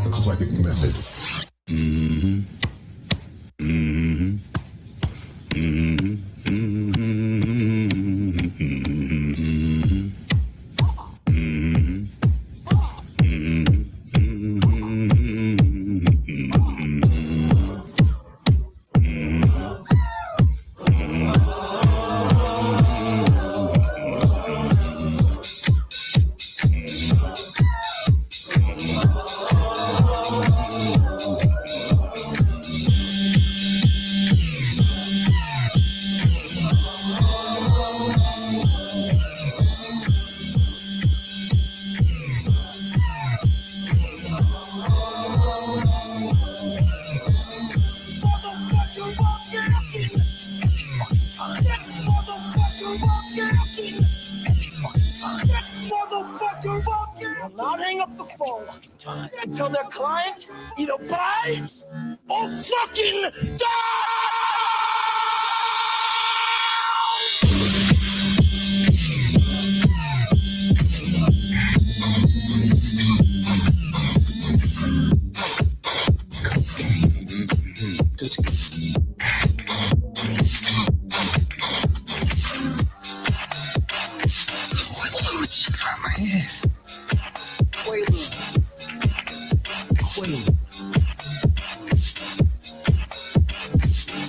eclectic method. Mm-hmm. Mm-hmm. Mm-hmm. Not hang up the phone and tell their client either buys or fucking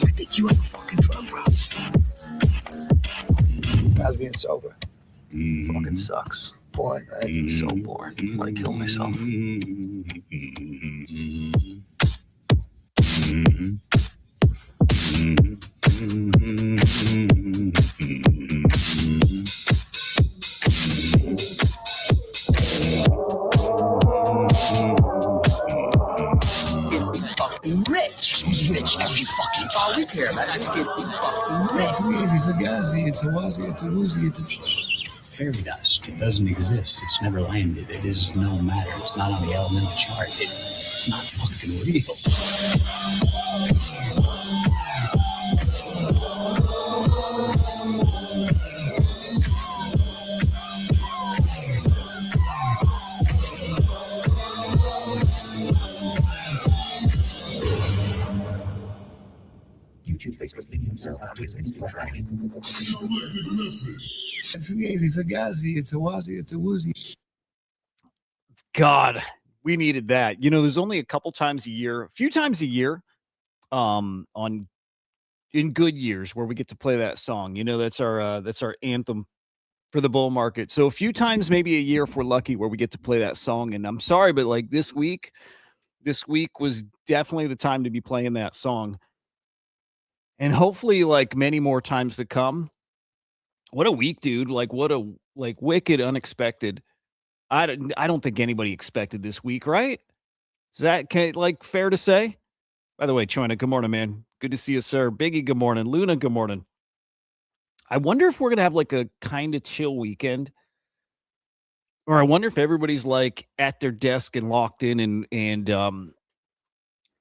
I think you have a fucking drug problem. How's being sober? fucking sucks. Boring, right? So boring. I want to kill myself. Rich. Who's rich every fucking time? All we care about is getting fucking rich. Fugazi, fugazi, it's a wazi, it's a woozy, it's a fairy dust. It doesn't exist. It's never landed. It is no matter. It's not on the elemental chart. It's not fucking real. Fugazi, fugazi, it's a wazi, it's a woozy. God, we needed that. You know, there's only a few times a year, on in good years where we get to play that song. You know, that's our anthem for the bull market. So a few times, maybe a year if we're lucky, where we get to play that song. And I'm sorry, but like this week was definitely the time to be playing that song. And hopefully, like many more times to come. What a week, dude. Like what a wicked unexpected. I don't think anybody expected this week, right? Is that fair to say? By the way, Choina, good morning, man. Good to see you, sir. Biggie, good morning. Luna, good morning. I wonder if we're gonna have like a kind of chill weekend, or I wonder if everybody's like at their desk and locked in and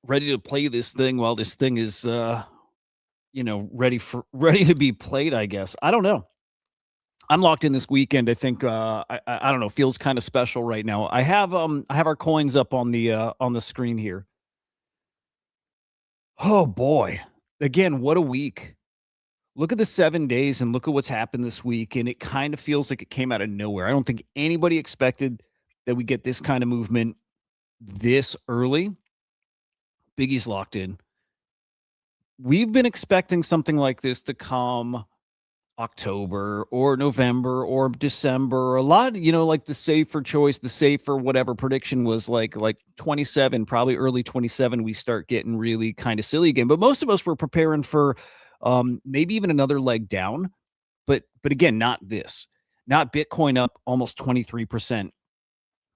ready to play this thing while this thing is ready to be played. I guess I don't know. I'm locked in this weekend. I think I don't know. Feels kind of special right now. I have our coins up on the screen here. Oh boy! Again, what a week! Look at the 7 days and look at what's happened this week, and it kind of feels like it came out of nowhere. I don't think anybody expected that we get this kind of movement this early. Biggie's locked in. We've been expecting something like this to come October or November or December. A lot, like the safer choice, the safer whatever prediction was like 27, probably early 27, we start getting really kind of silly again. But most of us were preparing for maybe even another leg down. But again, not this. Not Bitcoin up almost 23%.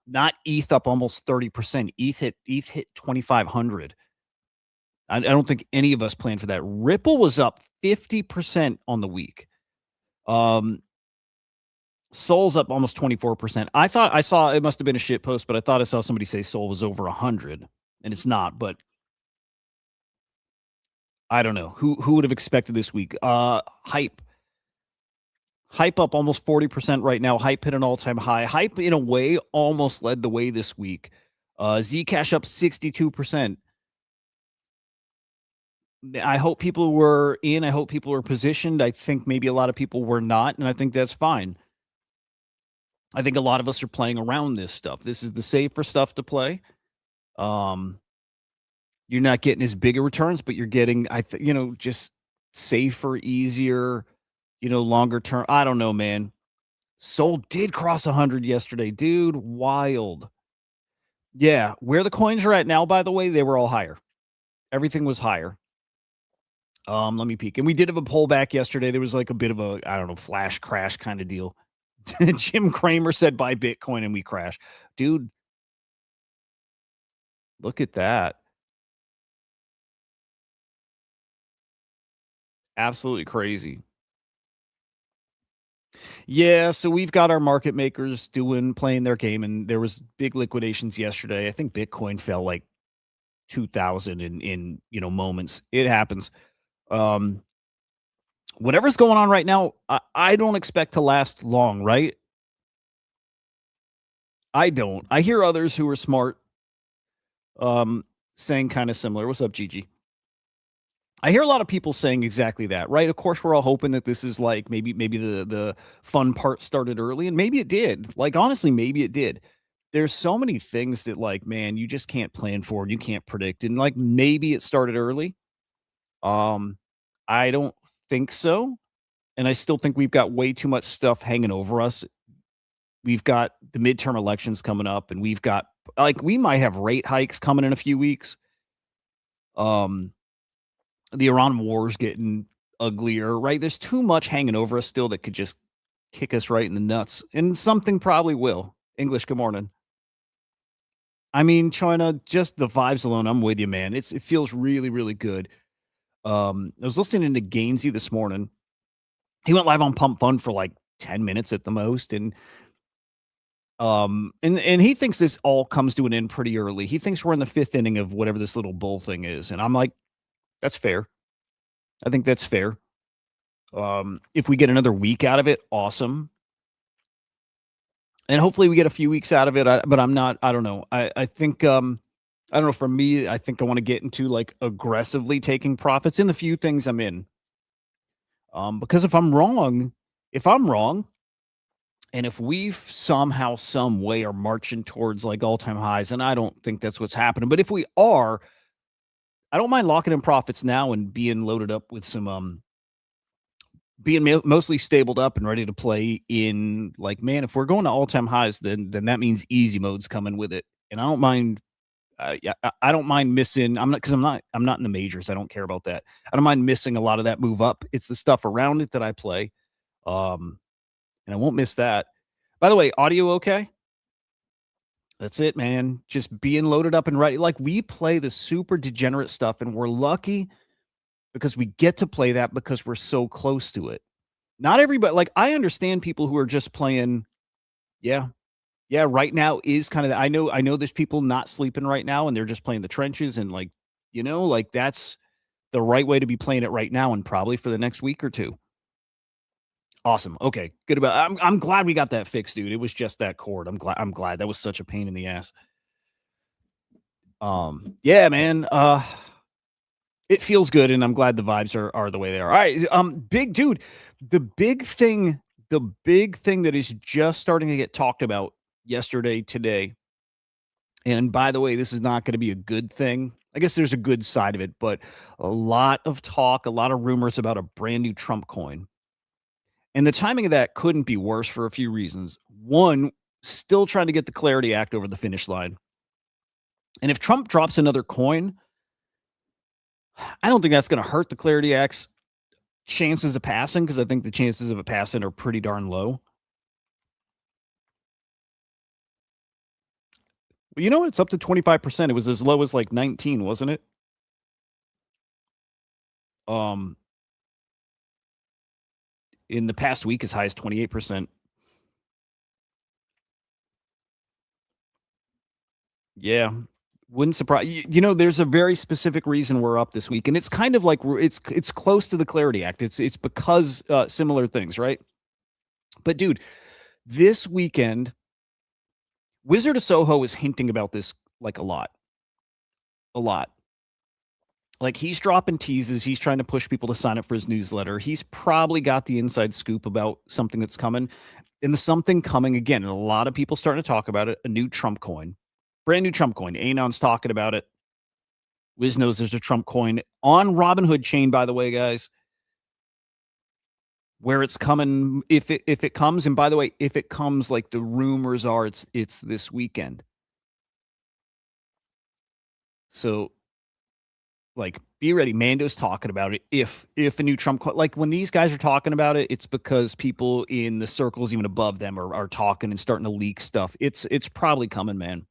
Not ETH up almost 30%. ETH hit 2,500. I don't think any of us planned for that. Ripple was up 50% on the week. Sol's up almost 24%. I saw it must have been a shit post, but I thought I saw somebody say Sol was over 100, and it's not. But I don't know who would have expected this week. Hype up almost 40% right now. Hype hit an all-time high. Hype in a way almost led the way this week. Zcash up 62%. I hope people were in. I hope people were positioned. I think maybe a lot of people were not, and I think that's fine. I think a lot of us are playing around this stuff. This is the safer stuff to play. You're not getting as big of returns, but you're getting, just safer, easier, longer term. I don't know, man. Soul did cross 100 yesterday, dude. Wild. Yeah, where the coins are at now, by the way, they were all higher. Everything was higher. Let me peek. And we did have a pullback yesterday. There was like a bit of a, I don't know, flash crash kind of deal. Jim Cramer said buy Bitcoin and we crash. Dude, look at that. Absolutely crazy. Yeah, so we've got our market makers playing their game, and there was big liquidations yesterday. I think Bitcoin fell like 2,000 in moments. It happens. Whatever's going on right now, I don't expect to last long, right? I don't. I hear others who are smart saying kind of similar. What's up, Gigi? I hear a lot of people saying exactly that, right? Of course, we're all hoping that this is like maybe the fun part started early, and maybe it did. Like honestly, maybe it did. There's so many things that like, man, you just can't plan for and you can't predict. And like maybe it started early. I don't think so. And I still think we've got way too much stuff hanging over us. We've got the midterm elections coming up, and we've got like we might have rate hikes coming in a few weeks. The Iran war is getting uglier, right? There's too much hanging over us still that could just kick us right in the nuts. And something probably will. English, good morning. I mean, China, just the vibes alone, I'm with you, man. It feels really, really good. I was listening to Gainsey this morning. He went live on Pump Fun for like 10 minutes at the most. And he thinks this all comes to an end pretty early. He thinks we're in the fifth inning of whatever this little bull thing is. And I'm like, that's fair. I think that's fair. If we get another week out of it, awesome. And hopefully we get a few weeks out of it. But I'm not, I don't know. I think, I don't know. For me, I think I want to get into like aggressively taking profits in the few things I'm in. Because if I'm wrong, and if we somehow, some way are marching towards like all-time highs, and I don't think that's what's happening, but if we are, I don't mind locking in profits now and being loaded up with some, being mostly stabled up and ready to play in like, man, if we're going to all-time highs, then that means easy mode's coming with it. And I don't mind, I don't mind missing. I'm not in the majors. I don't care about that. I don't mind missing a lot of that move up. It's the stuff around it that I play. And I won't miss that. By the way, audio okay? That's it, man. Just being loaded up and ready. Like we play the super degenerate stuff, and we're lucky because we get to play that because we're so close to it. Not everybody, like I understand people who are just playing. Yeah. Right now is kind of, I know there's people not sleeping right now and they're just playing the trenches and like, like that's the right way to be playing it right now and probably for the next week or two. Awesome. Okay. Good about, I'm glad we got that fixed, dude. It was just that cord. I'm glad that was such a pain in the ass. Yeah, man. It feels good, and I'm glad the vibes are the way they are. All right, big dude, the big thing that is just starting to get talked about yesterday, today, and by the way, this is not going to be a good thing. I guess there's a good side of it, but a lot of talk, a lot of rumors about a brand new Trump coin. And the timing of that couldn't be worse for a few reasons. One, still trying to get the Clarity Act over the finish line. And if Trump drops another coin, I don't think that's going to hurt the Clarity Act's chances of passing, because I think the chances of it passing are pretty darn low. Well, it's up to 25%. It was as low as like 19, wasn't it? In the past week, as high as 28%. Yeah. Wouldn't surprise there's a very specific reason we're up this week, and it's kind of like it's close to the Clarity Act. It's because similar things, right? But dude, this weekend, Wizard of Soho is hinting about this like a lot. A lot. Like he's dropping teases. He's trying to push people to sign up for his newsletter. He's probably got the inside scoop about something that's coming. And the something coming again, and a lot of people starting to talk about it, a new Trump coin. Brand new Trump coin. Anon's talking about it. Wiz knows there's a Trump coin on Robinhood Chain, by the way, guys. Where it's coming, if it comes, and by the way, if it comes, like the rumors are, it's this weekend. So, like, be ready. Mando's talking about it. If a new Trump, like when these guys are talking about it, it's because people in the circles even above them are talking and starting to leak stuff. It's probably coming, man.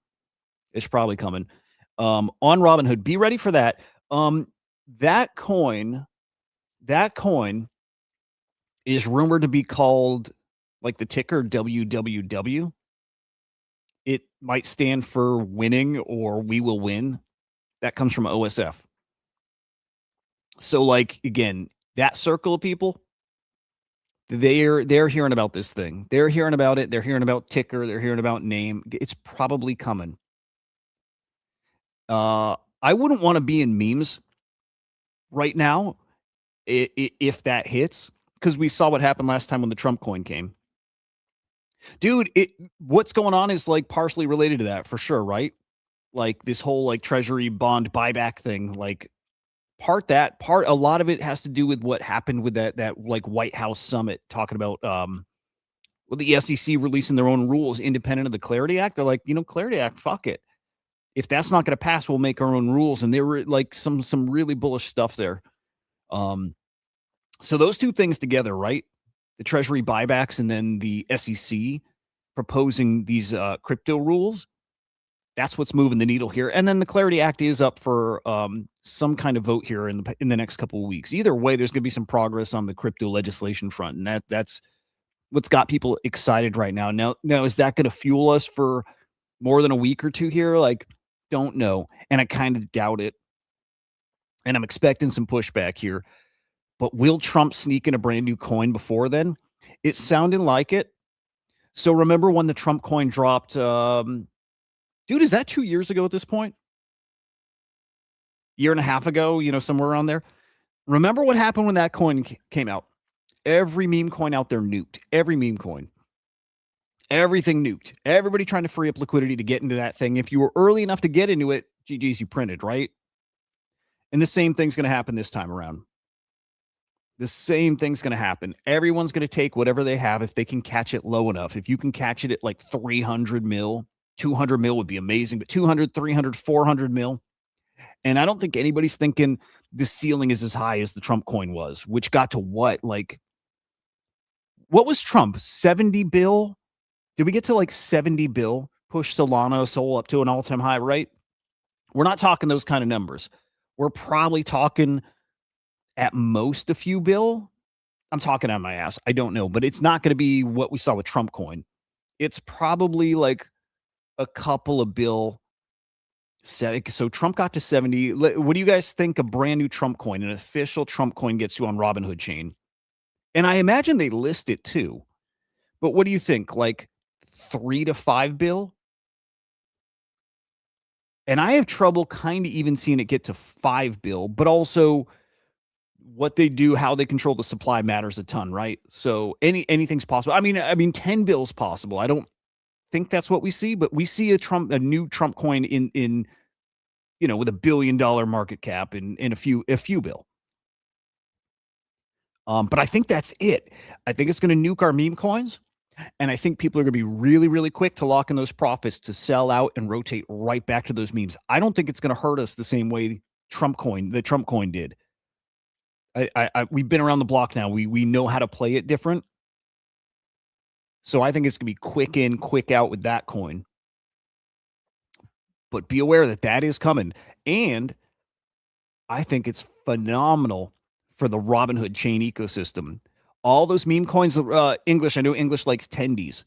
It's probably coming. On Robinhood, be ready for that. That coin is rumored to be called, like the ticker WWW. It might stand for winning or we will win. That comes from OSF. So, like, again, that circle of people, they're hearing about this thing. They're hearing about it. They're hearing about ticker. They're hearing about name. It's probably coming. I wouldn't want to be in memes right now if that hits, because we saw what happened last time when the Trump coin came. Dude, what's going on is like partially related to that for sure, right? Like this whole like treasury bond buyback thing, like a lot of it has to do with what happened with that like White House summit talking about with the SEC releasing their own rules independent of the Clarity Act. They're like, Clarity Act, fuck it. If that's not going to pass, we'll make our own rules. And there were like some really bullish stuff there. So those two things together, right? The treasury buybacks and then the SEC proposing these crypto rules. That's what's moving the needle here. And then the Clarity Act is up for some kind of vote here in the next couple of weeks. Either way, there's going to be some progress on the crypto legislation front, and that's what's got people excited right now. Now, is that going to fuel us for more than a week or two here? Like, don't know, and I kind of doubt it. And I'm expecting some pushback here. But will Trump sneak in a brand new coin before then? It's sounding like it. So remember when the Trump coin dropped? Dude, is that 2 years ago at this point? Year and a half ago, somewhere around there. Remember what happened when that coin came out? Every meme coin out there nuked. Every meme coin. Everything nuked. Everybody trying to free up liquidity to get into that thing. If you were early enough to get into it, GG's, you printed, right? And the same thing's going to happen this time around. The same thing's going to happen. Everyone's going to take whatever they have if they can catch it low enough. If you can catch it at like 300 mil, 200 mil would be amazing, but 200, 300, 400 mil. And I don't think anybody's thinking the ceiling is as high as the Trump coin was, which got to what? Like, what was Trump? 70 bill? Did we get to like 70 bill? Push Solana, Sol up to an all-time high, right? We're not talking those kind of numbers. We're probably talking at most a few bill. I'm talking on my ass. I don't know, but it's not going to be what we saw with Trump coin. It's probably like a couple of bill. So Trump got to 70. What do you guys think a brand new Trump coin, an official Trump coin, gets to on Robinhood Chain? And I imagine they list it too. But what do you think? Like 3 to 5 bill? And I have trouble kind of even seeing it get to 5 bill, but also what they do, how they control the supply matters a ton, right? So anything's possible. I mean 10 bills possible. I don't think that's what we see, but we see a new Trump coin in with $1 billion market cap in a few bill. But I think that's it. I think it's going to nuke our meme coins, and I think people are going to be really, really quick to lock in those profits to sell out and rotate right back to those memes. I don't think it's going to hurt us the same way the Trump coin did. We've been around the block now. We know how to play it different. So I think it's going to be quick in, quick out with that coin. But be aware that is coming. And I think it's phenomenal for the Robinhood Chain ecosystem. All those meme coins, English, I know English likes tendies.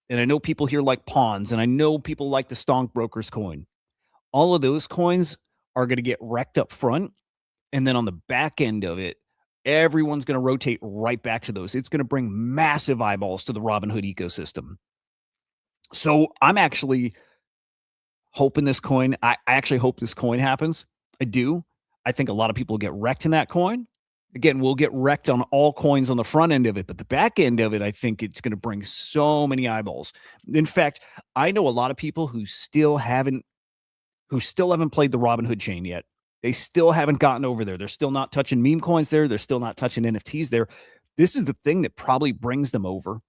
And I know people here like pawns. And I know people like the Stonk Brokers coin. All of those coins are going to get wrecked up front. And then on the back end of it, everyone's going to rotate right back to those. It's going to bring massive eyeballs to the Robinhood ecosystem. So I'm actually hoping this coin. I actually hope this coin happens. I do. I think a lot of people get wrecked in that coin. Again, we'll get wrecked on all coins on the front end of it, but the back end of it, I think it's going to bring so many eyeballs. In fact, I know a lot of people who still haven't played the Robinhood chain yet. They still haven't gotten over there. They're still not touching meme coins there. They're still not touching NFTs there. This is the thing that probably brings them over.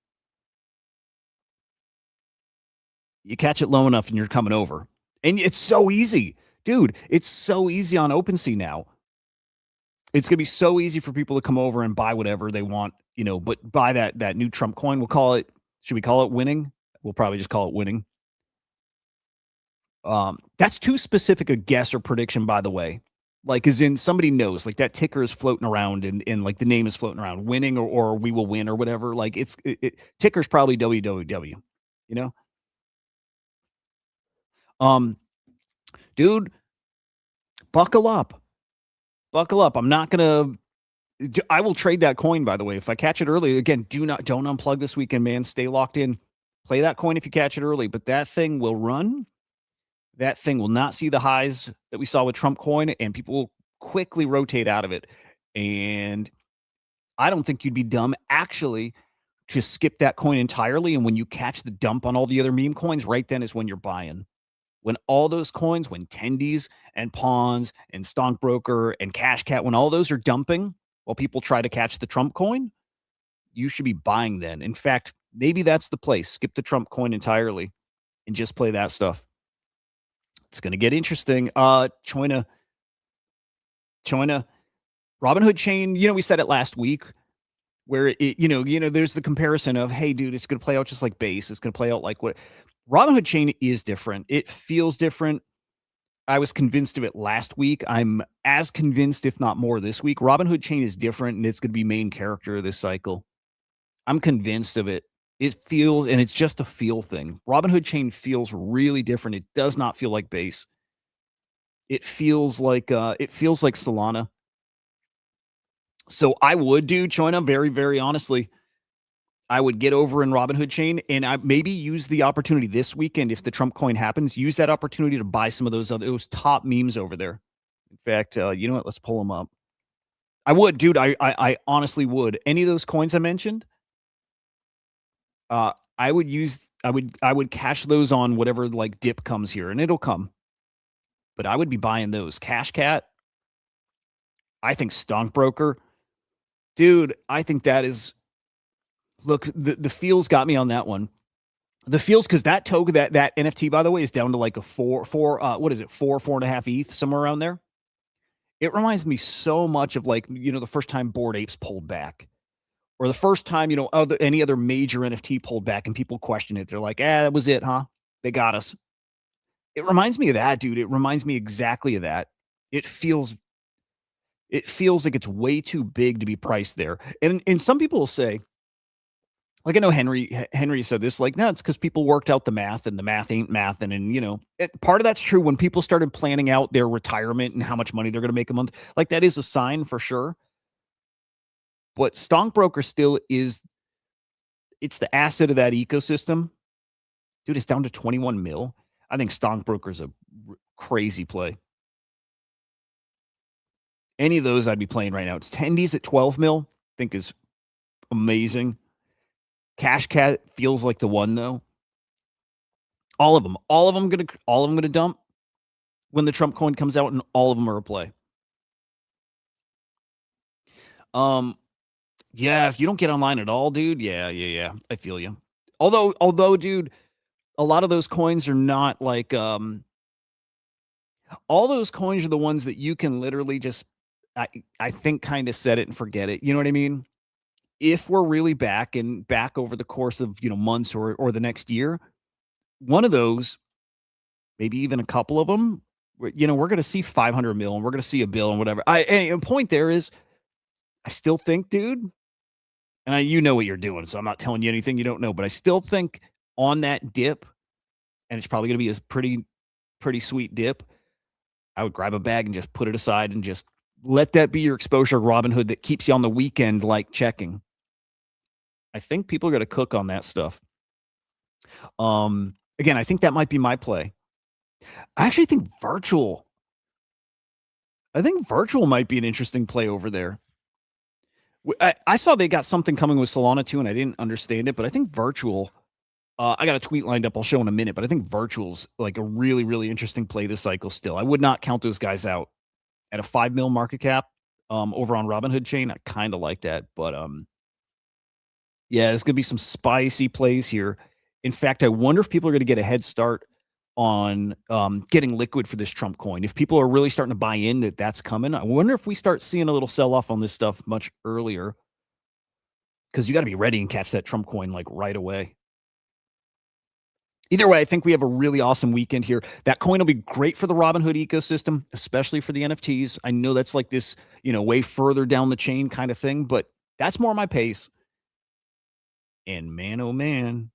You catch it low enough and you're coming over. And it's so easy. Dude, it's so easy on OpenSea now. It's going to be so easy for people to come over and buy whatever they want, but buy that new Trump coin. Should we call it winning? We'll probably just call it winning. That's too specific a guess or prediction, by the way. Like, as in somebody knows, like that ticker is floating around and like the name is floating around, winning or we will win or whatever. Like ticker's probably WWW, Dude, buckle up. I'm not going to, I will trade that coin, by the way. If I catch it early, again, don't unplug this weekend, man. Stay locked in. Play that coin if you catch it early, but that thing will run. That thing will not see the highs that we saw with Trump coin, and people will quickly rotate out of it. And I don't think you'd be dumb, actually, to skip that coin entirely. And when you catch the dump on all the other meme coins, right then is when you're buying. When all those coins, when Tendies and Pawns and Stockbroker and Cash Cat, when all those are dumping while people try to catch the Trump coin, you should be buying then. In fact, maybe that's the place. Skip the Trump coin entirely and just play that stuff. It's going to get interesting. China, Robinhood Chain, we said it last week where it, there's the comparison of, hey, dude, it's going to play out just like base. It's going to play out like what Robinhood Chain is different. It feels different. I was convinced of it last week. I'm as convinced, if not more, this week. Robinhood Chain is different, and it's going to be main character of this cycle. I'm convinced of it. It feels, and it's just a feel thing. Robinhood Chain feels really different. It does not feel like base. It feels like Solana. So I would do China very, very honestly. I would get over in Robinhood Chain, and I maybe use the opportunity this weekend if the Trump coin happens. Use that opportunity to buy some of those top memes over there. In fact, you know what? Let's pull them up. I would, dude. I honestly would. Any of those coins I mentioned, I would cash those on whatever like dip comes here, and it'll come. But I would be buying those. Cash Cat. I think Stockbroker. Dude, I think that is. Look, the feels got me on that one. The feels, because that token, that NFT, by the way, is down to like a 4.5 ETH, somewhere around there. It reminds me so much of like, the first time Bored Apes pulled back, or the first time, any other major NFT pulled back and people question it. They're like, that was it, huh? They got us. It reminds me of that, dude. It reminds me exactly of that. It feels like it's way too big to be priced there. And some people will say, like, I know Henry said this, like, no, it's because people worked out the math and the math ain't math. And part of that's true. When people started planning out their retirement and how much money they're going to make a month, like, that is a sign for sure. But Stockbroker still is, it's the asset of that ecosystem. Dude, it's down to 21 mil. I think Stockbroker is a crazy play. Any of those I'd be playing right now. It's Tendies at 12 mil, I think is amazing. Cash Cat feels like the one, though. All of them gonna dump when the Trump coin comes out, and all of them are a play. Yeah, if you don't get online at all, dude, yeah, I feel you. Although, dude, a lot of those coins are not like all those coins are the ones that you can literally just, I think, kind of set it and forget it. You know what I mean? If we're really back over the course of, months or the next year, one of those, maybe even a couple of them, we're going to see 500 mil and we're going to see a bill and whatever. And point there is, I still think, dude, and you know what you're doing, so I'm not telling you anything you don't know, but I still think on that dip, and it's probably going to be a pretty sweet dip, I would grab a bag and just put it aside and just let that be your exposure to Robinhood that keeps you on the weekend, like checking. I think people are going to cook on that stuff. Again, I think that might be my play. I actually think virtual. I think virtual might be an interesting play over there. I saw they got something coming with Solana too, and I didn't understand it, but I think virtual. I got a tweet lined up. I'll show in a minute, but I think virtual's like a really, really interesting play this cycle. Still, I would not count those guys out at a 5 mil market cap. Over on Robinhood Chain, I kind of like that, but yeah, there's gonna be some spicy plays here. In fact, I wonder if people are gonna get a head start on getting liquid for this Trump coin. If people are really starting to buy in that that's coming, I wonder if we start seeing a little sell off on this stuff much earlier. Because you got to be ready and catch that Trump coin like right away. Either way, I think we have a really awesome weekend here. That coin will be great for the Robinhood ecosystem, especially for the NFTs. I know that's like this, way further down the chain kind of thing, but that's more my pace. And man, oh man,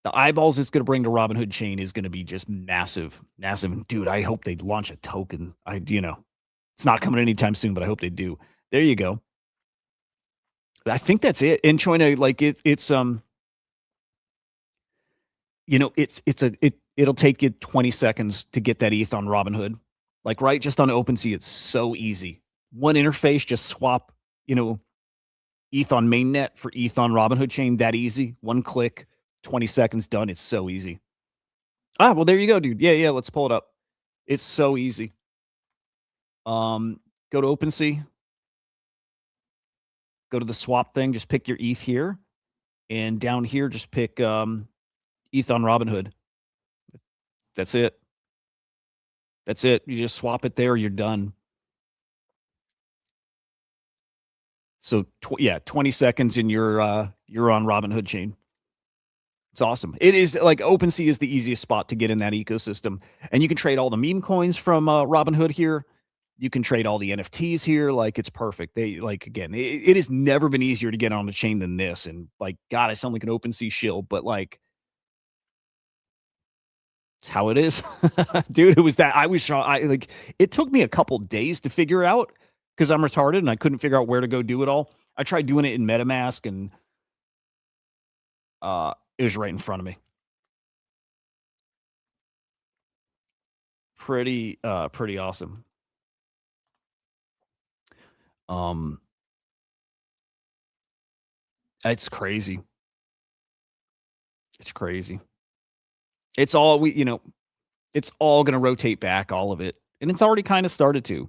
the eyeballs it's going to bring to Robinhood Chain is going to be just massive, massive. Dude, I hope they launch a token. It's not coming anytime soon, but I hope they do. There you go. I think that's it. And China, like it'll take you 20 seconds to get that ETH on Robinhood. Like, right, just on OpenSea, it's so easy. One interface, just swap, ETH on mainnet for ETH on Robinhood Chain. That easy. One click, 20 seconds done. It's so easy. Well, there you go, dude. Yeah, let's pull it up. It's so easy. Go to OpenSea. Go to the swap thing. Just pick your ETH here. And down here, just pick ETH on Robinhood. That's it. That's it. You just swap it there. You're done. So 20 seconds and you're on Robinhood Chain. It's awesome. It is like OpenSea is the easiest spot to get in that ecosystem, and you can trade all the meme coins from Robinhood here. You can trade all the NFTs here. Like, it's perfect. Again, it has never been easier to get on the chain than this. And like, God, I sound like an OpenSea shill, but like, it's how it is. Dude, it was that I was shocked. It took me a couple days to figure out because I'm retarded and I couldn't figure out where to go do it all. I tried doing it in MetaMask and it was right in front of me. Pretty awesome. It's crazy. It's crazy. It's all it's all going to rotate back, all of it. And it's already kind of started to.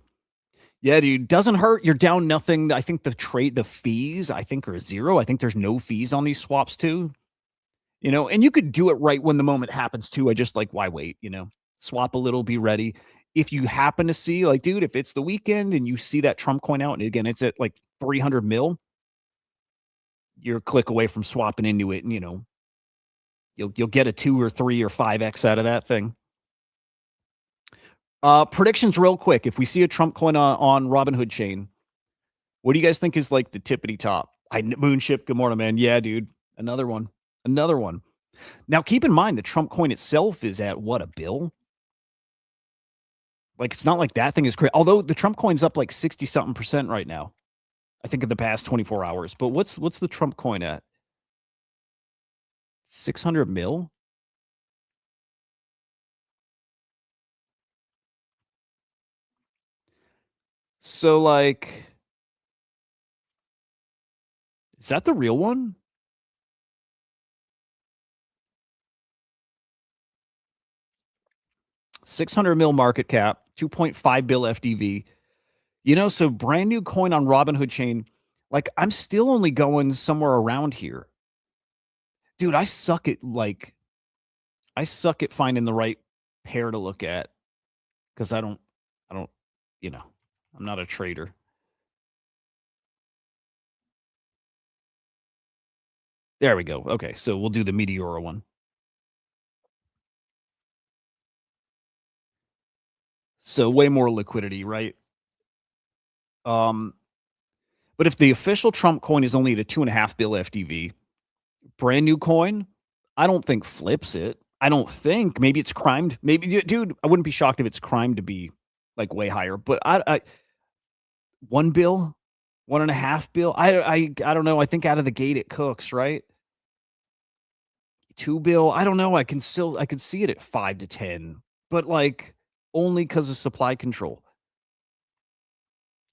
Yeah, dude, doesn't hurt. You're down nothing. I think the fees, I think, are zero. I think there's no fees on these swaps too. And you could do it right when the moment happens too. I just why wait, swap a little, be ready. If you happen to see dude, if it's the weekend and you see that Trump coin out, and again, it's at 300 mil, you're a click away from swapping into it. And, you'll get a 2 or 3 or 5x out of that thing. Predictions real quick. If we see a Trump coin on Robinhood Chain, what do you guys think is the tippity top? Moonship, good morning, man. Yeah, dude. Another one. Now, keep in mind the Trump coin itself is at what, $1 billion? It's not like that thing is crazy. Although the Trump coin's up 60-something% right now. I think in the past 24 hours. But what's the Trump coin at? 600 mil? So is that the real one? $600 million market cap, 2.5 billion FDV. So brand new coin on Robinhood Chain. I'm still only going somewhere around here. Dude, I suck at finding the right pair to look at because I don't, I'm not a trader. There we go. Okay, so we'll do the Meteora one. So way more liquidity, right? But if the official Trump coin is only at a 2.5 billion FDV, brand new coin, I don't think flips it. I don't think. Maybe it's crimed. Maybe, dude, I wouldn't be shocked if it's crimed to be way higher. But I 1 bill, 1.5 bill. I don't know. I think out of the gate it cooks, right? 2 bill. I don't know. I can see it at 5 to 10. but like only because of supply control.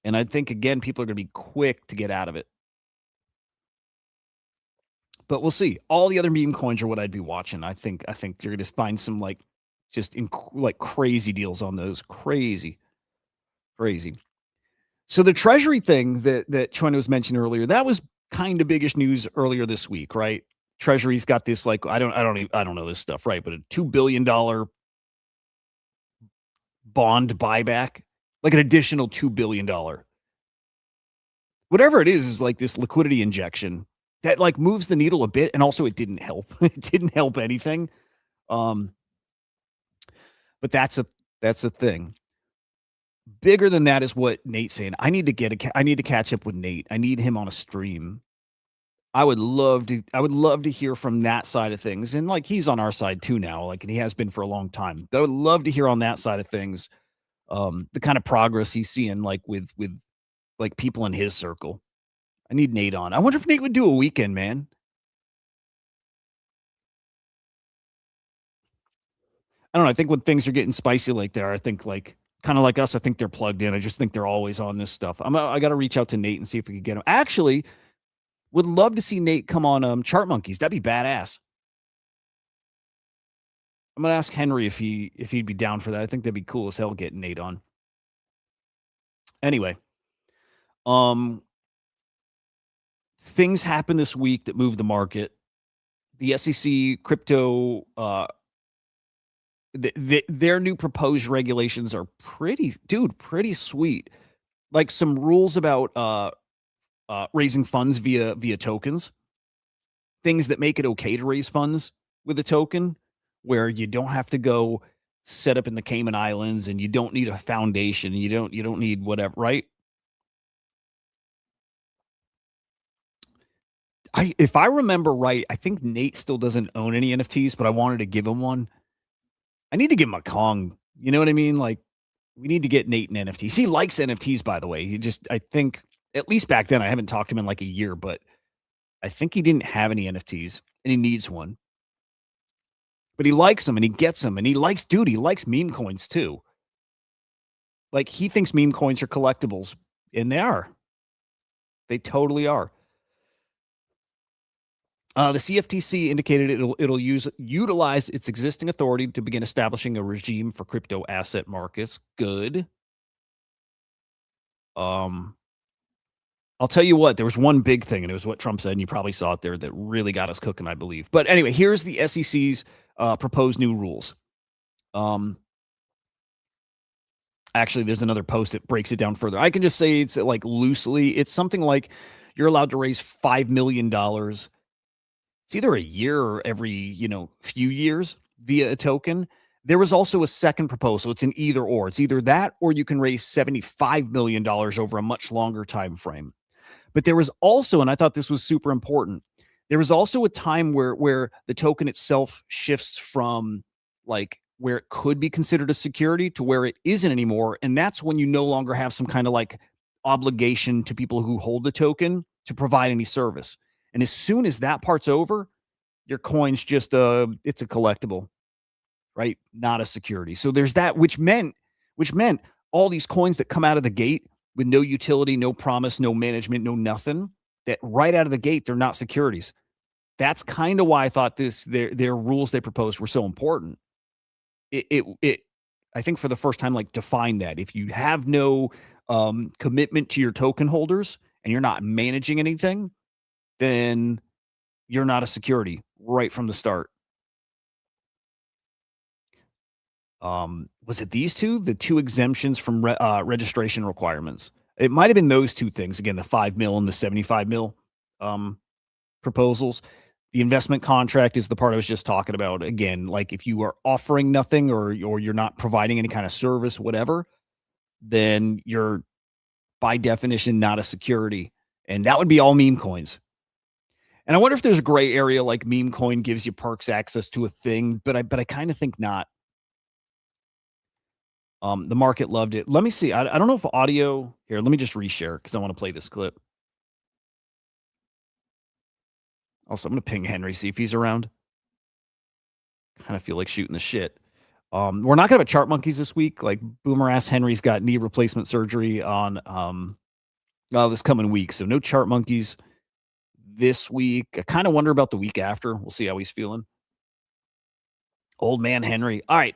And I think again, people are going to be quick to get out of it. But we'll see. All the other meme coins are what I'd be watching. I think you're going to find some like just like crazy deals on those. Crazy. So the treasury thing that China was mentioning earlier, that was kind of biggish news earlier this week, right? Treasury's got this like I don't know this stuff, right? But a $2 billion bond buyback, like an additional $2 billion. Whatever it is like this liquidity injection that like moves the needle a bit, and also it didn't help. It didn't help anything. But that's a thing. Bigger than that is what Nate's saying. I need to catch up with Nate. I need him on a stream. I would love to hear from that side of things. And like he's on our side too now, like and he has been for a long time. But I would love to hear on that side of things the kind of progress he's seeing like with like people in his circle. I need Nate on. I wonder if Nate would do a weekend, man. I don't know. I think when things are getting spicy like they are, I think like kind of like us, I think they're plugged in. I just think they're always on this stuff. I got to reach out to Nate and see if we can get him. Actually, would love to see Nate come on Chart Monkeys. That'd be badass. I'm gonna ask Henry if he'd be down for that. I think that'd be cool as hell getting Nate on. Anyway, things happened this week that moved the market. The SEC crypto, their new proposed regulations are pretty sweet. Like some rules about raising funds via tokens, things that make it okay to raise funds with a token, where you don't have to go set up in the Cayman Islands and you don't need a foundation. You don't need whatever, right? If I remember right, I think Nate still doesn't own any NFTs, but I wanted to give him one. I need to give him a Kong. You know what I mean? Like we need to get Nate an NFTs. He likes NFTs, by the way. I think at least back then, I haven't talked to him in like a year, but I think he didn't have any NFTs and he needs one. But he likes them and he gets them and he likes meme coins too. Like he thinks meme coins are collectibles, and they are. They totally are. The CFTC indicated it'll utilize its existing authority to begin establishing a regime for crypto asset markets. Good. I'll tell you what, there was one big thing, and it was what Trump said, and you probably saw it there, that really got us cooking, I believe. But anyway, here's the SEC's proposed new rules. Actually, there's another post that breaks it down further. I can just say it's like loosely, it's something like you're allowed to raise $5 million. It's either a year or every, few years via a token. There was also a second proposal. It's an either or. It's either that or you can raise $75 million over a much longer time frame. But there was also, and I thought this was super important, there was also a time where the token itself shifts from like where it could be considered a security to where it isn't anymore. And that's when you no longer have some kind of like obligation to people who hold the token to provide any service. And as soon as that part's over, your coin's just it's a collectible, right? Not a security. So there's that, which meant all these coins that come out of the gate with no utility, no promise, no management, no nothing, that right out of the gate, they're not securities. That's kind of why I thought their rules they proposed were so important. It I think for the first time, like define that. If you have no commitment to your token holders and you're not managing anything, then you're not a security right from the start. Was it these two? The two exemptions from registration requirements. It might have been those two things. Again, the 5 mil and the 75 mil proposals. The investment contract is the part I was just talking about. Again, like if you are offering nothing or you're not providing any kind of service, whatever, then you're by definition not a security. And that would be all meme coins. And I wonder if there's a gray area like meme coin gives you perks access to a thing, but I kind of think not. The market loved it. Let me see. I don't know if audio here. Let me just reshare because I want to play this clip. Also, I'm going to ping Henry, see if he's around. Kind of feel like shooting the shit. We're not gonna have a chart monkeys this week. Like Boomer ass Henry's got knee replacement surgery on this coming week, so no chart monkeys this week. I kind of wonder about the week after. We'll see how he's feeling. Old man Henry. All right.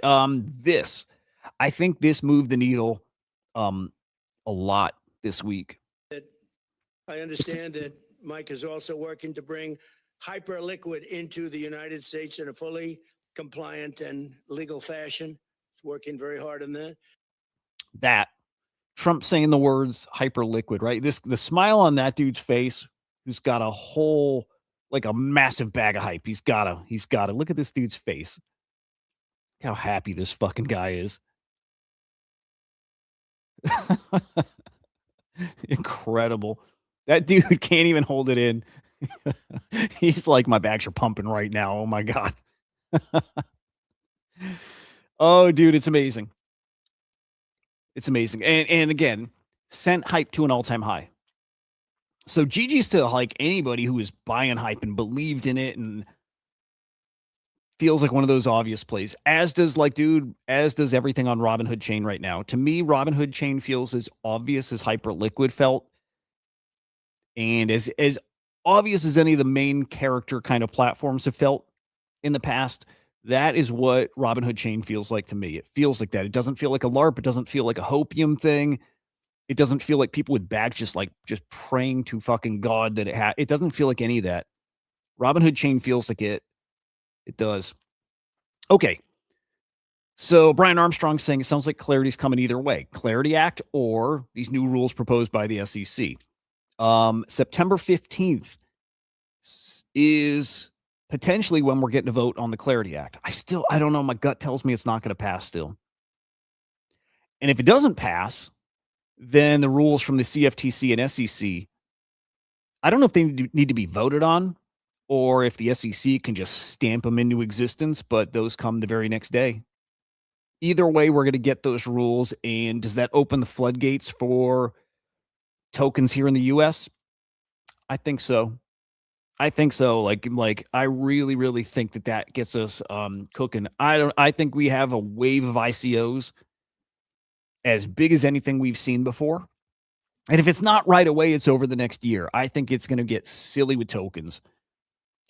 I think this moved the needle a lot this week. I understand that Mike is also working to bring hyperliquid into the United States in a fully compliant and legal fashion. He's working very hard on that. That Trump saying the words hyperliquid, right? The smile on that dude's face, who's got a whole, like a massive bag of hype. He's gotta look at this dude's face. How happy this fucking guy is. Incredible. That dude can't even hold it in. He's like, my bags are pumping right now. Oh my God. Oh, dude, it's amazing. It's amazing. And again, sent hype to an all-time high. So Gigi's to like anybody who is buying hype and believed in it and feels like one of those obvious plays, as does everything on Robinhood Chain right now. To me, Robinhood Chain feels as obvious as Hyperliquid felt, and as obvious as any of the main character kind of platforms have felt in the past. That is what Robinhood Chain feels like to me. It feels like that. It doesn't feel like a LARP. It doesn't feel like a hopium thing. It doesn't feel like people with bags just praying to fucking God that it doesn't feel like any of that. Robinhood Chain feels like it. It does. Okay. So Brian Armstrong saying it sounds like clarity's coming either way. Clarity Act or these new rules proposed by the SEC. September 15th is potentially when we're getting a vote on the Clarity Act. I don't know. My gut tells me it's not going to pass still. And if it doesn't pass, then the rules from the CFTC and SEC, I don't know if they need to be voted on or if the SEC can just stamp them into existence, but those come the very next day. Either way, we're going to get those rules. And does that open the floodgates for tokens here in the U.S.? I think so. Like I really, really think that gets us cooking. I think we have a wave of ICOs as big as anything we've seen before. And if it's not right away, it's over the next year. I think it's going to get silly with tokens.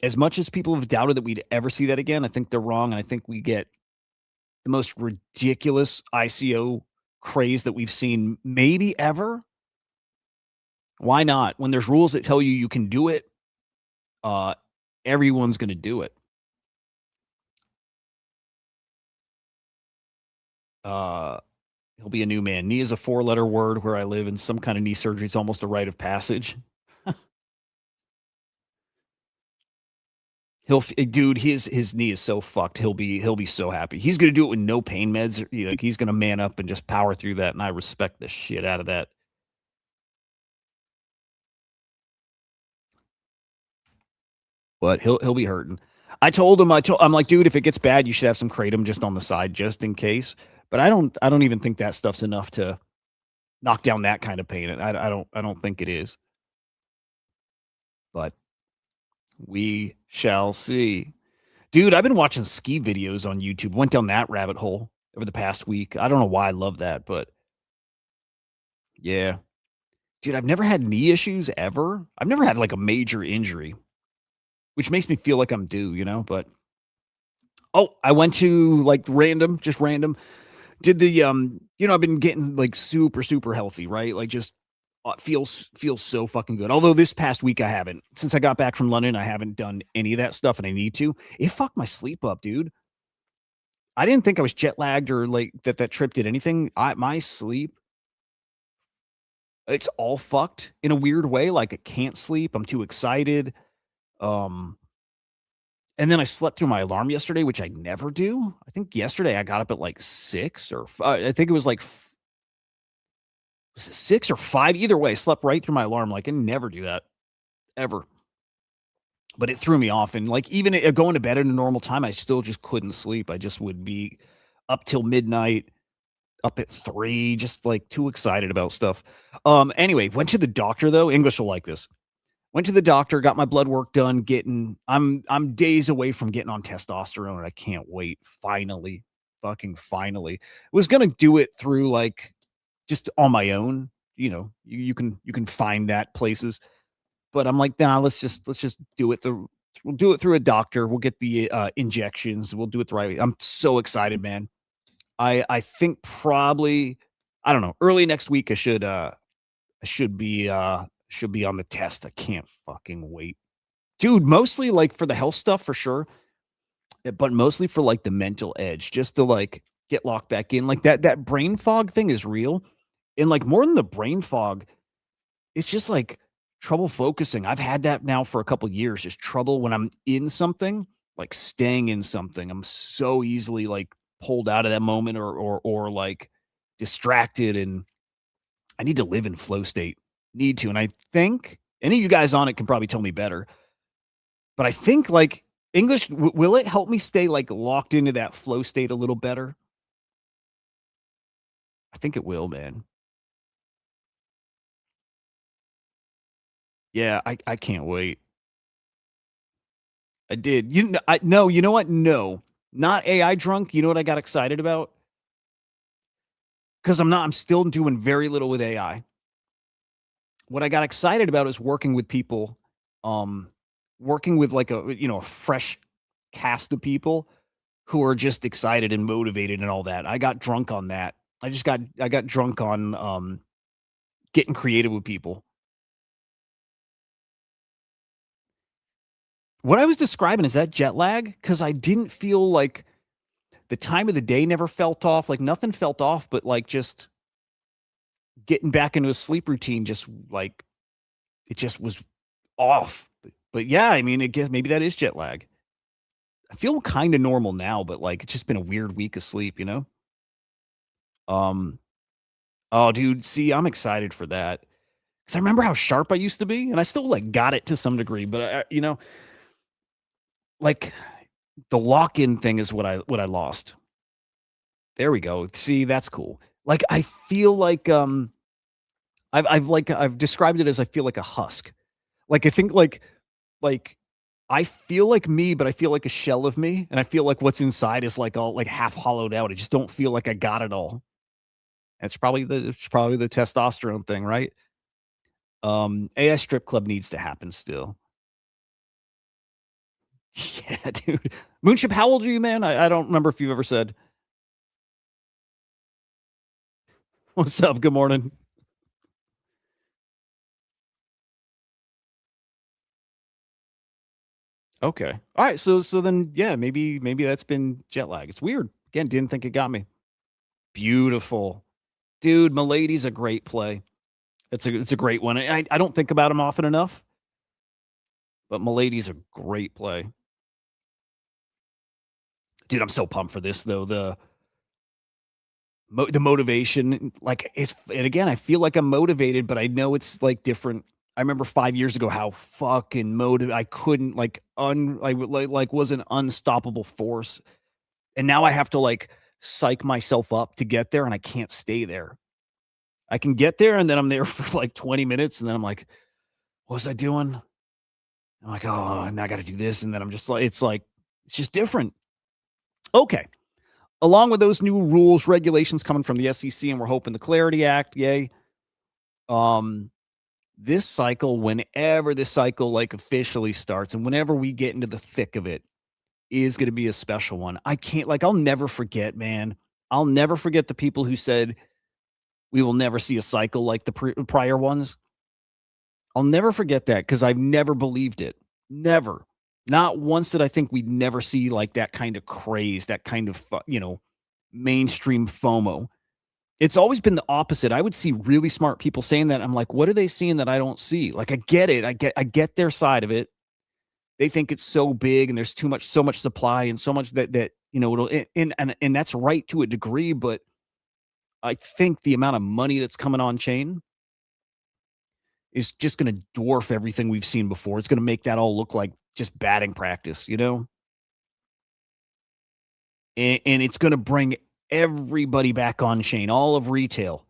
As much as people have doubted that we'd ever see that again, I think they're wrong. And I think we get the most ridiculous ICO craze that we've seen maybe ever. Why not? When there's rules that tell you can do it, everyone's going to do it. He'll be a new man. Knee is a 4-letter word where I live, and some kind of knee surgery is almost a rite of passage. Dude, his knee is so fucked. He'll be so happy. He's gonna do it with no pain meds. Like he's gonna man up and just power through that. And I respect the shit out of that. But he'll be hurting. I told him, I'm like, dude, if it gets bad, you should have some kratom just on the side, just in case. But I don't even think that stuff's enough to knock down that kind of pain. I don't think it is. But we shall see. Dude, I've been watching ski videos on YouTube. Went down that rabbit hole over the past week. I don't know why I love that, but yeah. Dude, I've never had knee issues ever. I've never had like a major injury, which makes me feel like I'm due, but I went to like random. Did the I've been getting like super, super healthy, right? Like just feels so fucking good. Although this past week I haven't. Since I got back from London, I haven't done any of that stuff, and I need to. It fucked my sleep up, dude. I didn't think I was jet lagged or like that trip did anything. My sleep, it's all fucked in a weird way. Like I can't sleep. I'm too excited. And then I slept through my alarm yesterday, which I never do. I think yesterday I got up at like 6 or I think it was like was it 6 or 5? Either way, I slept right through my alarm. Like I never do that ever. But it threw me off. And like even going to bed at a normal time, I still just couldn't sleep. I just would be up till midnight, up at 3, just like too excited about stuff. Anyway, went to the doctor though. English will like this. Went to the doctor, got my blood work done, I'm days away from getting on testosterone, and I can't wait. Finally, fucking finally. Was gonna do it through like just on my own. You know, you can find that places, but I'm like, nah, let's just do it. We'll do it through a doctor. We'll get the injections. We'll do it the right way. I'm so excited, man. I think probably I don't know early next week I should be on the test. I can't fucking wait. Dude, mostly like for the health stuff for sure, but mostly for like the mental edge, just to like get locked back in. Like that brain fog thing is real. And like more than the brain fog, it's just like trouble focusing. I've had that now for a couple years, just trouble when I'm in something, like staying in something. I'm so easily like pulled out of that moment or like distracted, and I need to live in flow state. Need to. And I think any of you guys on it can probably tell me better. But I think like English, will it help me stay like locked into that flow state a little better? I think it will, man. Yeah, I can't wait. I did. No, you know what? No, not AI drunk. You know what I got excited about? Because I'm still doing very little with AI. What I got excited about is working with people, working with like a fresh cast of people who are just excited and motivated and all that. I got drunk on that. I got drunk on getting creative with people. What I was describing, is that jet lag? Because I didn't feel like the time of the day never felt off. Like nothing felt off, but like just getting back into a sleep routine, just like it just was off. But yeah, I mean, I guess maybe that is jet lag. I feel kind of normal now, but like it's just been a weird week of sleep, you know? Um, oh, dude, see, I'm excited for that because I remember how sharp I used to be, and I still like got it to some degree, but like the lock-in thing is what I lost. There we go. See, that's cool. Like I feel like I've described it as I feel like a husk. Like I think like I feel like me, but I feel like a shell of me, and I feel like what's inside is like all like half hollowed out. I just don't feel like I got it all. It's probably the testosterone thing, right? AI strip club needs to happen still. Yeah, dude. Moonship, how old are you, man? I don't remember if you've ever said. What's up? Good morning. Okay. All right. So then yeah, maybe that's been jet lag. It's weird. Again, didn't think it got me. Beautiful. Dude, Milady's a great play. It's a great one. I don't think about him often enough, but Milady's a great play. Dude, I'm so pumped for this though. The motivation, like and again, I feel like I'm motivated, but I know it's like different. I remember 5 years ago how fucking motivated I couldn't like was an unstoppable force, and now I have to like psych myself up to get there, and I can't stay there. I can get there, and then I'm there for like 20 minutes, and then I'm like, what was I doing? I'm like, oh, and I got to do this, and then I'm just like it's just different. Okay. Along with those new rules, regulations coming from the SEC, and we're hoping the Clarity Act, yay. This cycle, whenever this cycle like officially starts, and whenever we get into the thick of it, is going to be a special one. I'll never forget, man. I'll never forget the people who said we will never see a cycle like the prior ones. I'll never forget that because I've never believed it. Never. Not once did I think we'd never see like that kind of craze, that kind of, mainstream FOMO. It's always been the opposite. I would see really smart people saying that. I'm like, what are they seeing that I don't see? Like, I get it. I get their side of it. They think it's so big and there's so much supply and so much that it'll, and that's right to a degree, but I think the amount of money that's coming on chain is just going to dwarf everything we've seen before. It's going to make that all look like just batting practice, And it's going to bring everybody back on chain, all of retail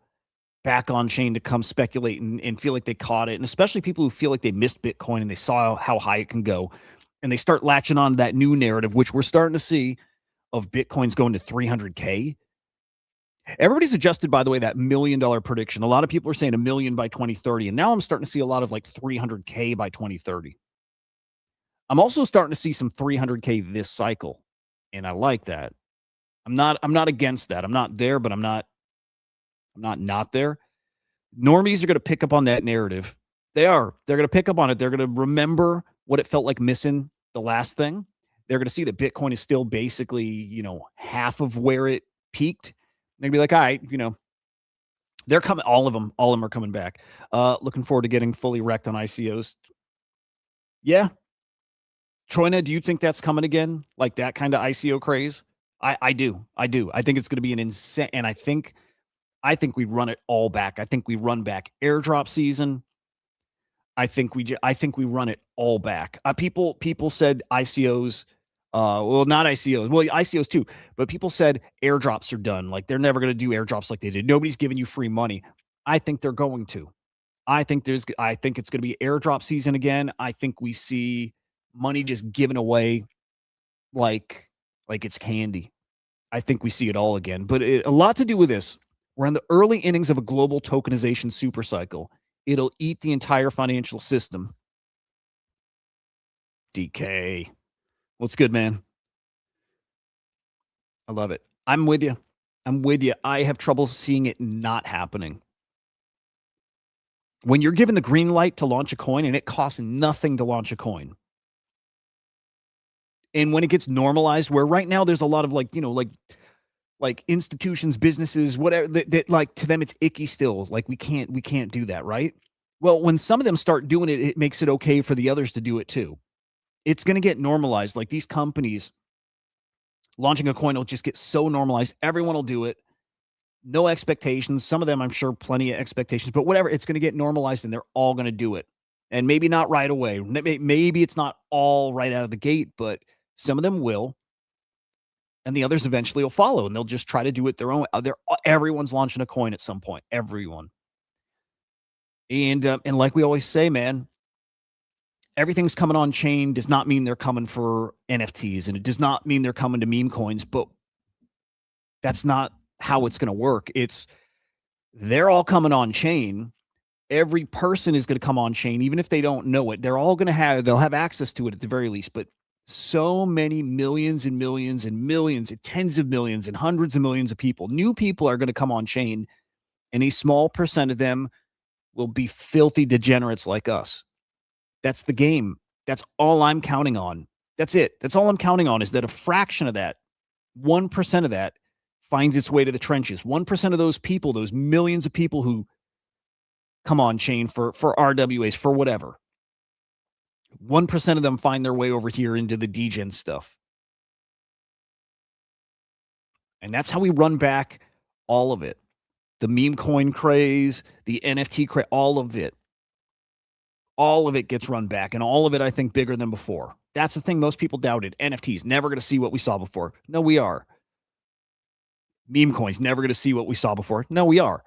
back on chain to come speculate and feel like they caught it. And especially people who feel like they missed Bitcoin and they saw how high it can go. And they start latching on to that new narrative, which we're starting to see of Bitcoin's going to 300K. Everybody's adjusted, by the way, that $1 million prediction. A lot of people are saying 1 million by 2030. And now I'm starting to see a lot of like 300K by 2030. I'm also starting to see some 300K this cycle. And I like that. I'm not against that. I'm not there, but I'm not there. Normies are going to pick up on that narrative. They're going to pick up on it. They're going to remember what it felt like missing the last thing. They're going to see that Bitcoin is still basically, half of where it peaked. They're going to be like, all right, they're coming. All of them are coming back. Looking forward to getting fully wrecked on ICOs. Yeah. Troina, do you think that's coming again? Like that kind of ICO craze? I do. I think it's going to be an insane, and I think we run it all back. I think we run back airdrop season. I think we run it all back. People said ICOs, not ICOs, well, ICOs too, but people said airdrops are done. Like they're never going to do airdrops like they did. Nobody's giving you free money. I think they're going to. I think it's going to be airdrop season again. I think we see money just given away like it's candy. I think we see it all again, but a lot to do with this. We're in the early innings of a global tokenization supercycle. It'll eat the entire financial system. DK. What's good, man? I love it. I'm with you. I have trouble seeing it not happening. When you're given the green light to launch a coin and it costs nothing to launch a coin. And when it gets normalized, where right now there's a lot of like institutions, businesses, whatever, that like to them it's icky still. Like we can't do that, right? Well, when some of them start doing it, it makes it okay for the others to do it too. It's going to get normalized. Like these companies launching a coin will just get so normalized. Everyone will do it. No expectations. Some of them, I'm sure, plenty of expectations, but whatever, it's going to get normalized and they're all going to do it. And maybe not right away. Maybe it's not all right out of the gate, but some of them will. And the others eventually will follow, and they'll just try to do it their own. Everyone's launching a coin at some point. Everyone. And like we always say, man, everything's coming on chain does not mean they're coming for NFTs, and it does not mean they're coming to meme coins. But that's not how it's going to work. They're all coming on chain. Every person is going to come on chain, even if they don't know it. They'll have access to it at the very least. But so many millions and millions and millions, tens of millions and hundreds of millions of people, new people are going to come on chain, and a small percent of them will be filthy degenerates like us. That's the game. That's all I'm counting on. That's it. That's all I'm counting on, is that a fraction of that, 1% of that, finds its way to the trenches. 1% of those people, those millions of people who come on chain for RWAs, for whatever, 1% of them find their way over here into the degen stuff. And that's how we run back all of it. The meme coin craze, the NFT craze, all of it. All of it gets run back, and all of it, I think, bigger than before. That's the thing most people doubted. NFTs, never going to see what we saw before. No, we are. Meme coins, never going to see what we saw before. No, we are.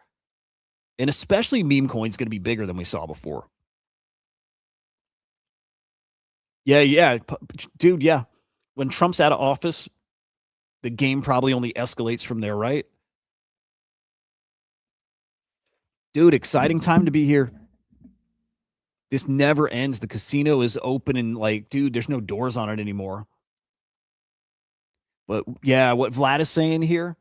And especially meme coins going to be bigger than we saw before. Yeah. Dude, yeah. When Trump's out of office, the game probably only escalates from there, right? Dude, exciting time to be here. This never ends. The casino is open and dude, there's no doors on it anymore. But yeah, what Vlad is saying here,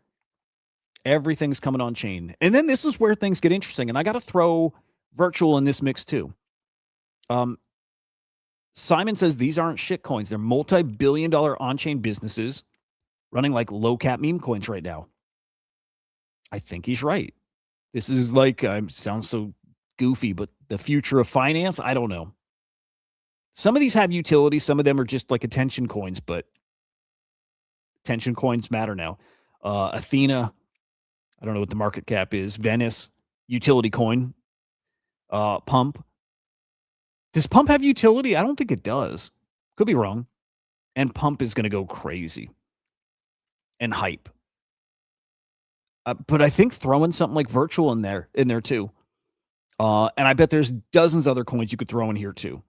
everything's coming on chain. And then this is where things get interesting. And I got to throw virtual in this mix too. Simon says these aren't shit coins. They're multi-billion-dollar on-chain businesses running like low-cap meme coins right now. I think he's right. This is sounds so goofy, but the future of finance, I don't know. Some of these have utility. Some of them are just like attention coins, but attention coins matter now. Athena, I don't know what the market cap is. Venice, utility coin. Pump. Does Pump have utility? I don't think it does. Could be wrong. And Pump is going to go crazy. And hype. But I think throwing something like virtual in there too. And I bet there's dozens of other coins you could throw in here too.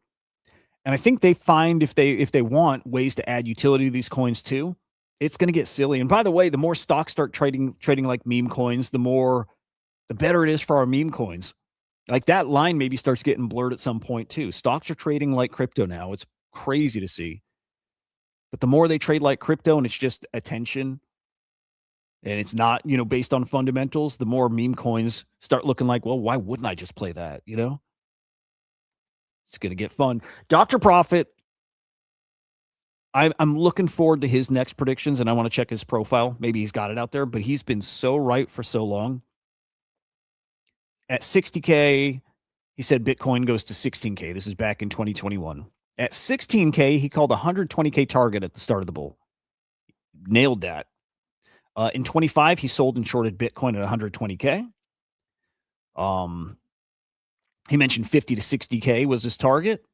And I think they find if they want ways to add utility to these coins too. It's going to get silly. And by the way, the more stocks start trading like meme coins, the better it is for our meme coins. Like that line maybe starts getting blurred at some point too. Stocks are trading like crypto now. It's crazy to see. But the more they trade like crypto and it's just attention and it's not, based on fundamentals, the more meme coins start looking like, well, why wouldn't I just play that? It's going to get fun. Dr. Profit, I'm looking forward to his next predictions, and I want to check his profile. Maybe he's got it out there, but he's been so right for so long. At 60K, he said Bitcoin goes to 16K. This is back in 2021. At 16K, he called a 120K target at the start of the bull. Nailed that. In 25, he sold and shorted Bitcoin at 120K. He mentioned 50 to 60K was his target.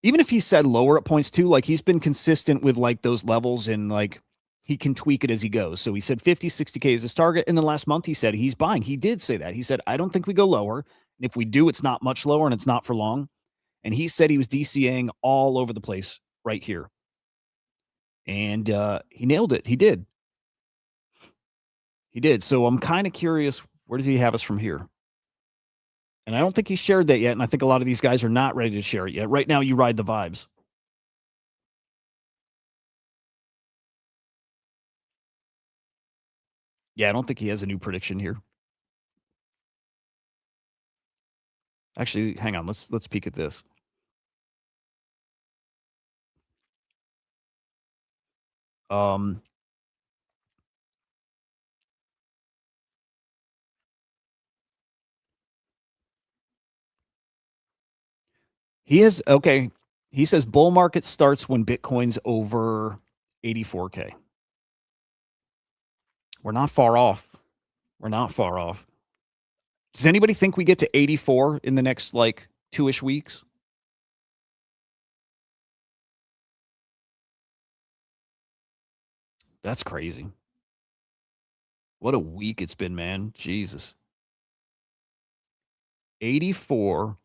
Even if he said lower at points too, like he's been consistent with like those levels and like he can tweak it as he goes. So he said 50, 60K is his target. And then last month he said he's buying. He did say that. He said, I don't think we go lower. And if we do, it's not much lower and it's not for long. And he said he was DCAing all over the place right here. And he nailed it. He did. He did. So I'm kind of curious, where does he have us from here? And I don't think he shared that yet. And I think a lot of these guys are not ready to share it yet. Right now, you ride the vibes. Yeah, I don't think he has a new prediction here. Actually, hang on. Let's peek at this. He is okay. He says bull market starts when Bitcoin's over 84K. We're not far off. We're not far off. Does anybody think we get to 84 in the next like 2-ish weeks? That's crazy. What a week it's been, man. Jesus. 84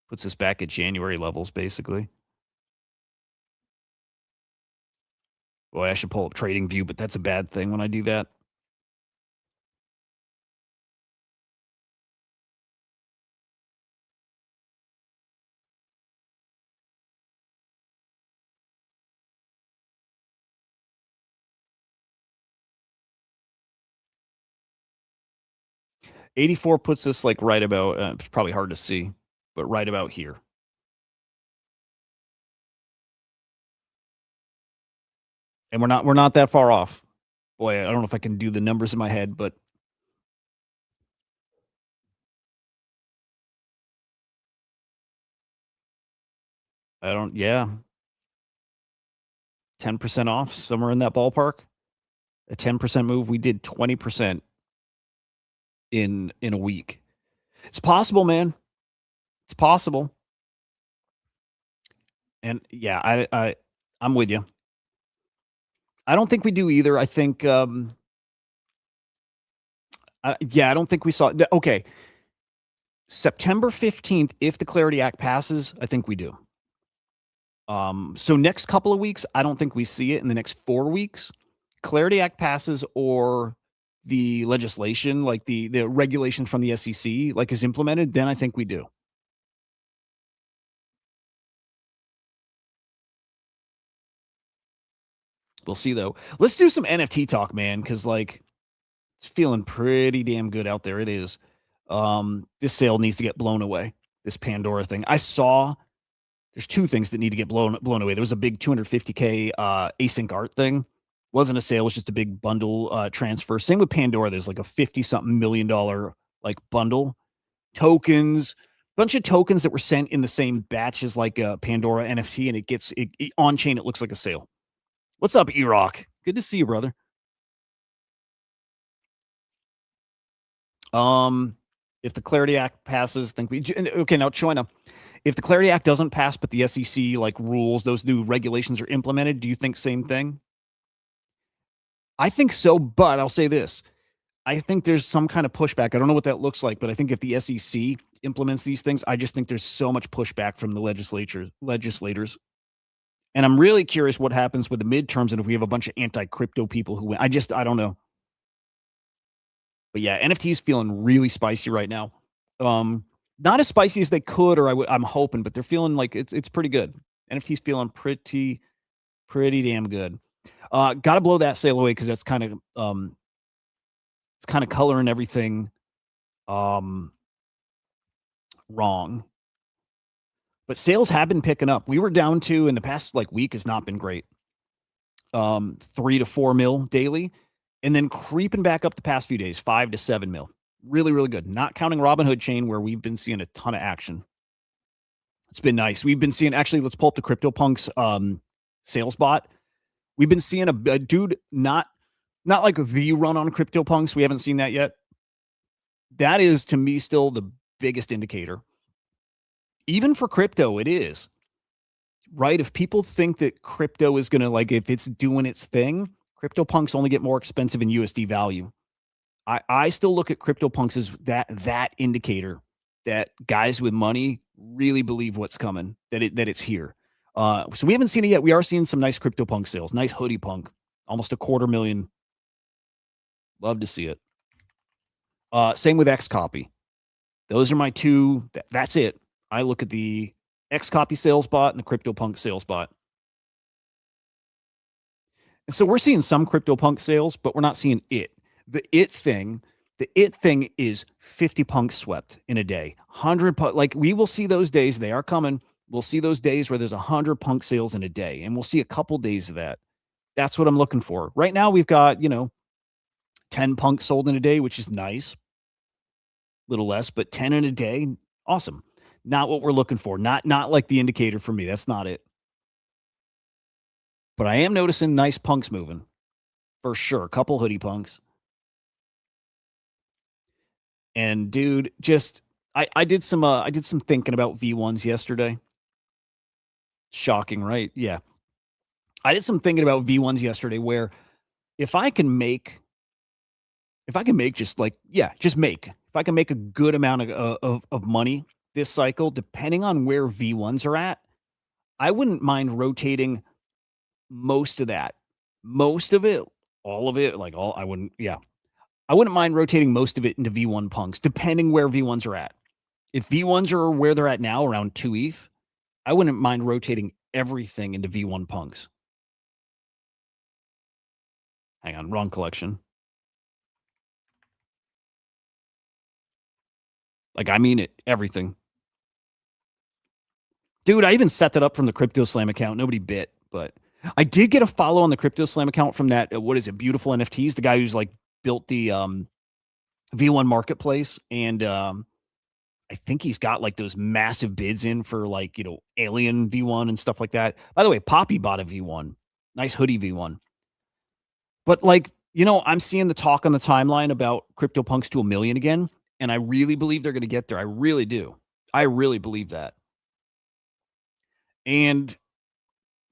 puts us back at January levels, basically. Boy, I should pull up Trading View, but that's a bad thing when I do that. $84 puts us like right about, it's probably hard to see, but right about here. And we're not that far off. Boy, I don't know if I can do the numbers in my head, but I don't, yeah. 10% off, somewhere in that ballpark. A 10% move. We did 20% in a week. It's possible, man. It's possible. And yeah, I'm with you. I don't think we do either. I think I don't think we saw okay. September 15th, if the Clarity Act passes, I think we do. So next couple of weeks, I don't think we see it. In the next 4 weeks, Clarity Act passes or the legislation, like the regulation from the SEC, like is implemented, then I think we do. We'll see though. Let's do some NFT talk, man, because like it's feeling pretty damn good out there. It is. This sale needs to get blown away. This Pandora thing. I saw there's two things that need to get blown away. There was a big 250K async art thing. Wasn't a sale, it was just a big bundle transfer. Same with Pandora. There's like a 50-something million like bundle. Tokens, bunch of tokens that were sent in the same batch as like a Pandora NFT, and it gets it on chain, it looks like a sale. What's up, E-Rock? Good to see you, brother. If the Clarity Act passes, think we okay. Now, China, if the Clarity Act doesn't pass, but the SEC like rules, those new regulations are implemented, do you think same thing? I think so, but I'll say this: I think there's some kind of pushback. I don't know what that looks like, but I think if the SEC implements these things, I just think there's so much pushback from the legislators. And I'm really curious what happens with the midterms and if we have a bunch of anti-crypto people who win. I don't know. But yeah, NFT's feeling really spicy right now. Not as spicy as they could, or I'm hoping, but they're feeling like it's pretty good. NFT's feeling pretty damn good. Got to blow that sale away because that's kind of it's kind of coloring everything wrong. But sales have been picking up. We were down to, in the past week has not been great. 3 to 4 mil daily, and then creeping back up the past few days, 5 to 7 mil. Really, really good. Not counting Robinhood Chain, where we've been seeing a ton of action. It's been nice. We've been seeing, actually, let's pull up the CryptoPunks sales bot. We've been seeing a dude, not like the run on CryptoPunks. We haven't seen that yet. That is, to me, still the biggest indicator. Even for crypto, it is. Right? If people think that crypto is going to, if it's doing its thing, CryptoPunks only get more expensive in USD value. I still look at CryptoPunks as that indicator that guys with money really believe what's coming, that it's here. So we haven't seen it yet. We are seeing some nice CryptoPunk sales. Nice hoodie punk. Almost 250,000. Love to see it. Same with Xcopy. Those are my two. That's it. I look at the Xcopy sales bot and the CryptoPunk sales bot. And so we're seeing some CryptoPunk sales, but we're not seeing it. The it thing is 50 punks swept in a day. 100 we will see those days. They are coming. We'll see those days where there's 100 punk sales in a day, and we'll see a couple days of that. That's what I'm looking for. Right now we've got, 10 punks sold in a day, which is nice. A little less, but 10 in a day, awesome. Not what we're looking for. Not like the indicator for me. That's not it. But I am noticing nice punks moving. For sure. A couple hoodie punks. And dude, I did some thinking about V1s yesterday. Shocking, right? Yeah. I did some thinking about V1s yesterday where if I can make if I can make a good amount of money this cycle, depending on where V1s are at, I wouldn't mind rotating most of that. Most of it, all of it, I wouldn't mind rotating most of it into V1 punks, depending where V1s are at. If V1s are where they're at now, around 2 ETH, I wouldn't mind rotating everything into V1 punks. Hang on, wrong collection. I mean it, everything. Dude, I even set that up from the Crypto Slam account. Nobody bit, but I did get a follow on the Crypto Slam account from that, what is it, Beautiful NFTs, the guy who's built the V1 marketplace, and I think he's got those massive bids in for Alien V1 and stuff like that. By the way, Poppy bought a V1. Nice hoodie V1. But I'm seeing the talk on the timeline about CryptoPunks to 1 million again, and I really believe they're going to get there. I really do. I really believe that. And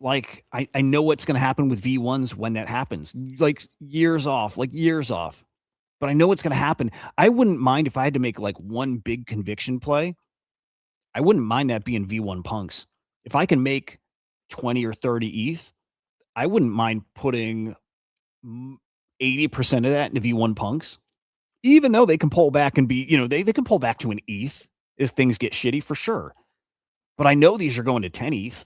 I know what's going to happen with V1s when that happens. Years off. But I know what's going to happen. I wouldn't mind if I had to make one big conviction play. I wouldn't mind that being V1 punks. If I can make 20 or 30 ETH, I wouldn't mind putting 80% of that into V1 punks. Even though they can pull back and be, they can pull back to an ETH if things get shitty for sure. But I know these are going to 10 ETH.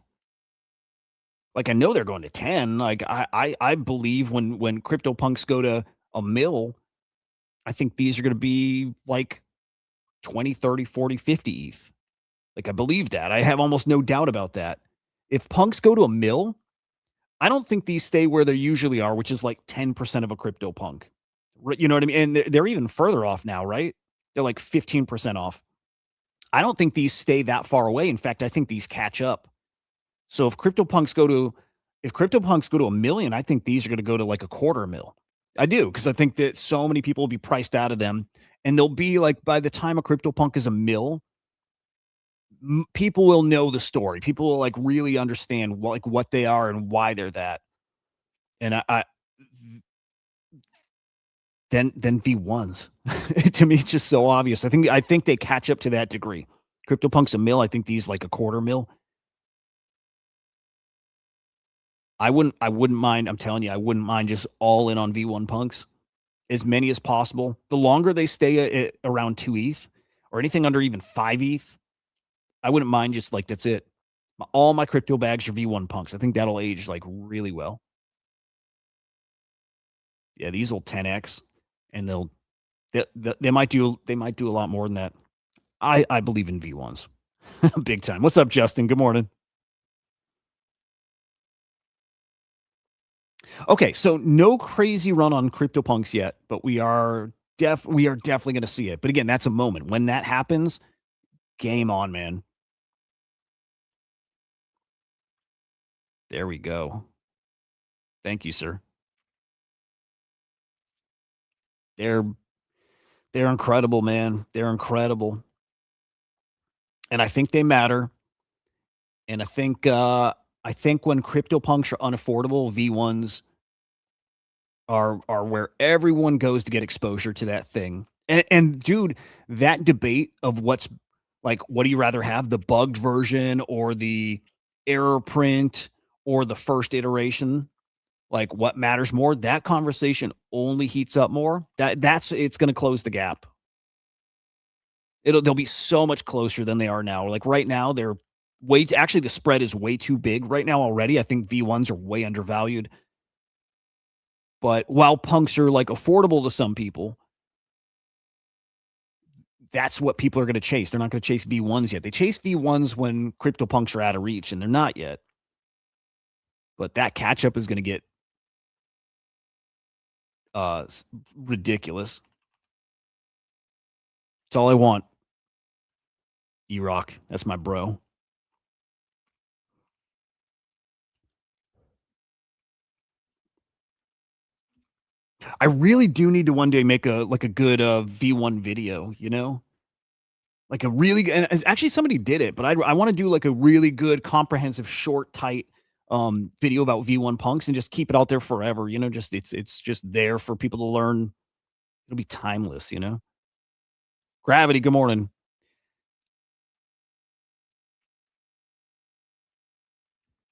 I know they're going to 10. I believe when CryptoPunks go to 1 mil, I think these are going to be 20, 30, 40, 50 ETH. I believe that. I have almost no doubt about that. If punks go to 1 mil, I don't think these stay where they usually are, which is 10% of a crypto punk. You know what I mean? And they're even further off now, right? They're 15% off. I don't think these stay that far away. In fact, I think these catch up. So if CryptoPunks go to 1 million, I think these are going to go to 250,000. I do, because I think that so many people will be priced out of them, and they'll be by the time a CryptoPunk is 1 mil, people will know the story. People will really understand what they are and why they're that. And than V1s. To me, it's just so obvious. I think they catch up to that degree. CryptoPunk's a mil. I think these like a quarter mil. I wouldn't mind. I'm telling you, I wouldn't mind just all in on V1 punks, as many as possible. The longer they stay at around 2 ETH or anything under even 5 ETH, I wouldn't mind just like that's it. All my crypto bags are V1 punks. I think that'll age like really well. Yeah, these will 10x, and they might do a lot more than that. I believe in V1s, big time. What's up, Justin? Good morning. Okay, so no crazy run on CryptoPunks yet, but we are definitely going to see it. But again, that's a moment. When that happens, game on, man. There we go. Thank you, sir. They're incredible, man. They're incredible. And I think they matter. And I think when CryptoPunks are unaffordable, V1s are where everyone goes to get exposure to that thing. And dude, that debate of what's like, what do you rather have, the bugged version or the error print or the first iteration? Like, what matters more? That conversation only heats up more. It's going to close the gap. They'll be so much closer than they are now. Like right now, they're actually the spread is way too big right now already. I think V1s are way undervalued. But while punks are like affordable to some people, that's what people are going to chase. They're not going to chase V1s yet. They chase V1s when CryptoPunks are out of reach, and they're not yet. But that catch up is going to get ridiculous. That's all I want. E-Rock, that's my bro. I really do need to one day make a good V1 video, you know? Like a really good, and actually somebody did it, but I want to do like a really good, comprehensive, short, tight video about V1 punks and just keep it out there forever, you know? Just it's just there for people to learn. It'll be timeless, you know? Gravity, good morning.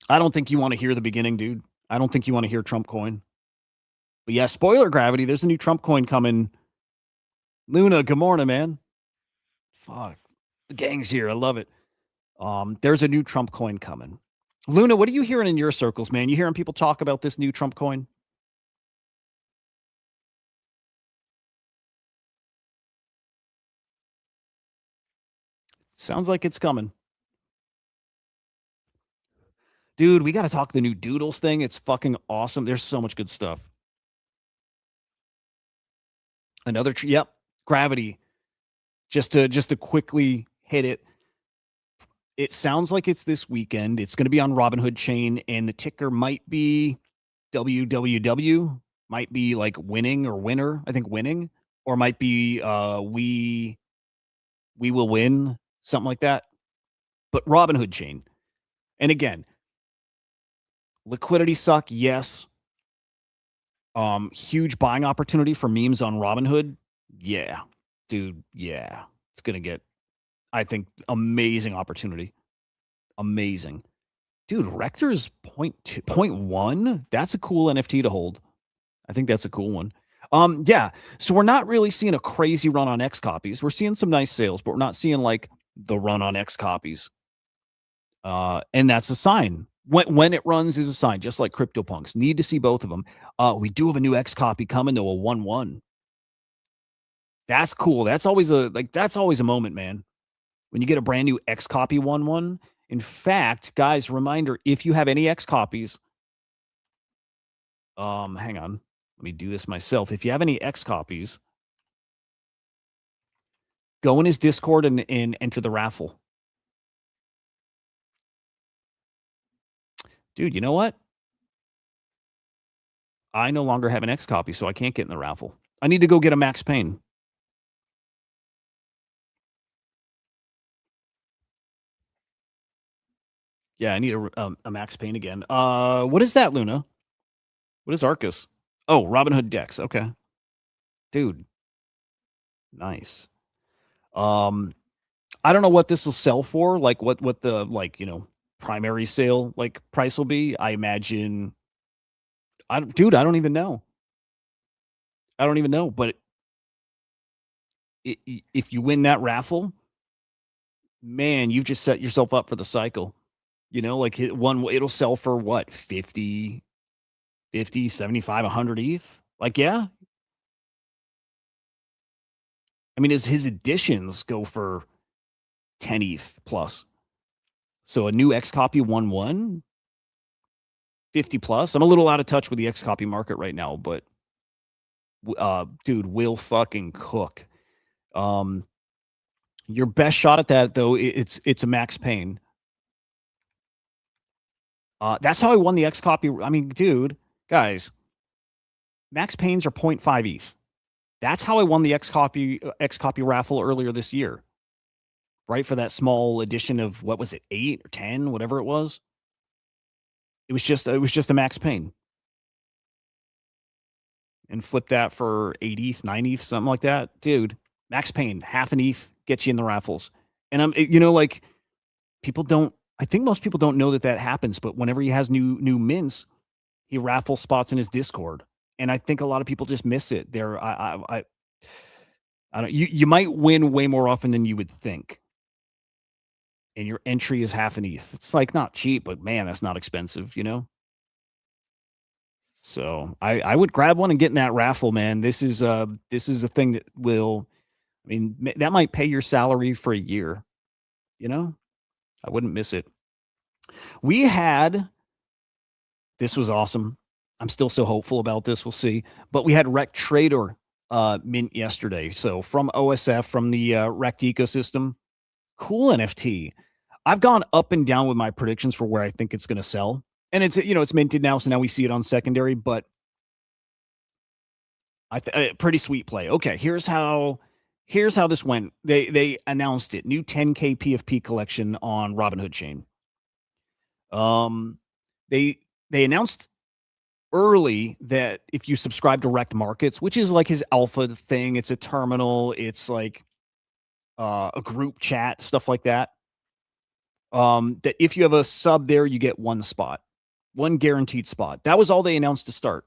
I don't think you want to hear the beginning, dude. I don't think you want to hear Trump coin. But yeah, spoiler, Gravity, there's a new Trump coin coming. Luna, good morning, man. Fuck. The gang's here. I love it. There's a new Trump coin coming. Luna, what are you hearing in your circles, man? You hearing people talk about this new Trump coin? Sounds like it's coming. Dude, we got to talk the new Doodles thing. It's fucking awesome. There's so much good stuff. Another, yep, Gravity. Just to quickly hit it. It sounds like it's this weekend. It's going to be on Robinhood Chain, and the ticker might be WWW. Might be like winning or winner. I think winning, or might be we will win, something like that. But Robinhood Chain, and again, liquidity suck, yes. Huge buying opportunity for memes on Robinhood. Yeah, dude. Yeah, it's gonna get, I think, amazing opportunity. Amazing, dude. Rector's 0.1. That's a cool NFT to hold. I think that's a cool one. Yeah. So we're not really seeing a crazy run on X copies. We're seeing some nice sales, but we're not seeing like the run on X copies. And that's a sign. When it runs is a sign, just like CryptoPunks. Need to see both of them. We do have a new X copy coming to a 1-1. That's cool. That's always a moment, man. When you get a brand new X copy 1-1. In fact, guys, reminder, if you have any X copies, hang on. Let me do this myself. If you have any X copies, go in his Discord and enter the raffle. Dude, you know what? I no longer have an X copy, so I can't get in the raffle. I need to go get a Max Payne. Yeah, I need a Max Payne again. What is that, Luna? What is Arcus? Oh, Robinhood Dex. Okay. Dude, nice. I don't know what this will sell for, like what the primary sale like price will be. I imagine I don't even know. I don't even know, but if you win that raffle, man, you've just set yourself up for the cycle. Like it'll sell for what? 50, 75, 100 ETH. Like, yeah. I mean, his editions go for 10 ETH plus. So a new X copy 1-1, 50 plus. I'm a little out of touch with the X copy market right now, but dude, will fucking cook. Your best shot at that though, it's a Max Payne. That's how I won the X copy. I mean, dude, guys, Max Paynes are 0.5 ETH. That's how I won the X copy raffle earlier this year. Right, for that small edition of what was it, 8 or 10, whatever it was. It was just a Max Payne. And flip that for 8 ETH, 9 ETH, something like that. Dude, Max Payne, half an ETH, gets you in the raffles. And like people don't, I think most people don't know that happens, but whenever he has new mints, he raffles spots in his Discord. And I think a lot of people just miss it. I don't, you might win way more often than you would think. And your entry is half an ETH. It's like not cheap, but man, that's not expensive, So I would grab one and get in that raffle, man. This is a thing that will, I mean, that might pay your salary for a year. I wouldn't miss it. This was awesome. I'm still so hopeful about this. We'll see. But we had Rect Trader mint yesterday. So from OSF, from the Rect ecosystem, cool NFT. I've gone up and down with my predictions for where I think it's going to sell. And it's minted now. So now we see it on secondary, but pretty sweet play. Okay. Here's how this went. They announced it. New 10K PFP collection on Robinhood Chain. They announced early that if you subscribe to Rect Markets, which is like his alpha thing, it's a terminal, it's like a group chat, stuff like that. That if you have a sub there, you get one spot, one guaranteed spot. That was all they announced to start.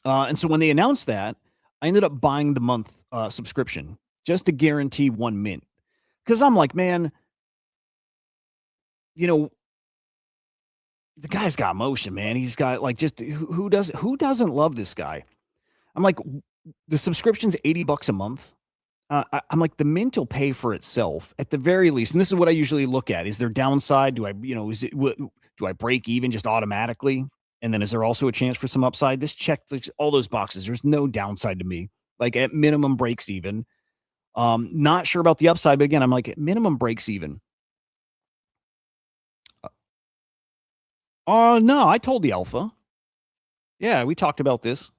And so when they announced that, I ended up buying the month subscription just to guarantee one mint. Because I'm like, man, the guy's got motion, man. He's got like just who doesn't love this guy? I'm like, the subscription's $80 a month. I'm like, the mint will pay for itself at the very least. And this is what I usually look at. Is there downside? Do I break even just automatically? And then is there also a chance for some upside? This checked all those boxes. There's no downside to me. Like at minimum breaks even. Not sure about the upside, but again, I'm like at minimum breaks even. No, I told the alpha. Yeah, we talked about this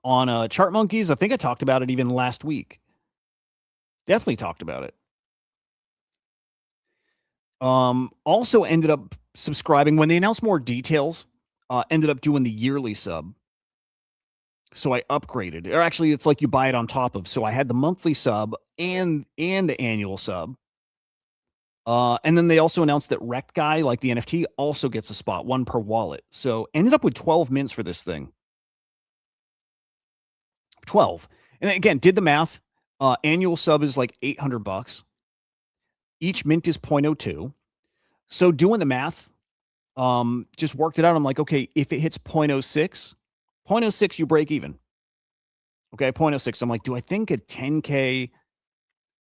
on Chart Monkeys. I think I talked about it even last week. Definitely talked about it. Also ended up subscribing when they announced more details. Ended up doing the yearly sub. So I upgraded. Or actually, it's like you buy it on top of. So I had the monthly sub and the annual sub. And then they also announced that Rect Guy, like the NFT, also gets a spot, one per wallet. So ended up with 12 mints for this thing. 12. And again, did the math. Annual sub is like $800. Each mint is 0.02. So doing the math, just worked it out. I'm like, okay, if it hits 0.06, you break even. Okay, 0.06. I'm like, do I think a 10K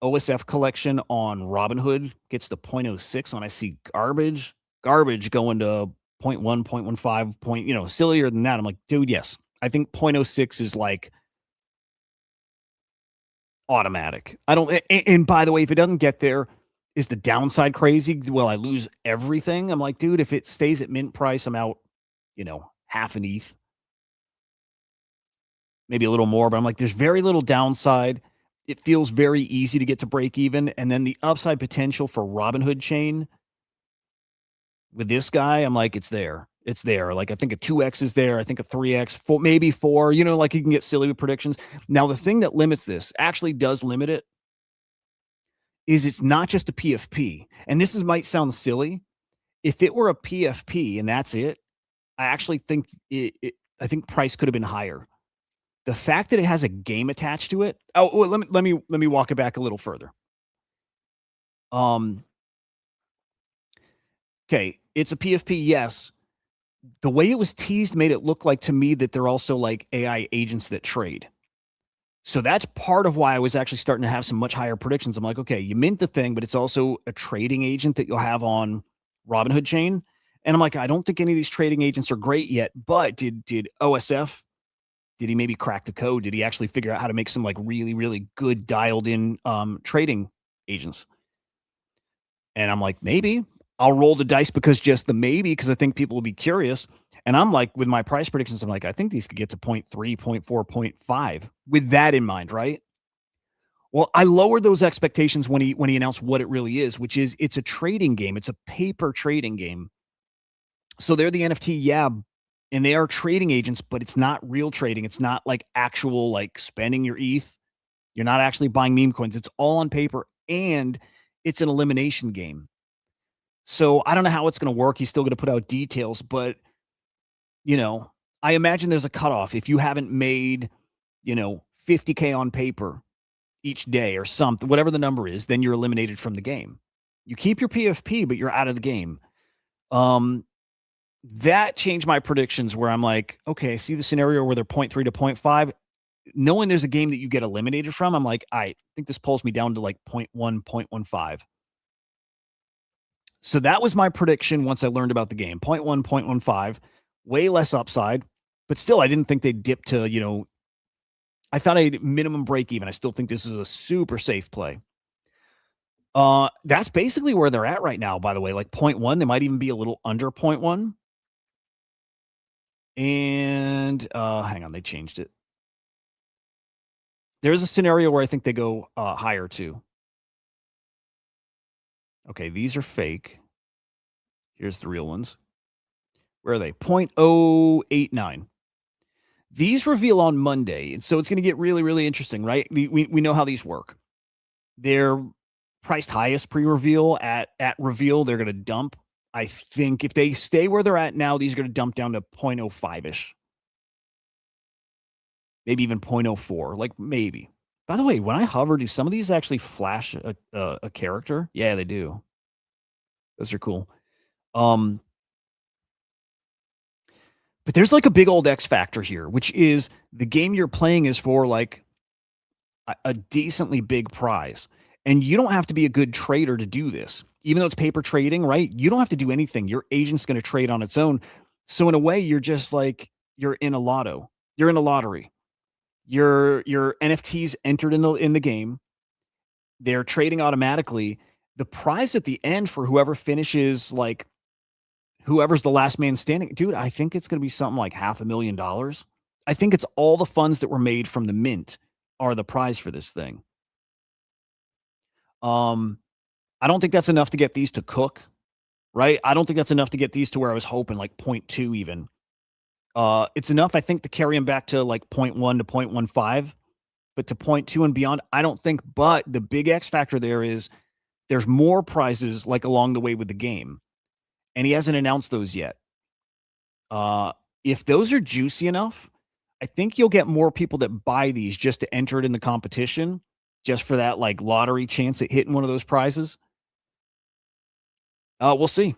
OSF collection on Robinhood gets to 0.06 when I see garbage going to 0.1, 0.15, sillier than that? I'm like, dude, yes. I think 0.06 is like automatic. I don't, and by the way, if it doesn't get there, is the downside crazy? Will I lose everything? I'm like, dude, if it stays at mint price, I'm out, half an ETH. Maybe a little more, but I'm like, there's very little downside. It feels very easy to get to break even. And then the upside potential for Robinhood Chain with this guy, I'm like, it's there. It's there. Like I think a 2x is there. I think a 3x, maybe 4. You know, like you can get silly with predictions. Now the thing that limits this actually does limit it is it's not just a PFP. And this might sound silly. If it were a PFP and that's it, I actually think I think price could have been higher. The fact that it has a game attached to it. Oh, well, let me walk it back a little further. Okay, it's a PFP, yes. The way it was teased made it look like to me that they're also like AI agents that trade. So that's part of why I was actually starting to have some much higher predictions. I'm like, okay, you mint the thing, but it's also a trading agent that you'll have on Robinhood Chain. And I'm like, I don't think any of these trading agents are great yet, but did OSF, did he maybe crack the code? Did he actually figure out how to make some like really, really good dialed in trading agents? And I'm like, maybe I'll roll the dice because I think people will be curious. And I'm like, with my price predictions, I'm like, I think these could get to 0.3, 0.4, 0.5 with that in mind, right? Well, I lowered those expectations when he announced what it really is, which is it's a trading game. It's a paper trading game. So they're the NFT, yeah, and they are trading agents, but it's not real trading. It's not like actual like spending your ETH. You're not actually buying meme coins. It's all on paper, and it's an elimination game. So I don't know how it's going to work. He's still going to put out details, but I imagine there's a cutoff. If you haven't made, 50K on paper each day or something, whatever the number is, then you're eliminated from the game. You keep your PFP, but you're out of the game. That changed my predictions where I'm like, okay, I see the scenario where they're 0.3 to 0.5. Knowing there's a game that you get eliminated from, I'm like, I think this pulls me down to like 0.1, 0.15. So that was my prediction once I learned about the game. 0.1, 0.15, way less upside, but still, I didn't think they'd dip to, I thought I'd minimum break even. I still think this is a super safe play. That's basically where they're at right now, by the way, like 0.1. They might even be a little under 0.1. And hang on, they changed it. There's a scenario where I think they go higher too. Okay, these are fake. Here's the real ones. Where are they? 0.089. These reveal on Monday, and so it's going to get really, really interesting, right? We know how these work. They're priced highest pre-reveal. At reveal, they're going to dump. I think if they stay where they're at now, these are going to dump down to 0.05-ish. Maybe even 0.04, like maybe. By the way, when I hover, do some of these actually flash a character? Yeah, they do. Those are cool. But there's like a big old X factor here, which is the game you're playing is for like a decently big prize. And you don't have to be a good trader to do this. Even though it's paper trading, right? You don't have to do anything. Your agent's going to trade on its own. So in a way, you're just like, you're in a lotto. You're in a lottery. Your NFTs entered in the game. They're trading automatically. The prize at the end for whoever finishes, like whoever's the last man standing, dude, I think it's going to be something like $500,000. I think it's all the funds that were made from the mint are the prize for this thing. I don't think that's enough to get these to cook, right? I don't think that's enough to get these to where I was hoping, like 0.2 even. It's enough, I think, to carry them back to like 0.1 to 0.15, but to 0.2 and beyond, I don't think. But the big X factor there is there's more prizes like along the way with the game, and he hasn't announced those yet. If those are juicy enough, I think you'll get more people that buy these just to enter it in the competition, just for that like lottery chance at hitting one of those prizes. We'll see.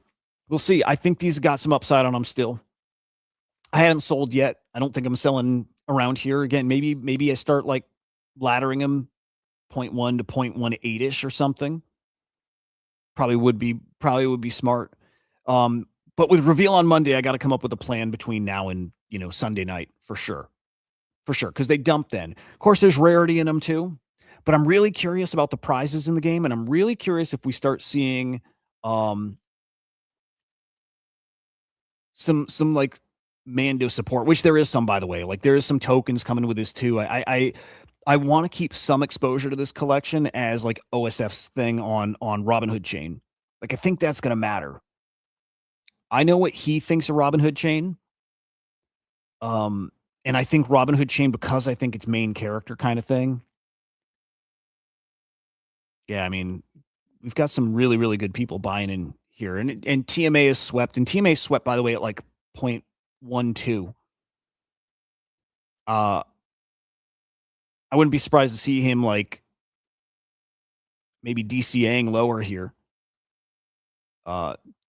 We'll see. I think these got some upside on them still. I hadn't sold yet. I don't think I'm selling around here. Again, maybe I start like laddering them 0.1 to 0.18-ish or something. Probably would be smart. But with reveal on Monday, I got to come up with a plan between now and, Sunday night for sure. For sure. Because they dump then. Of course, there's rarity in them too. But I'm really curious about the prizes in the game. And I'm really curious if we start seeing some like Mando support, which there is some, by the way. Like there is some tokens coming with this too. I want to keep some exposure to this collection as like OSF's thing on Robinhood Chain. Like I think that's going to matter. I know what he thinks of Robinhood Chain. And I think Robinhood Chain, because I think it's main character kind of thing. Yeah, I mean, we've got some really, really good people buying in here. And TMA is swept. And TMA is swept, by the way, at like 0.12. I wouldn't be surprised to see him like maybe DCAing lower here.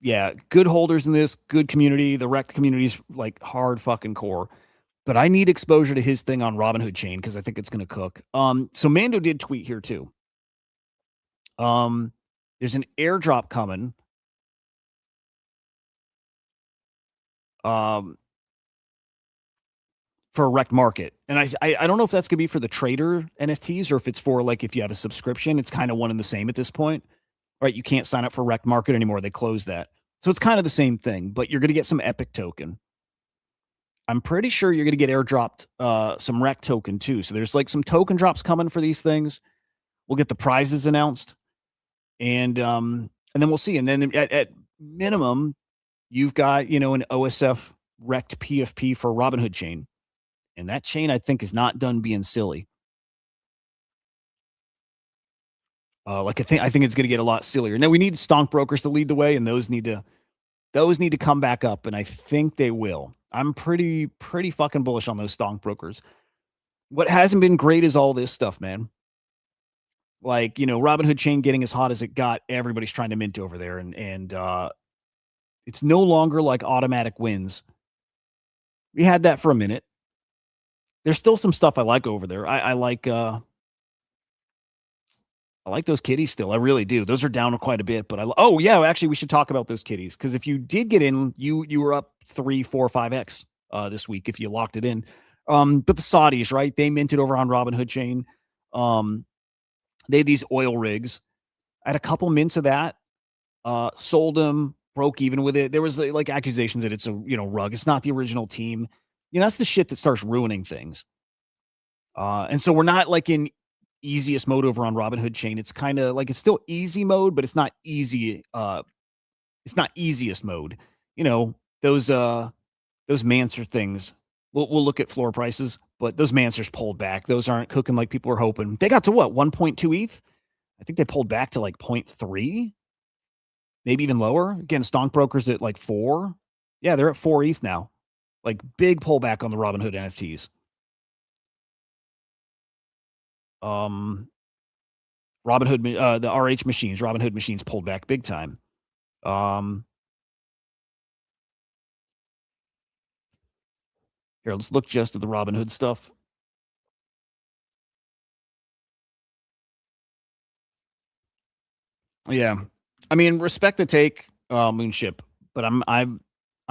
Yeah, good holders in this, good community. The rec community's like hard fucking core. But I need exposure to his thing on Robinhood Chain because I think it's gonna cook. So Mando did tweet here too. There's an airdrop coming. For a rec market. And I don't know if that's gonna be for the trader NFTs or if it's for like if you have a subscription. It's kind of one and the same at this point. Right? You can't sign up for rec market anymore. They closed that. So it's kind of the same thing, but you're gonna get some epic token. I'm pretty sure you're gonna get airdropped some rec token too. So there's like some token drops coming for these things. We'll get the prizes announced. And then we'll see. And then at minimum, you've got, an OSF rect PFP for Robinhood Chain. And that chain, I think, is not done being silly. I think it's going to get a lot sillier. Now we need stonk brokers to lead the way, and those need to come back up, and I think they will. I'm pretty fucking bullish on those stonk brokers. What hasn't been great is all this stuff, man. Like, Robinhood Chain getting as hot as it got, everybody's trying to mint over there, and it's no longer like automatic wins. We had that for a minute. There's still some stuff I like over there. I like those kitties still. I really do. Those are down quite a bit, but actually we should talk about those kitties because if you did get in, you were up 3, 4, 5x this week if you locked it in. But the Saudis, right? They minted over on Robinhood Chain. They had these oil rigs. I had a couple mints of that. Sold them, broke even with it. There was like accusations that it's a rug. It's not the original team. That's the shit that starts ruining things. And so we're not like in easiest mode over on Robinhood Chain. It's kind of like it's still easy mode, but it's not easy. It's not easiest mode. Those Manser things. We'll look at floor prices, but those Mansers pulled back. Those aren't cooking like people were hoping. They got to what 1.2 ETH. I think they pulled back to like 0.3, maybe even lower. Again, stonk brokers at like 4. Yeah, they're at 4 ETH now. Like big pullback on the Robinhood NFTs. Robinhood, the RH machines, Robinhood machines pulled back big time. Here, let's look just at the Robinhood stuff. Yeah, I mean, respect the take, Moonship, but I'm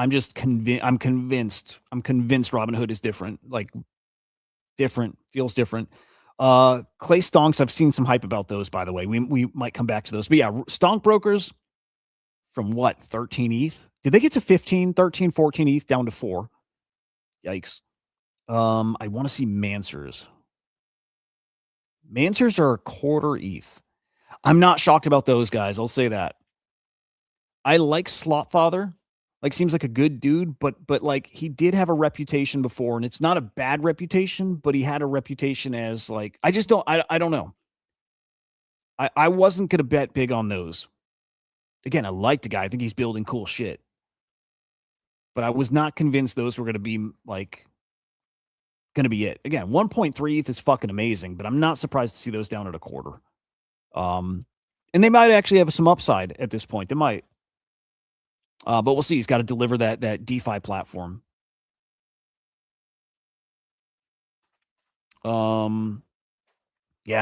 just convinced. I'm convinced Robinhood is different. Like different, feels different. Clay stonks, I've seen some hype about those, by the way. We might come back to those. But yeah, stonk brokers from what, 13 ETH? Did they get to 15, 13, 14 ETH down to 4? Yikes. I want to see Mansers. Mansers are a quarter ETH. I'm not shocked about those guys. I'll say that. I like Slotfather. Like, seems like a good dude, but like he did have a reputation before, and it's not a bad reputation, but he had a reputation as like, I don't know. I wasn't gonna bet big on those. Again, I like the guy. I think he's building cool shit. But I was not convinced those were gonna be like gonna be it. Again, 1.3 ETH is fucking amazing, but I'm not surprised to see those down at a quarter. And they might actually have some upside at this point. They might. But we'll see. He's got to deliver that DeFi platform. Yeah,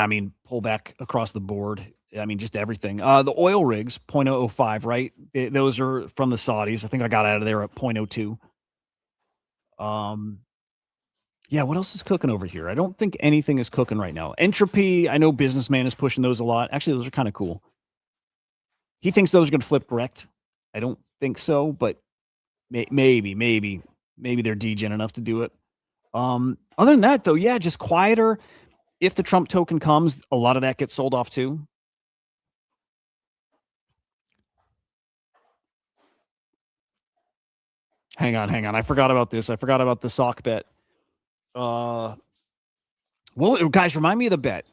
I mean, pull back across the board. I mean, just everything. The oil rigs, 0.005, right? Those are from the Saudis. I think I got out of there at 0.02. Yeah, what else is cooking over here? I don't think anything is cooking right now. Entropy, I know Businessman is pushing those a lot. Actually, those are kind of cool. He thinks those are going to flip correct. I don't think so, but maybe they're degen enough to do it. Other than that, though, yeah, just quieter. If the Trump token comes, a lot of that gets sold off too. Hang on. I forgot about this. I forgot about the sock bet. Well, guys, remind me of the bet.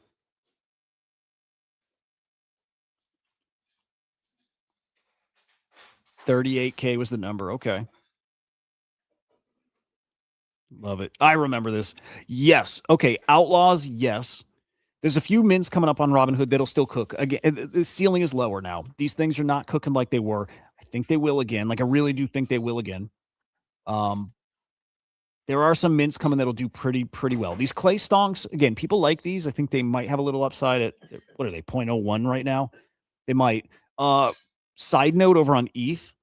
38K was the number. Okay. Love it. I remember this. Yes. Okay. Outlaws. Yes. There's a few mints coming up on Robinhood that'll still cook. Again, the ceiling is lower now. These things are not cooking like they were. I think they will again. Like I really do think they will again. There are some mints coming that'll do pretty well. These clay stonks, again, people like these. I think they might have a little upside at what are they, 0.01 right now? They might. Side note over on ETH,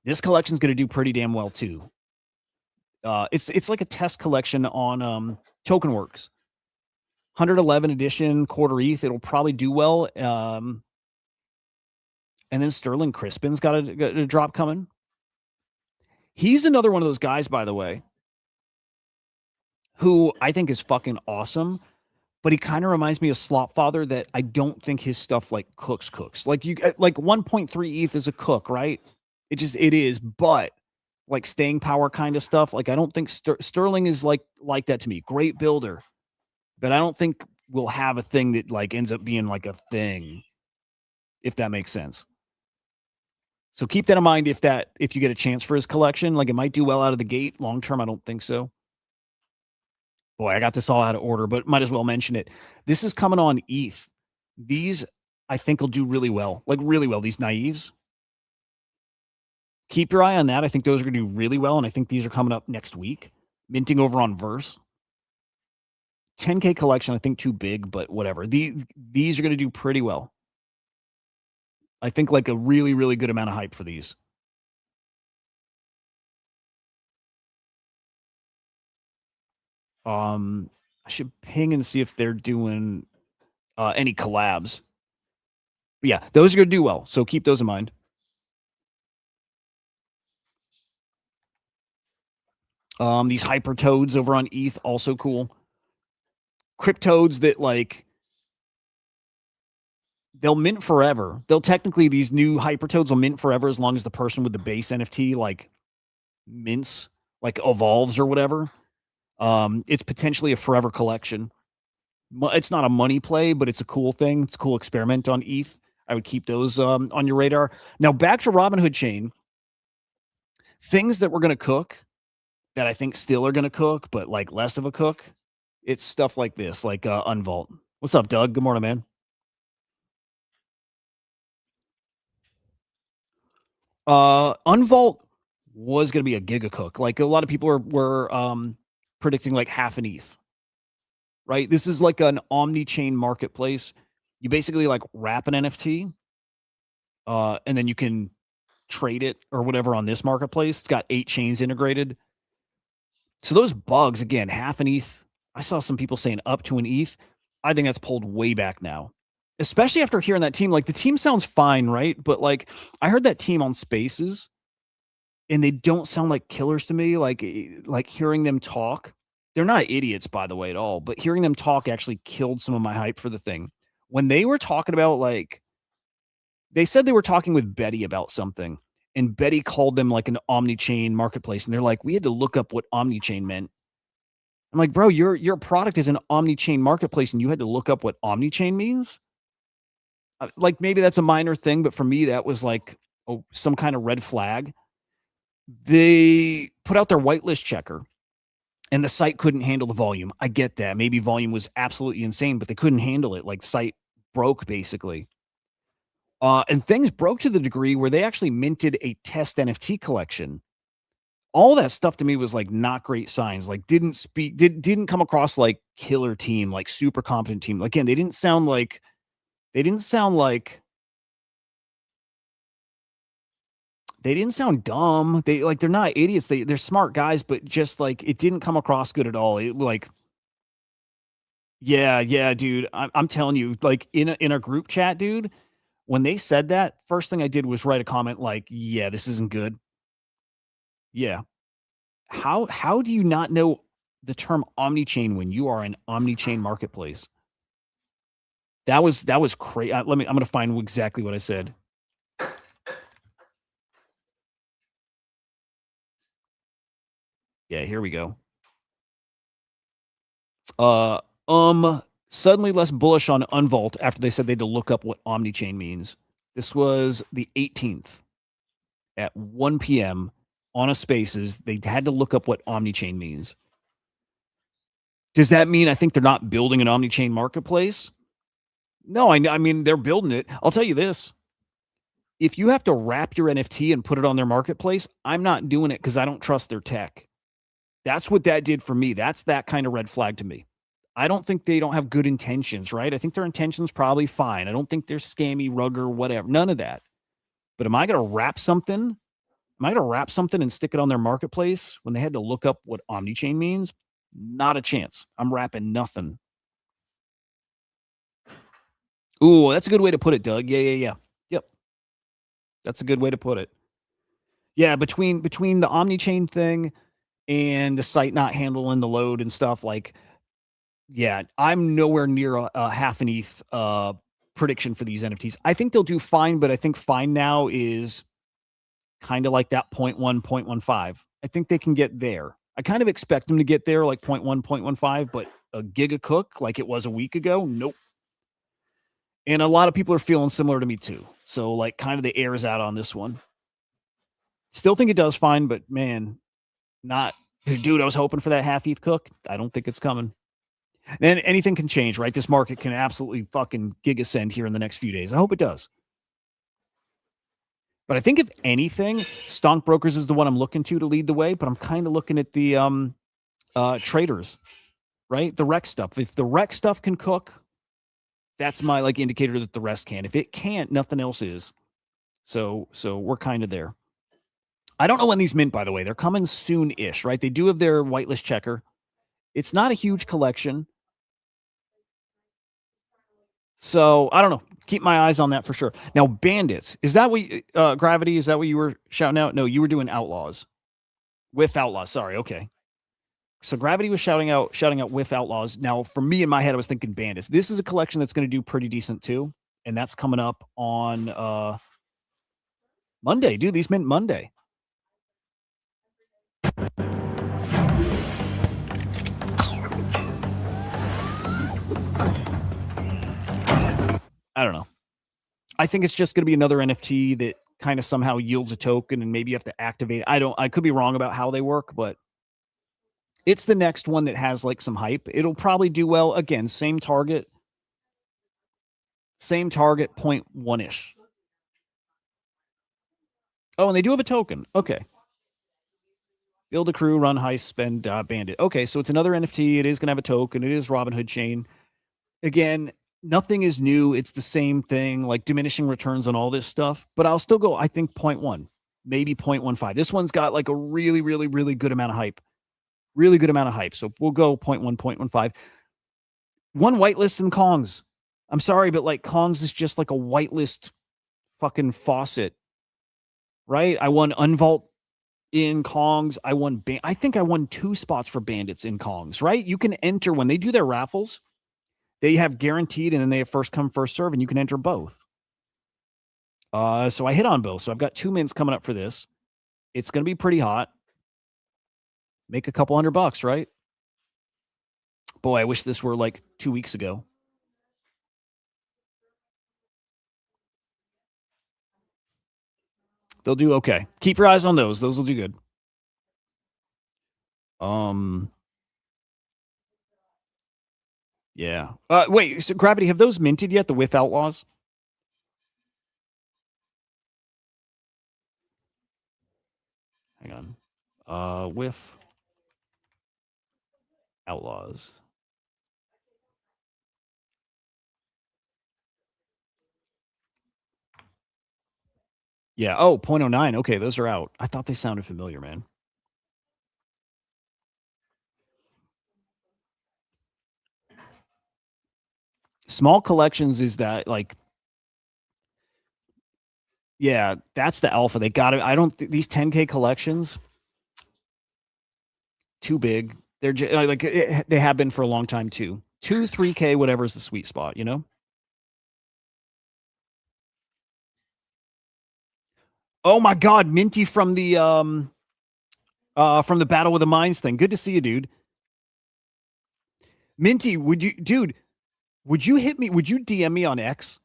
this collection's going to do pretty damn well too. It's like a test collection on TokenWorks. 111 edition quarter ETH. It'll probably do well. And then Sterling Crispin's got a drop coming. He's another one of those guys, by the way, who I think is fucking awesome. But he kind of reminds me of Slopfather that I don't think his stuff like cooks. Like 1.3 ETH is a cook, right? It is. But like staying power kind of stuff, like I don't think Sterling is like that to me. Great builder. But I don't think we'll have a thing that like ends up being like a thing, if that makes sense. So keep that in mind if you get a chance for his collection. Like it might do well out of the gate. Long term, I don't think so. Boy, I got this all out of order, but might as well mention it. This is coming on ETH. These I think will do really well. Like really well. These naives. Keep your eye on that. I think those are going to do really well. And I think these are coming up next week. Minting over on Verse. 10K collection, I think too big, but whatever. These are going to do pretty well. I think like a really, really good amount of hype for these. I should ping and see if they're doing any collabs. But yeah, those are going to do well. So keep those in mind. These hyper toads over on ETH, also cool. Cryptodes that like they'll mint forever. They'll technically, these new hypertoads will mint forever as long as the person with the base NFT like mints, like evolves or whatever. It's potentially a forever collection. It's not a money play, but it's a cool thing. It's a cool experiment on ETH. I would keep those on your radar. Now back to Robinhood Chain. Things that we're going to cook that I think still are going to cook, but like less of a cook. It's stuff like this, like Unvault. What's up, Doug? Good morning, man. Unvault was going to be a giga cook. Like a lot of people were predicting like half an ETH, right? This is like an omni-chain marketplace. You basically like wrap an NFT, and then you can trade it or whatever on this marketplace. It's got 8 chains integrated. So those bugs, again, half an ETH. I saw some people saying up to an ETH. I think that's pulled way back now. Especially after hearing that team. Like the team sounds fine, right? But like I heard that team on Spaces and they don't sound like killers to me. Like hearing them talk. They're not idiots, by the way, at all. But hearing them talk actually killed some of my hype for the thing. When they were talking about like, they said they were talking with Betty about something. And Betty called them like an omni-chain marketplace. And they're like, we had to look up what omni-chain meant. I'm like, bro, your product is an omni-chain marketplace and you had to look up what omni-chain means? Like maybe that's a minor thing, but for me, that was like some kind of red flag. They put out their whitelist checker and the site couldn't handle the volume. I get that. Maybe volume was absolutely insane, but they couldn't handle it. Like site broke basically. And things broke to the degree where they actually minted a test NFT collection. All that stuff to me was like not great signs. Like didn't come across like killer team, like super competent team. Again, they didn't sound dumb. They're not idiots. They're smart guys, but just like it didn't come across good at all. It like, yeah, dude. I'm telling you, like in a group chat, dude. When they said that, first thing I did was write a comment like, yeah, this isn't good. Yeah. How do you not know the term omni-chain when you are an omni-chain marketplace? That was crazy. I'm going to find exactly what I said. Yeah, here we go. Suddenly less bullish on Unvault after they said they had to look up what OmniChain means. This was the 18th at 1 p.m. on a Spaces. They had to look up what OmniChain means. Does that mean I think they're not building an OmniChain marketplace? No, I mean, they're building it. I'll tell you this. If you have to wrap your NFT and put it on their marketplace, I'm not doing it because I don't trust their tech. That's what that did for me. That's that kind of red flag to me. I don't think they don't have good intentions, right? I think their intentions probably fine. I don't think they're scammy, rugger, whatever. None of that. But am I going to wrap something? Am I going to wrap something and stick it on their marketplace when they had to look up what OmniChain means? Not a chance. I'm wrapping nothing. Ooh, that's a good way to put it, Doug. Yeah. Yep. That's a good way to put it. Yeah, between the OmniChain thing and the site not handling the load and stuff, like, yeah, I'm nowhere near a half an ETH prediction for these NFTs. I think they'll do fine, but I think fine now is kind of like that 0.1, 0.15. I think they can get there. I kind of expect them to get there like 0.1, 0.15, but a giga cook like it was a week ago, nope. And a lot of people are feeling similar to me too. So like kind of the air is out on this one. Still think it does fine, but man, not, dude, I was hoping for that half ETH cook. I don't think it's coming. And anything can change, right? This market can absolutely fucking gig ascend here in the next few days. I hope it does. But I think if anything, Stonk Brokers is the one I'm looking to lead the way, but I'm kind of looking at the traders, right? The rec stuff. If the rec stuff can cook, that's my like indicator that the rest can. If it can't, nothing else is. So we're kind of there. I don't know when these mint, by the way. They're coming soon-ish, right? They do have their whitelist checker. It's not a huge collection. So I don't know. Keep my eyes on that for sure. Now, bandits. Is that what Gravity? Is that what you were shouting out? No, you were doing outlaws. With outlaws. Sorry. Okay. So Gravity was shouting out with outlaws. Now, for me in my head, I was thinking bandits. This is a collection that's going to do pretty decent too, and that's coming up on Monday, dude. These mint Monday. I don't know. I think it's just going to be another NFT that kind of somehow yields a token and maybe you have to activate. I could be wrong about how they work, but it's the next one that has like some hype. It'll probably do well. Again, same target, 0.1-ish. Oh, and they do have a token. Okay. Build a crew, run heist, spend bandit. Okay, so it's another NFT. It is going to have a token. It is Robinhood Chain. Again, nothing is new. It's the same thing, like diminishing returns on all this stuff. But I'll still go, I think, 0.1, maybe 0.15. This one's got like a really, really, really good amount of hype. Really good amount of hype. So we'll go 0.1, 0.15. One whitelist in Kongs. I'm sorry, but like Kongs is just like a whitelist fucking faucet, right? I won Unvault in Kongs. I think I won 2 spots for bandits in Kongs, right? You can enter when they do their raffles. They have guaranteed, and then they have first come, first serve, and you can enter both. So I hit on both. So I've got 2 mints coming up for this. It's going to be pretty hot. Make a couple $100, right? Boy, I wish this were like 2 weeks ago. They'll do okay. Keep your eyes on those. Those will do good. Yeah. Wait, so Gravity, have those minted yet? The With Outlaws? Hang on. With Outlaws. Yeah. Oh, 0.09. Okay, those are out. I thought they sounded familiar, man. Small collections is that like, yeah, that's the alpha. They got it. These 10K collections, too big. They're they have been for a long time too. 2, 3K, whatever is the sweet spot, you know? Oh my God, Minty from the From the Battle with the Minds thing. Good to see you, dude. Minty, would you hit me? Would you DM me on X?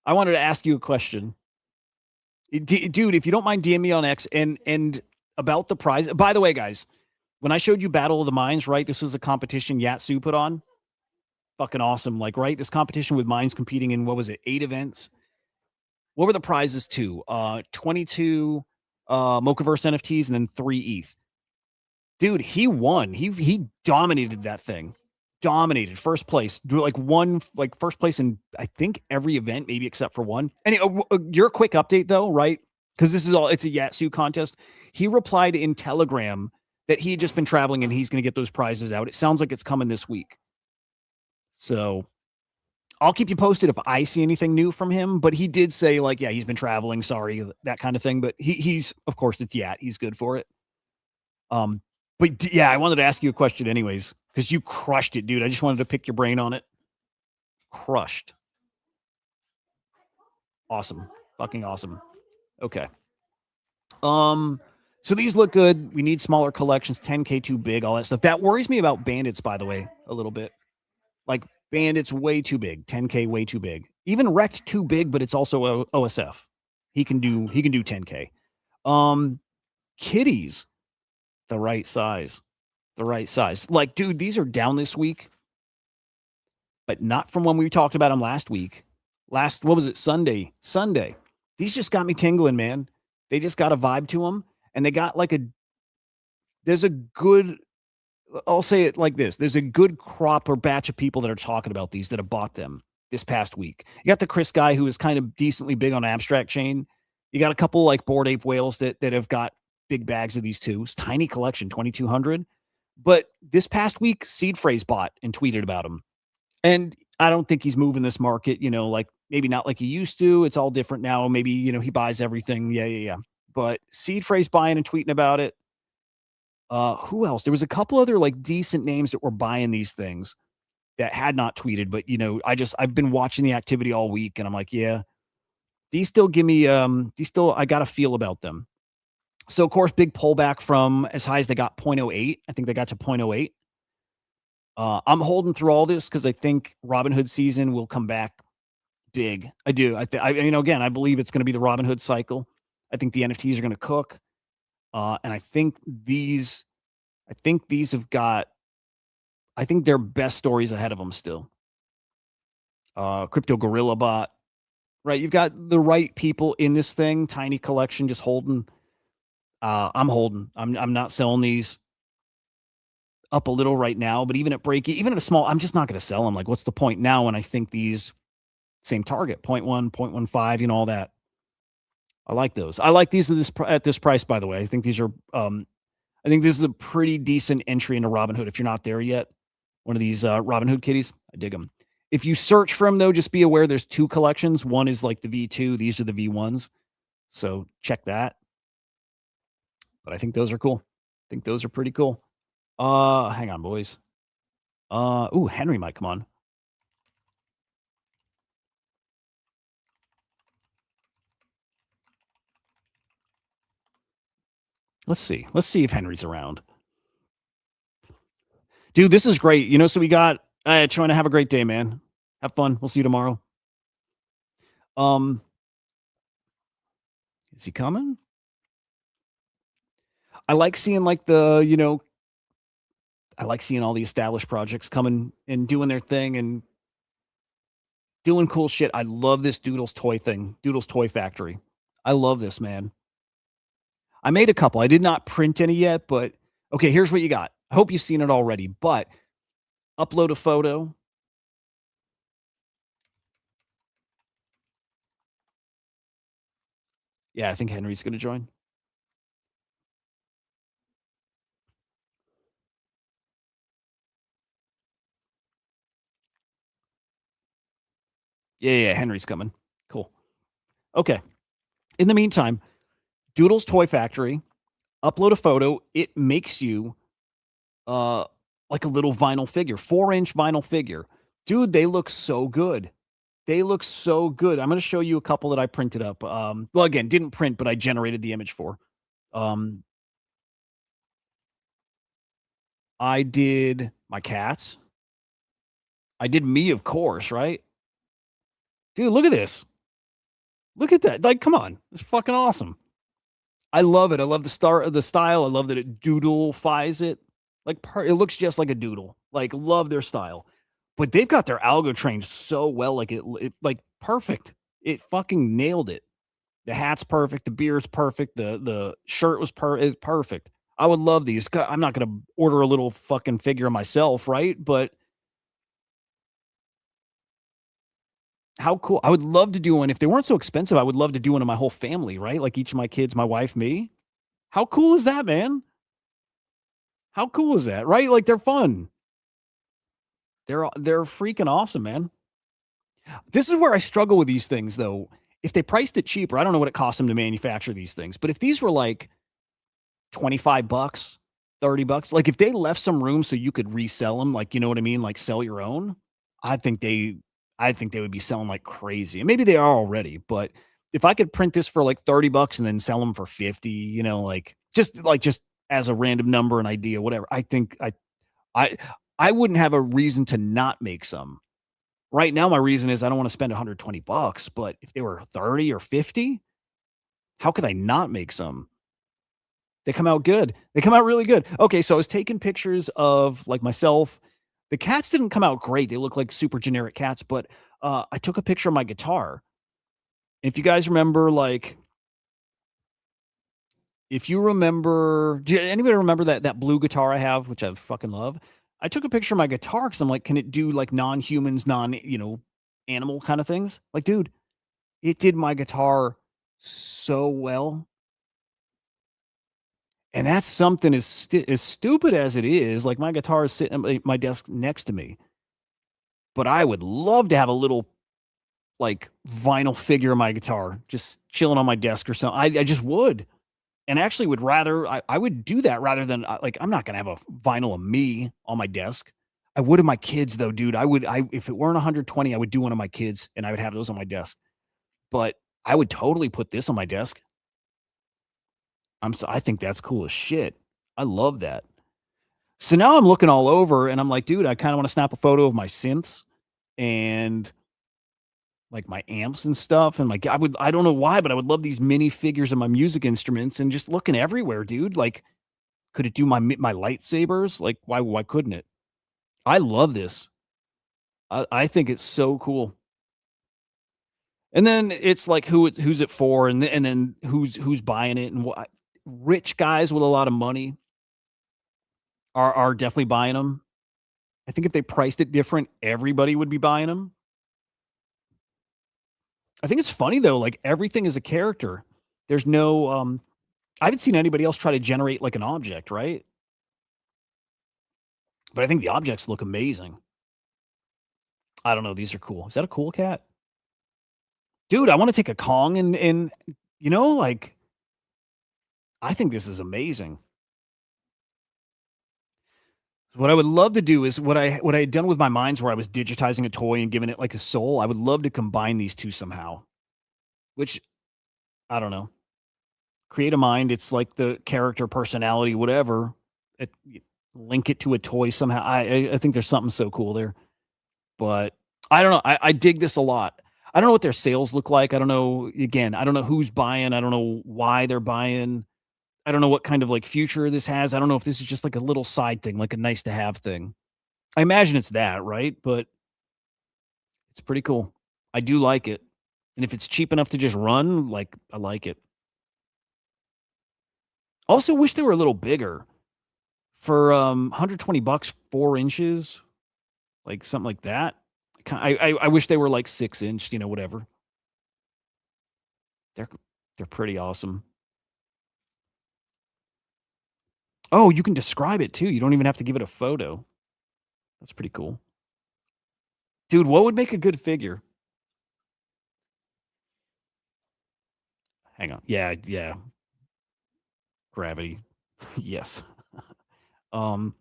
I wanted to ask you a question. Dude, if you don't mind DM me on X and about the prize. By the way, guys, when I showed you Battle of the Minds, right? This was a competition Yatsu put on. Fucking awesome. Like, right? This competition with Minds competing in, what was it, 8 events? What were the prizes to? 22 Mochaverse NFTs and then 3 ETH. Dude, he won. He dominated that thing. Dominated first place. First place in I think every event, maybe except for one. And your quick update though, right? Because this is it's a Yatsu contest. He replied in Telegram that he had just been traveling and he's going to get those prizes out. It sounds like it's coming this week. So I'll keep you posted if I see anything new from him. But he did say, like, yeah, he's been traveling, sorry, that kind of thing. But he's of course it's Yat. He's good for it. But yeah, I wanted to ask you a question anyways, because you crushed it, dude. I just wanted to pick your brain on it. Crushed. Awesome. Fucking awesome. Okay. So these look good. We need smaller collections, 10K too big, all that stuff. That worries me about bandits, by the way, a little bit. Like bandits way too big, 10K way too big. Even wrecked too big, but it's also OSF. He can do 10K. Kitties, the right size. The right size. Like, dude, these are down this week, but not from when we talked about them last week. What was it? Sunday. These just got me tingling, man. They just got a vibe to them. And they got I'll say it like this. There's a good crop or batch of people that are talking about these that have bought them this past week. You got the Chris guy who is kind of decently big on Abstract Chain. You got a couple like Bored Ape Whales that have got big bags of these too. It's tiny collection, 2,200. But this past week, Seed Phrase bought and tweeted about him. And I don't think he's moving this market, like maybe not like he used to. It's all different now. Maybe, he buys everything. Yeah. But Seed Phrase buying and tweeting about it. Who else? There was a couple other like decent names that were buying these things that had not tweeted, but I've been watching the activity all week and I'm like, yeah, these still give me, I got a feel about them. So of course, big pullback from as high as they got 0.08. I think they got to 0.08. I'm holding through all this because I think Robinhood season will come back big. I do. Again, I believe it's going to be the Robinhood cycle. I think the NFTs are going to cook. And I think these have got, I think they're best stories ahead of them still. Crypto Gorilla Bot, right? You've got the right people in this thing. Tiny collection, just holding. I'm holding. I'm not selling these up a little right now, but even at a small, I'm just not going to sell them. Like, what's the point now when I think these same target, 0.1, 0.15, all that. I like those. I like these at this price, by the way. I think these are, I think this is a pretty decent entry into Robinhood. If you're not there yet, one of these Robinhood kitties, I dig them. If you search for them, though, just be aware there's 2 collections. One is like the V2. These are the V1s. So check that. But I think those are cool. I think those are pretty cool. Hang on, boys. Henry might come on. Let's see. Let's see if Henry's around. Dude, this is great. So we got trying to have a great day, man. Have fun. We'll see you tomorrow. Is he coming? I like seeing like I like seeing all the established projects coming and doing their thing and doing cool shit. I love this Doodles toy thing, Doodles Toy Factory. I love this, man. I made a couple. I did not print any yet, but okay, here's what you got. I hope you've seen it already, but upload a photo. Yeah, I think Henry's going to join. Yeah, Henry's coming. Cool. Okay. In the meantime, Doodles Toy Factory, upload a photo. It makes you like a little vinyl figure, 4-inch vinyl figure. Dude, they look so good. They look so good. I'm going to show you a couple that I printed up. Well, again, didn't print, but I generated the image for. I did my cats. I did me, of course, right? Dude, look at this. Look at that. Like, come on. It's fucking awesome. I love it. I love the style. I love that it doodle-fies it. Like, it looks just like a doodle. Like, love their style. But they've got their algo trained so well. Like, it like, perfect. It fucking nailed it. The hat's perfect. The beard's perfect. The shirt was perfect. I would love these. I'm not going to order a little fucking figure myself, right? But how cool. I would love to do one. If they weren't so expensive, I would love to do one of my whole family, right? Like each of my kids, my wife, me. How cool is that, man? How cool is that, right? Like they're fun. They're freaking awesome, man. This is where I struggle with these things, though. If they priced it cheaper, I don't know what it costs them to manufacture these things, but if these were like $25, $30, like if they left some room so you could resell them, like, you know what I mean? Like sell your own, I think they would be selling like crazy. And maybe they are already, but if I could print this for like $30 and then sell them for 50, you know, just as a random number, an idea, whatever, I think I I wouldn't have a reason to not make some. Right now, my reason is I don't want to spend $120, but if they were 30 or 50, how could I not make some? They come out good. They come out really good. Okay, so I was taking pictures of like myself. The cats didn't come out great. They look like super generic cats, but I took a picture of my guitar. If you guys remember, like, if you remember, anybody remember that blue guitar I have, which I fucking love? I took a picture of my guitar because I'm like, can it do like non-humans, animal kind of things? Like, dude, it did my guitar so well. And that's something as stupid as it is. Like my guitar is sitting at my desk next to me, but I would love to have a little like vinyl figure of my guitar just chilling on my desk or something. I just would, and actually would rather I would do that rather than like I'm not gonna have a vinyl of me on my desk. I would of my kids though, dude. I if it weren't 120, I would do one of my kids and I would have those on my desk. But I would totally put this on my desk. I think that's cool as shit. I love that. So now I'm looking all over and I'm like, dude, I kind of want to snap a photo of my synths and like my amps and stuff. And like, I don't know why, but I would love these mini figures of my music instruments and just looking everywhere, dude. Like, could it do my lightsabers? Like, why couldn't it? I love this. I think it's so cool. And then it's like who's it for, and then who's buying it, and what rich guys with a lot of money are definitely buying them. I think if they priced it different, everybody would be buying them. I think it's funny though, like everything is a character. There's no I haven't seen anybody else try to generate like an object, right? But I think the objects look amazing. I don't know, these are cool. Is that a cool cat? Dude, I want to take a Kong and like I think this is amazing. What I would love to do is what I had done with my minds where I was digitizing a toy and giving it like a soul. I would love to combine these two somehow. Which I don't know. Create a mind. It's like the character, personality, whatever. It, link it to a toy somehow. I think there's something so cool there. But I don't know. I dig this a lot. I don't know what their sales look like. I don't know. Again, I don't know who's buying. I don't know why they're buying. I don't know what kind of like future this has. I don't know if this is just like a little side thing, like a nice to have thing. I imagine it's that, right? But it's pretty cool. I do like it. And if it's cheap enough to just run, like I like it. Also wish they were a little bigger. For $120, 4 inches, like something like that. I wish they were like 6 inch, whatever. They're pretty awesome. Oh, you can describe it too. You don't even have to give it a photo. That's pretty cool. Dude, what would make a good figure? Hang on. Yeah. Gravity. Yes. Um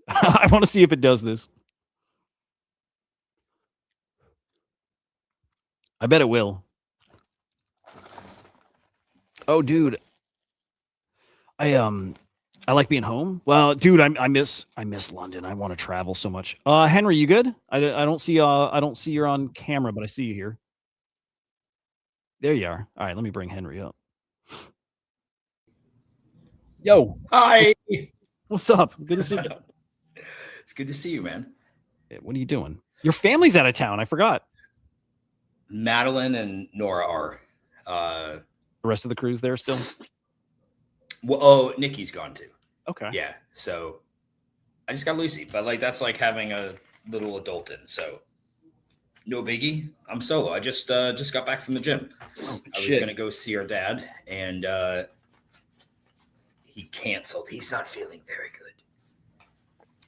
I want to see if it does this. I bet it will. Oh, dude, I like being home. Well, dude, I miss London. I want to travel so much. Henry, you good? I don't see you're on camera, but I see you here. There you are. All right, let me bring Henry up. Yo, Hi. what's up? Good to see you. It's good to see you, man. What are you doing? Your family's out of town. I forgot. Madeline and Nora are. The rest of the crew's there still. Well, Nikki's gone too. Okay. Yeah. So I just got Lucy, but like that's like having a little adultin. So no biggie. I'm solo. I just got back from the gym. Oh, I was gonna go see our dad, and he canceled. He's not feeling very good.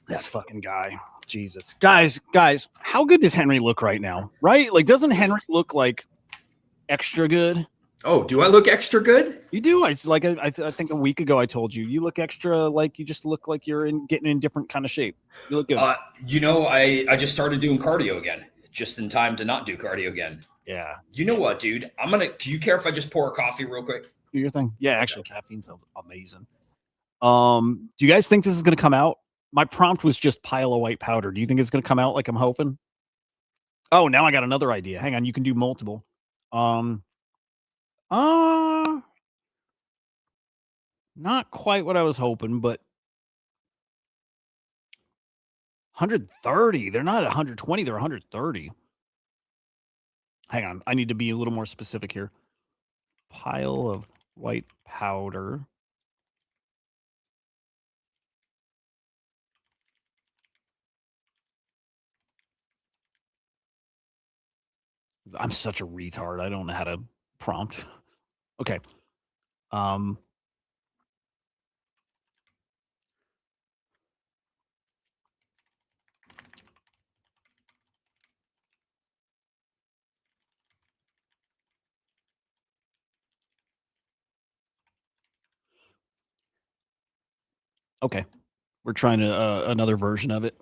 That fucking guy. Jesus. Guys, how good does Henry look right now? Right? Like, doesn't Henry look like extra good? Oh, do I look extra good? You do. It's like I think a week ago I told you you look extra, like you just look like you're getting in different kind of shape. You look good. I just started doing cardio again, just in time to not do cardio again. Yeah. You know what, dude? Do you care if I just pour a coffee real quick? Do your thing. Yeah, actually, caffeine sounds amazing. Do you guys think this is gonna come out? My prompt was just pile of white powder. Do you think it's gonna come out like I'm hoping? Oh, now I got another idea. Hang on, you can do multiple. Not quite what I was hoping, but 130. They're not 120, they're 130. Hang on, I need to be a little more specific here. Pile of white powder. I'm such a retard. I don't know how to prompt. Okay. Okay. We're trying to another version of it.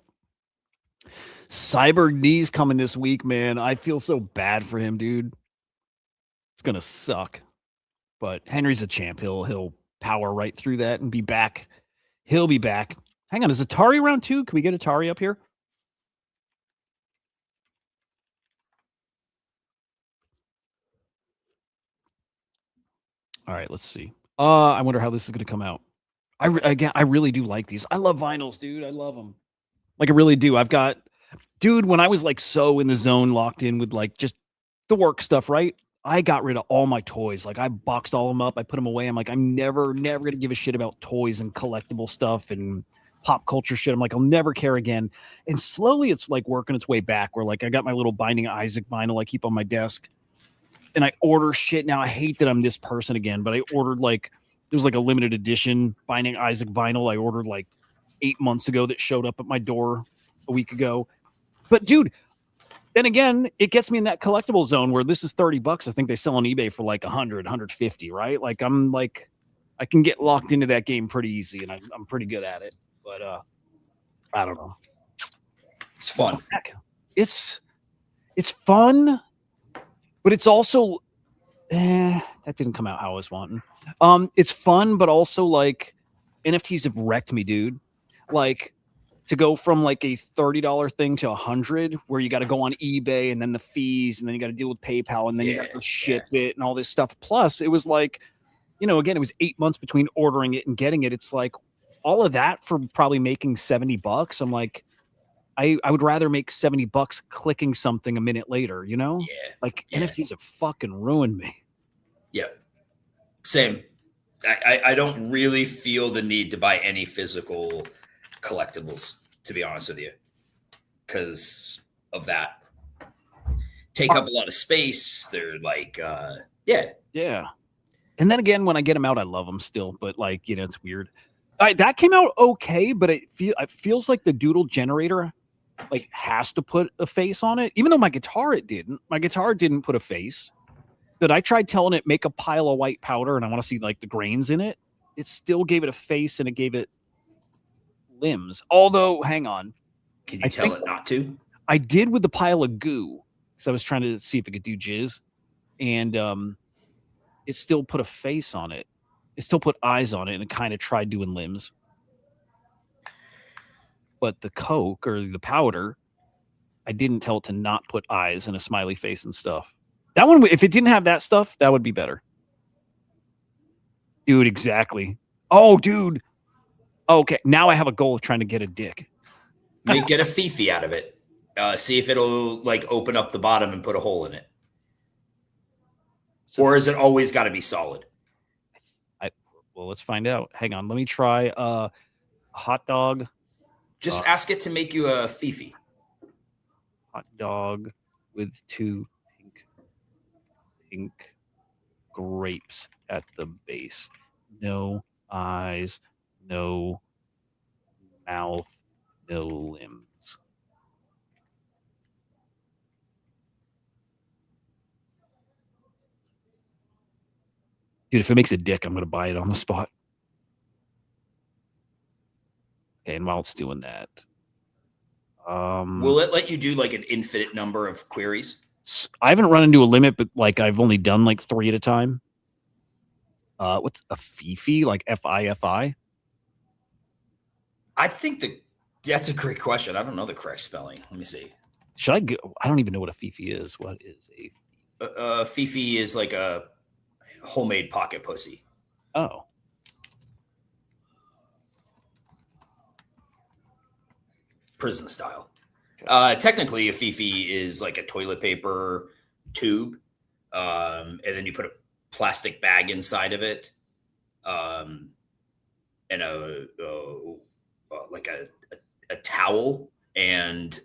Cyborg Knee's coming this week, man. I feel so bad for him, dude. It's gonna suck. But Henry's a champ. He'll power right through that and be back. He'll be back. Hang on, is Atari around too? Can we get Atari up here? All right, let's see. I wonder how this is gonna come out. I really do like these. I love vinyls, dude. I love them. Like I really do. I've got, dude. When I was like so in the zone, locked in with like just the work stuff, right? I got rid of all my toys. Like I boxed all them up. I put them away. I'm like, I'm never gonna give a shit about toys and collectible stuff and pop culture shit. I'm like, I'll never care again. And slowly, it's like working its way back. Where like I got my little Binding Isaac vinyl I keep on my desk, and I order shit. Now I hate that I'm this person again, but I ordered like it was like a limited edition Binding Isaac vinyl. I ordered like 8 months ago that showed up at my door a week ago. But dude, then again, it gets me in that collectible zone where this is $30. I think they sell on eBay for like 100, 150, right? Like I'm like, I can get locked into that game pretty easy, and I'm pretty good at it. But I don't know. It's fun. It's fun, but it's also that didn't come out how I was wanting. It's fun, but also like NFTs have wrecked me, dude. Like to go from like a $30 thing to $100, where you got to go on eBay and then the fees, and then you got to deal with PayPal, and then you got to ship it and all this stuff. Plus, it was like, you know, again, it was 8 months between ordering it and getting it. It's like all of that for probably making $70. I'm like, I would rather make $70 clicking something a minute later, you know? Yeah. Like NFTs have fucking ruined me. Yeah. Same. I don't really feel the need to buy any physical collectibles, to be honest with you, because of that. Take up a lot of space. They're like, Yeah. And then again, when I get them out, I love them still. But like, you know, it's weird. That came out okay, but it feels like the doodle generator like has to put a face on it, even though my guitar didn't put a face. But I tried telling it make a pile of white powder, and I want to see like the grains in it. It still gave it a face, and it gave it limbs. Although, hang on, can you tell it not to? I did with the pile of goo, because I was trying to see if it could do jizz, and it still put a face on it. It still put eyes on it, and it kind of tried doing limbs. But the Coke or the powder, I didn't tell it to not put eyes and a smiley face and stuff. That one, if it didn't have that stuff, that would be better. Dude, exactly. Oh, dude. Okay, now I have a goal of trying to get a dick. Get a Fifi out of it. See if it'll like open up the bottom and put a hole in it. So or is it always got to be solid? Well, let's find out. Hang on. Let me try a hot dog. Just ask it to make you a Fifi. Hot dog with 2 pink grapes at the base. No eyes, no mouth, no limbs. Dude, if it makes a dick, I'm going to buy it on the spot. Okay, and while it's doing that, will it let you do like an infinite number of queries? I haven't run into a limit, but like I've only done like 3 at a time. What's a Fifi? Like Fifi? I think that's a great question. I don't know the correct spelling. Let me see. Should I go? I don't even know what a Fifi is. What is a Fifi? Is like a homemade pocket pussy. Oh. Prison style. Okay. Technically, a Fifi is like a toilet paper tube, and then you put a plastic bag inside of it, and like a towel, and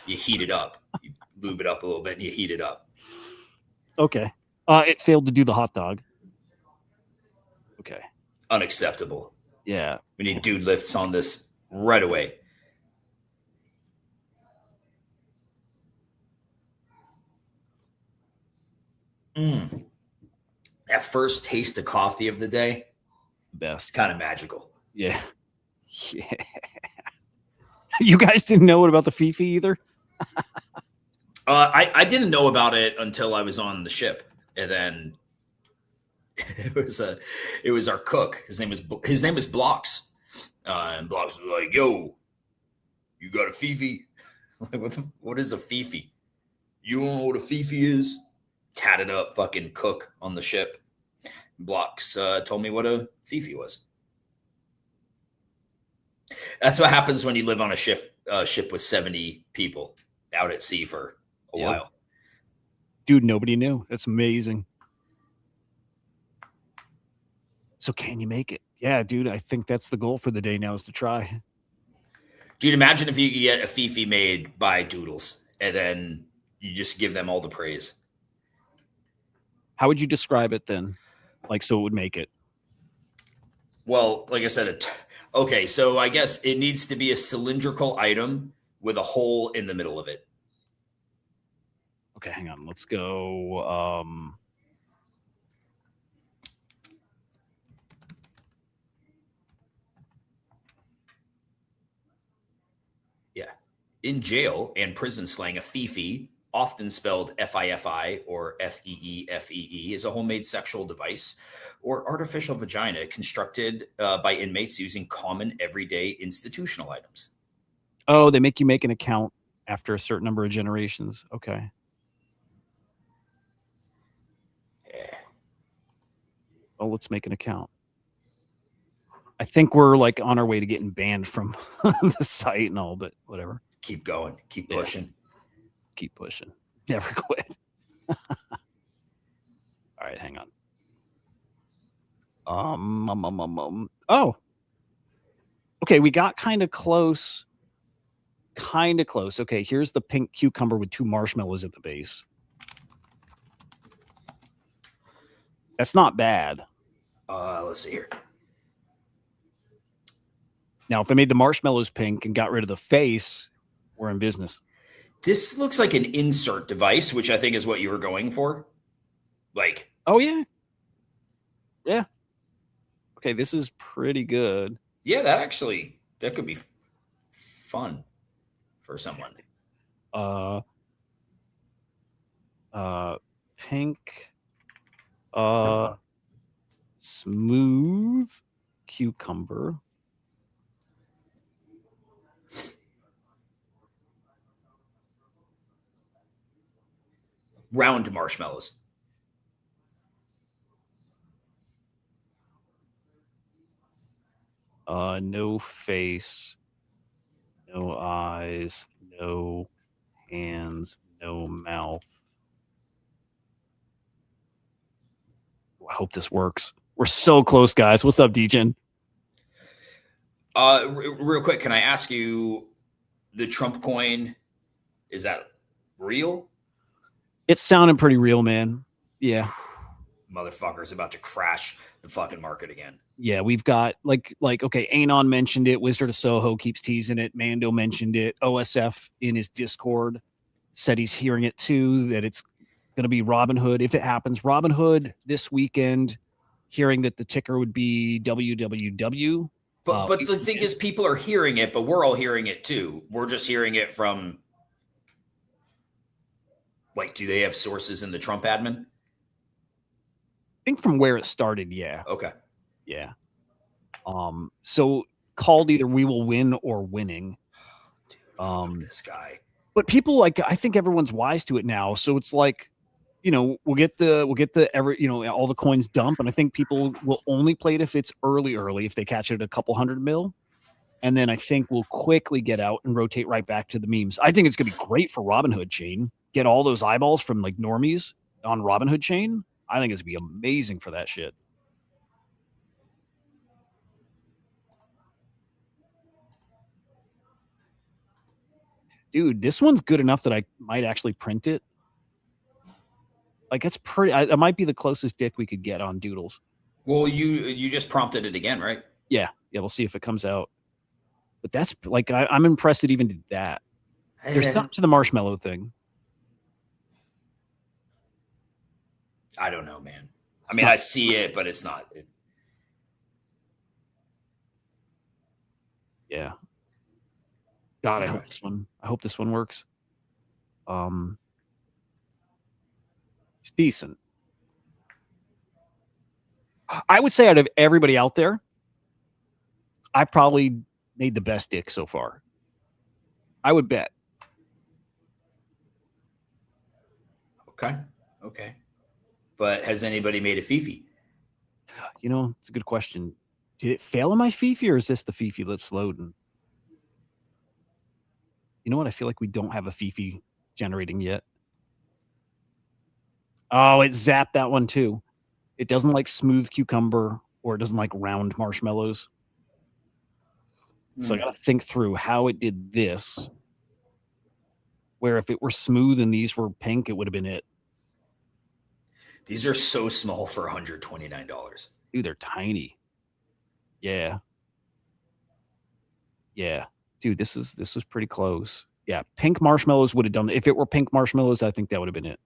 you heat it up. You lube it up a little bit, and you heat it up. Okay. It failed to do the hot dog. Okay. Unacceptable. Yeah. We need dude lifts on this right away. That first taste of coffee of the day, best. Kind of magical. Yeah. Yeah. You guys didn't know about the Fifi either? I didn't know about it until I was on the ship, and then it was our cook. His name is Blocks, and Blocks was like, "Yo, you got a Fifi?" Like, what is a Fifi? You don't know what a Fifi is? Tatted up fucking cook on the ship. Blocks told me what a Fifi was. That's what happens when you live on a ship with 70 people out at sea for a while. Dude, nobody knew. That's amazing. So can you make it? Yeah, dude, I think that's the goal for the day now is to try. Dude, imagine if you could get a Fifi made by Doodles and then you just give them all the praise. How would you describe it then? Like, so it would make it? Well, like I said, okay, so I guess it needs to be a cylindrical item with a hole in the middle of it. Okay, hang on. Let's go. Yeah. In jail and prison slang, a Fifi, often spelled Fifi or Feefee, is a homemade sexual device or artificial vagina constructed by inmates using common everyday institutional items. Oh, they make you make an account after a certain number of generations. Okay. Yeah. Well, let's make an account. I think we're like on our way to getting banned from the site and all, but whatever. Keep going. Keep pushing. Yeah. Keep pushing. Never quit. All right, hang on. Oh. Okay, we got kind of close. Kind of close. Okay, here's the pink cucumber with 2 marshmallows at the base. That's not bad. Let's see here. Now, if I made the marshmallows pink and got rid of the face, we're in business. This looks like an insert device, which I think is what you were going for. Like, oh, yeah. Yeah. Okay, this is pretty good. Yeah, that could be fun for someone. Pink Smooth cucumber. Round marshmallows. No face, no eyes, no hands, no mouth. I hope this works. We're so close, guys. What's up, DJ? Real quick, can I ask you, the Trump coin, is that real? It's sounding pretty real, man. Yeah. Motherfucker's about to crash the fucking market again. Yeah, we've got like okay, Anon mentioned it, Wizard of Soho keeps teasing it, Mando mentioned it, OSF in his Discord said he's hearing it too, that it's going to be Robinhood if it happens. Robinhood this weekend, hearing that the ticker would be WWW. But the thing is, people are hearing it, but we're all hearing it too. We're just hearing it from, like, do they have sources in the Trump admin? I think from where it started, yeah. Okay. Yeah. So called either We Will Win or Winning. Dude, fuck this guy. But people, like, I think everyone's wise to it now. So it's like, you know, we'll get the all the coins dump, and I think people will only play it if it's early, if they catch it at a couple $100 million. And then I think we'll quickly get out and rotate right back to the memes. I think it's gonna be great for Robinhood Chain. Get all those eyeballs from like normies on Robinhood Chain. I think it's gonna be amazing for that shit. Dude, this one's good enough that I might actually print it. Like, it's pretty. It might be the closest dick we could get on Doodles. Well, you just prompted it again, right? Yeah. We'll see if it comes out. But that's like, I'm impressed it even did that. There's something to the marshmallow thing. I don't know, man. I mean, I see it, but it's not. Yeah. God, I hope this one works. It's decent. I would say out of everybody out there, I probably made the best dick so far. I would bet. Okay. But has anybody made a Fifi? You know, it's a good question. Did it fail in my Fifi, or is this the Fifi that's loading? You know what? I feel like we don't have a Fifi generating yet. Oh, it zapped that one too. It doesn't like smooth cucumber, or it doesn't like round marshmallows. So I got to think through how it did this. Where if it were smooth and these were pink, it would have been it. These are so small for $129. Dude, they're tiny. Yeah. Dude, this was pretty close. Yeah, pink marshmallows would have done. If it were pink marshmallows, I think that would have been it.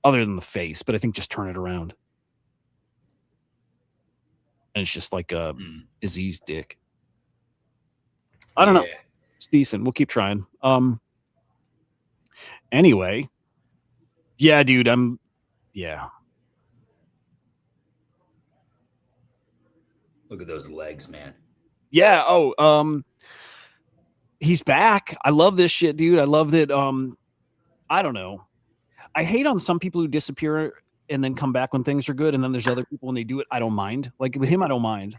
Other than the face, but I think just turn it around. And it's just like a diseased dick. I don't know. It's decent. We'll keep trying. Anyway. Yeah, dude, Look at those legs, man. Yeah. Oh, he's back. I love this shit, dude. I love that. I don't know. I hate on some people who disappear and then come back when things are good, and then there's other people when they do it, I don't mind. Like with him, I don't mind.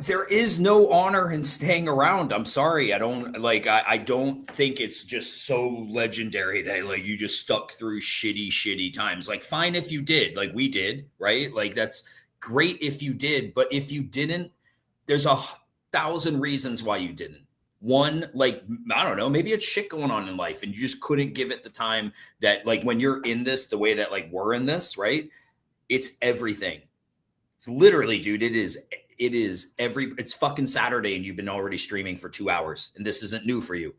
There is no honor in staying around. I'm sorry. I don't think it's just so legendary that like you just stuck through shitty times. Like, fine if you did, like we did, right? Like, that's great if you did, but if you didn't, there's 1,000 reasons why you didn't. One, like, I don't know, maybe it's shit going on in life and you just couldn't give it the time that, like, when you're in this, the way that like we're in this, right? It's everything. It's literally, dude, it's fucking Saturday and you've been already streaming for 2 hours and this isn't new for you.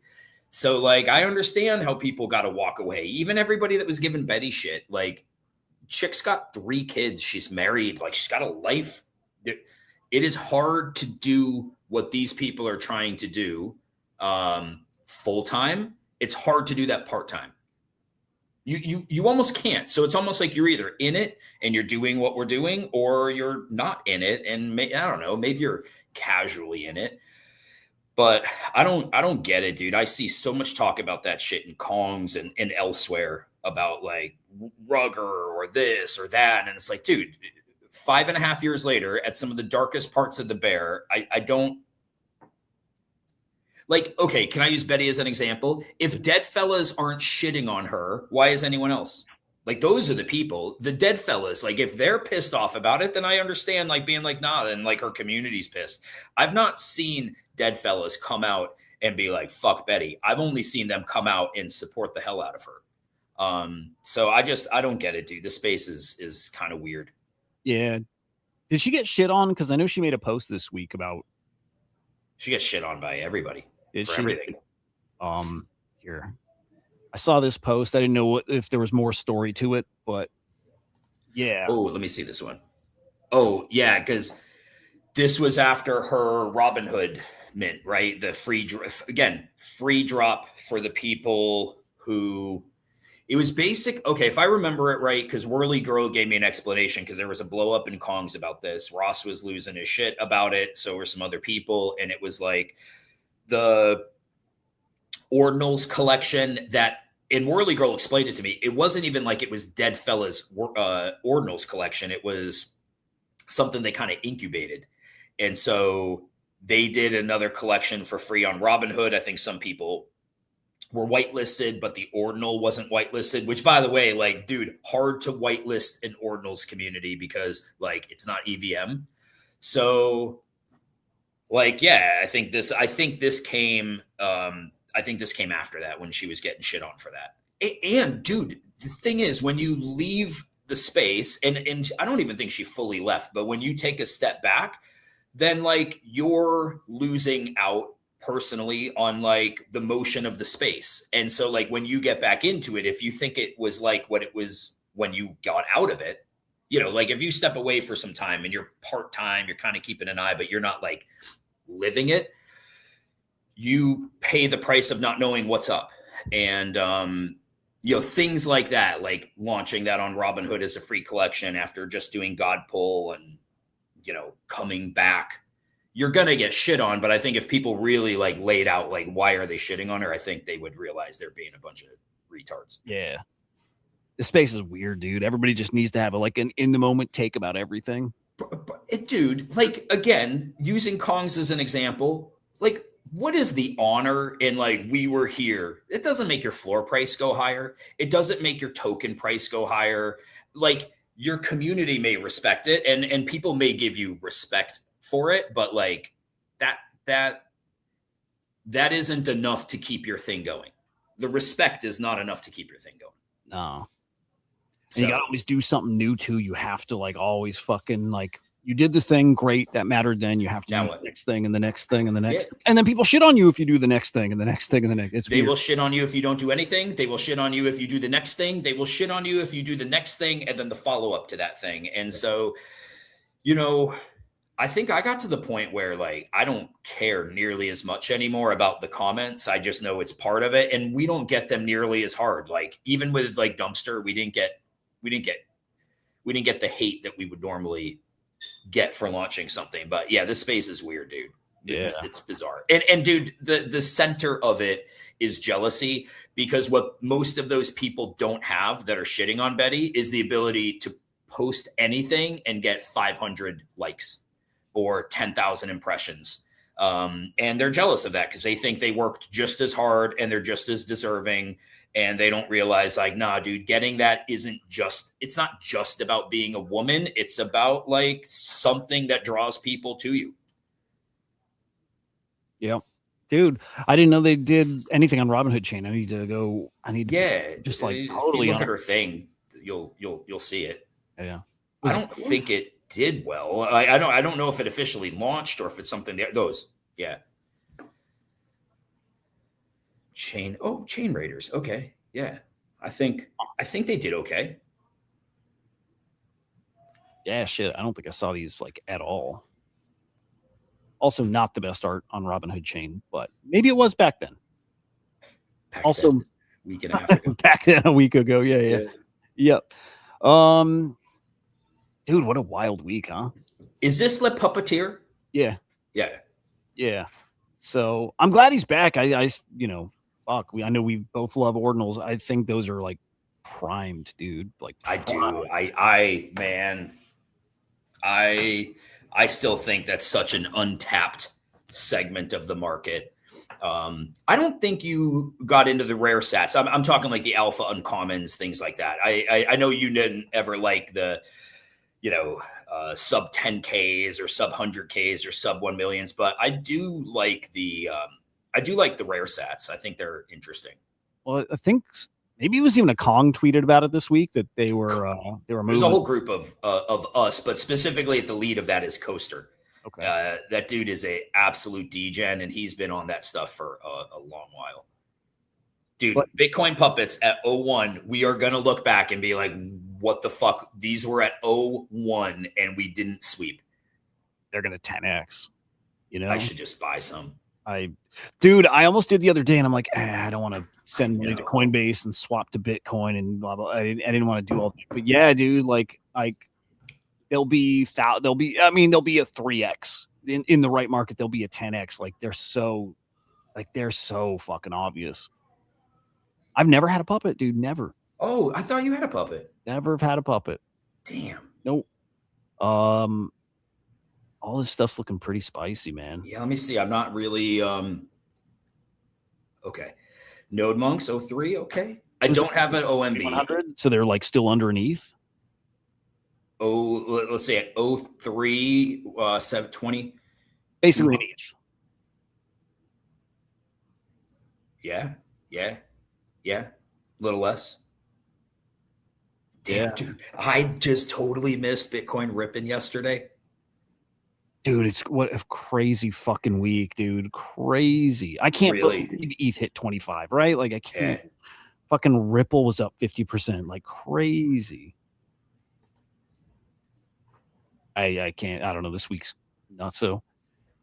So like, I understand how people got to walk away. Even everybody that was giving Betty shit, like, chick's got 3 kids. She's married. Like, she's got a life. It is hard to do what these people are trying to do full-time. It's hard to do that part-time. You almost can't. So it's almost like you're either in it and you're doing what we're doing, or you're not in it. And I don't know, maybe you're casually in it. But I don't get it, dude. I see so much talk about that shit in Kongs and elsewhere about like Rugger or this or that. And it's like, dude, 5.5 years later, at some of the darkest parts of the bear, I don't like, okay, can I use Betty as an example? If dead fellas aren't shitting on her, why is anyone else? Like, those are the people, the dead fellas. Like, if they're pissed off about it, then I understand, like, being like, nah, and like her community's pissed. I've not seen dead fellas come out and be like, fuck Betty. I've only seen them come out and support the hell out of her. So I don't get it, dude. This space is kind of weird. Yeah. Did she get shit on? Because I know she made a post this week about. She gets shit on by everybody Did for she? everything. Here. I saw this post. I didn't know if there was more story to it, but yeah. Oh, let me see this one. Oh, yeah, because this was after her Robinhood mint, right? The free drop for the people who it was basic. Okay, if I remember it right, because Whirly Girl gave me an explanation because there was a blow up in Kongs about this. Ross was losing his shit about it. So were some other people. And it was like the Ordinals collection that, and Whirly Girl explained it to me. It wasn't even like it was Dead Fella's Ordinals collection. It was something they kind of incubated. And so they did another collection for free on Robinhood. I think some people were whitelisted, but the Ordinal wasn't whitelisted, which, by the way, like, dude, hard to whitelist an Ordinals community because, like, it's not EVM. So, like, yeah, I think this came after that, when she was getting shit on for that. And dude, the thing is, when you leave the space, and I don't even think she fully left, but when you take a step back, then like you're losing out personally on like the motion of the space. And so like when you get back into it, if you think it was like what it was when you got out of it, you know, like if you step away for some time and you're part-time, you're kind of keeping an eye, but you're not like living it, you pay the price of not knowing what's up. And you know, things like that, like launching that on Robinhood as a free collection after just doing God Pull and, you know, coming back, you're going to get shit on. But I think if people really like laid out, like, why are they shitting on her? I think they would realize they're being a bunch of retards. Yeah. The space is weird, dude. Everybody just needs to have like an in the moment take about everything. But dude, like, again, using Kongs as an example, like, what is the honor in like, we were here? It doesn't make your floor price go higher. It doesn't make your token price go higher. Like, your community may respect it, and people may give you respect for it, but like that isn't enough to keep your thing going. The respect is not enough to keep your thing going. No. So, and you gotta always do something new too. You have to like always fucking like, you did the thing, great, that mattered then. You have to do the next thing and the next thing and the next. Yeah. And then people shit on you if you do the next thing and the next thing and the next. They will shit on you if you don't do anything. They will shit on you if you do the next thing. They will shit on you if you do the next thing and then the follow-up to that thing. And so, you know, I think I got to the point where like I don't care nearly as much anymore about the comments. I just know it's part of it, and we don't get them nearly as hard. Like even with like Dumpster, we didn't get the hate that we would normally get for launching something. But yeah, this space is weird, dude. It's bizarre. And dude, the center of it is jealousy, because what most of those people don't have that are shitting on Betty is the ability to post anything and get 500 likes or 10,000 impressions. And they're jealous of that because they think they worked just as hard and they're just as deserving. And they don't realize like, nah, dude, getting that it's not just about being a woman. It's about like something that draws people to you. Yeah. Dude, I didn't know they did anything on Robinhood Chain. I need to just like totally if you look at her thing, you'll see it. Yeah. I don't think it did well. I don't know if it officially launched or if it's something yeah. Chain Raiders. Okay. Yeah. I think they did okay. Yeah, shit. I don't think I saw these like at all. Also not the best art on Robinhood Chain, but maybe it was back then. week and a half ago. Back then a week ago. Yeah. Yep. Dude, what a wild week, huh? Is this Le Puppeteer? Yeah. Yeah. Yeah. So I'm glad he's back. I fuck. I know we both love ordinals. I think those are like primed, dude. Like I do. primed. Man, I still think that's such an untapped segment of the market. I don't think you got into the rare sats. I'm talking like the alpha uncommons, things like that. I know you didn't ever like the, sub 10Ks or sub 100Ks or sub 1 millions, but I do like the rare sats. I think they're interesting. Well, I think maybe it was even a Kong tweeted about it this week that they were moving. There's a whole group of us, but specifically at the lead of that is Coaster. Okay. That dude is a absolute degen, and he's been on that stuff for a long while. Dude, Bitcoin puppets at 01, we are going to look back and be like, what the fuck? These were at 01 and we didn't sweep. They're going to 10x. I should just buy some. I almost did the other day and I'm like, I don't want to send money to Coinbase and swap to Bitcoin and blah, blah. I didn't want to do all that. But yeah, dude, there'll be a 3x in the right market. There'll be a 10x. They're so fucking obvious. I've never had a puppet, dude. Never. Oh, I thought you had a puppet. Never have had a puppet. Damn. Nope. All this stuff's looking pretty spicy, man. Yeah, let me see. I'm not really okay. Node Monks 03, okay. I don't have an OMB. 100, so they're still underneath. Oh, let's say at 03, 720. Basically an ETH. Yeah. A little less. Damn, Yeah. dude. I just totally missed Bitcoin ripping yesterday. Dude, it's what a crazy fucking week, dude. Crazy. I can't believe ETH hit 25, right? I can't. Yeah. Fucking Ripple was up 50%. Crazy. I can't. I don't know. This week's not so.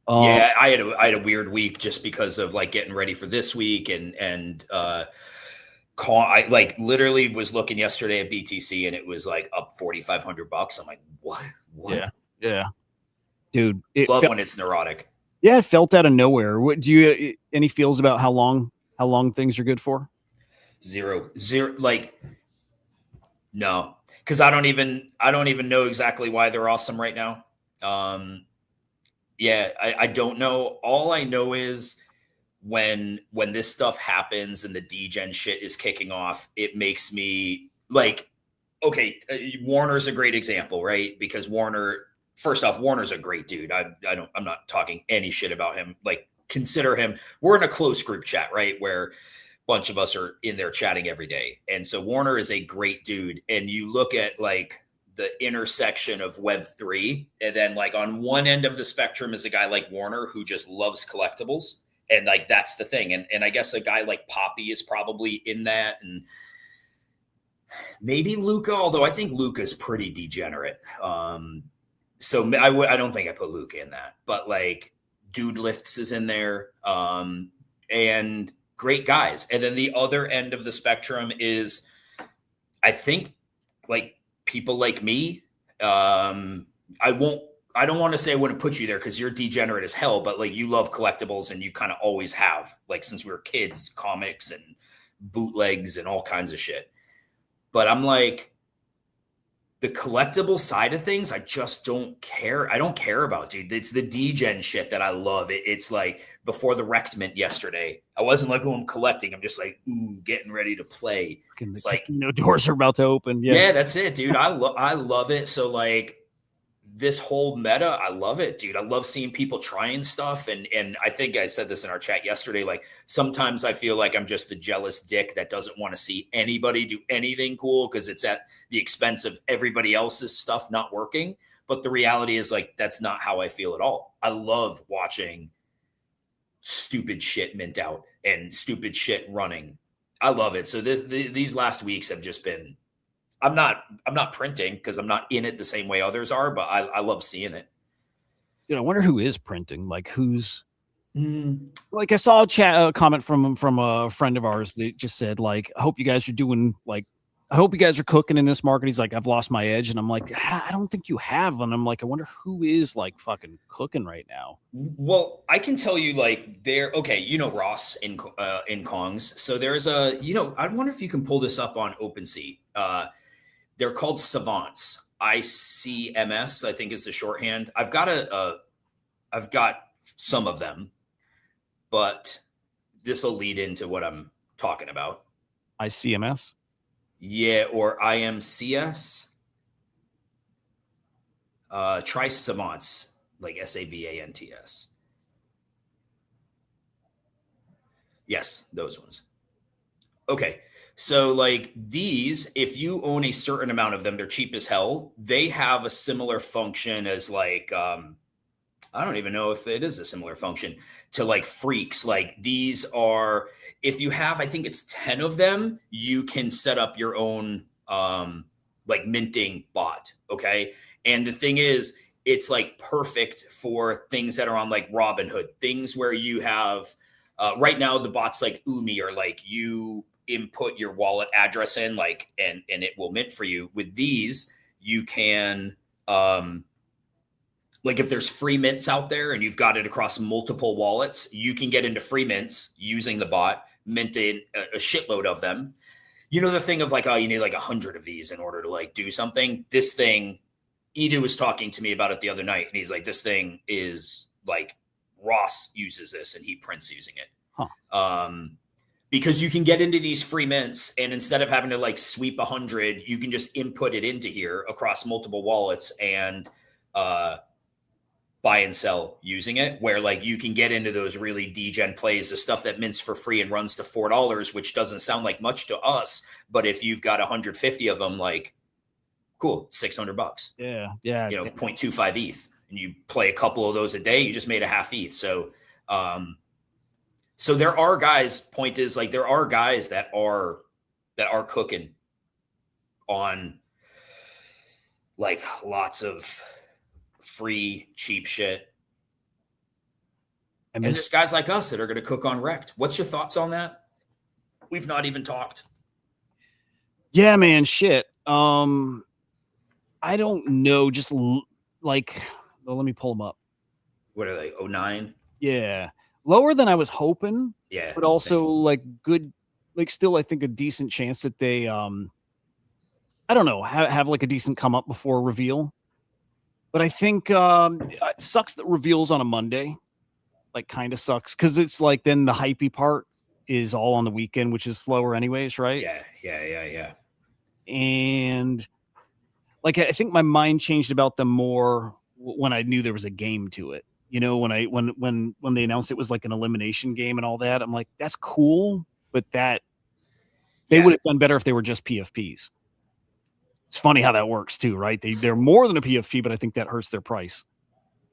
Yeah, I had a weird week just because of getting ready for this week and I literally was looking yesterday at BTC and it was up $4,500. I'm like, what? Yeah. Dude, when it's neurotic. Yeah, it felt out of nowhere. What do you any feels about how long things are good for? Zero. No, because I don't even know exactly why they're awesome right now. Yeah, I don't know. All I know is when this stuff happens and the degen shit is kicking off, it makes me okay, Warner's a great example, right? Because first off, Warner's a great dude. I'm not talking any shit about him. Consider him, we're in a close group chat, right? Where a bunch of us are in there chatting every day. And so Warner is a great dude. And you look at the intersection of Web3, and then on one end of the spectrum is a guy like Warner who just loves collectibles. And that's the thing. And I guess a guy like Poppy is probably in that. And maybe Luca, although I think Luca's pretty degenerate. So I don't think I put Luca in that, but Dude Lifts is in there, and great guys. And then the other end of the spectrum is, I think, people like me. I don't want to say I wouldn't put you there because you're degenerate as hell, but you love collectibles and you kind of always have, since we were kids, comics and bootlegs and all kinds of shit. But I'm the collectible side of things, I just don't care. I don't care about, dude. It's the degen shit that I love. It's before the Wrecked Mint yesterday. I wasn't oh, I'm collecting. I'm just ooh, getting ready to play. It's doors are about to open. Yeah, that's it, dude. I love it. So this whole meta, I love it, dude. I love seeing people trying stuff. And I think I said this in our chat yesterday. Sometimes I feel I'm just the jealous dick that doesn't want to see anybody do anything cool because it's at the expense of everybody else's stuff not working. But the reality is that's not how I feel at all. I love watching stupid shit mint out and stupid shit running. I love it. So these last weeks have just been, I'm not printing because I'm not in it the same way others are, but I love seeing it. Dude, I wonder who is printing. Like I saw a comment from a friend of ours that just said like, I hope you guys are doing like, I hope you guys are cooking in this market. He's like, I've lost my edge, and I'm like, I don't think you have. And I'm like, I wonder who is like fucking cooking right now. Well, I can tell you like there. Okay, you know Ross in Kongs. So there's a I wonder if you can pull this up on OpenSea. They're called Savants. ICMS, I think is the shorthand. I've got some of them, but this will lead into what I'm talking about. ICMS. Yeah, or IMCS. Try Savants, like SAVANTS. Yes, those ones. Okay. So like these, if you own a certain amount of them, they're cheap as hell. They have a similar function as like I don't even know if it is a similar function to like freaks. Like these are, if you have, I think it's 10 of them, you can set up your own like minting bot. Okay. And the thing is, it's like perfect for things that are on like Robinhood, things where you have right now the bots like Umi or like you input your wallet address in like and it will mint for you. With these, you can like if there's free mints out there and you've got it across multiple wallets, you can get into free mints using the bot, minting a shitload of them. You know, the thing of like, oh, you need like 100 of these in order to like do something. This thing, Edu was talking to me about it the other night, and he's like, this thing is like Ross uses this and he prints using it. Huh. Because you can get into these free mints, and instead of having to like sweep 100, you can just input it into here across multiple wallets and buy and sell using it, where like you can get into those really degen plays, the stuff that mints for free and runs to $4, which doesn't sound like much to us, but if you've got 150 of them, like cool, $600. Yeah. 0.25 ETH, and you play a couple of those a day, you just made a half ETH. So so there are guys, point is like there are guys that are cooking on like lots of free cheap shit. And there's guys like us that are going to cook on Wrecked. What's your thoughts on that? We've not even talked. Yeah, man, shit. I don't know. Just like, well, let me pull them up. What are they? 09? Yeah, lower than I was hoping. Yeah, but also same. like good, like still I think a decent chance that they, I don't know, have like a decent come up before reveal. But I think it sucks that reveals on a Monday. Like, kind of sucks because it's like then the hypey part is all on the weekend, which is slower anyways, right? Yeah. And like I think my mind changed about them more when I knew there was a game to it. You know, when they announced it was like an elimination game and all that, I'm like, that's cool, but that they would have done better if they were just PFPs. It's funny how that works too, right? They're more than a PFP, but I think that hurts their price.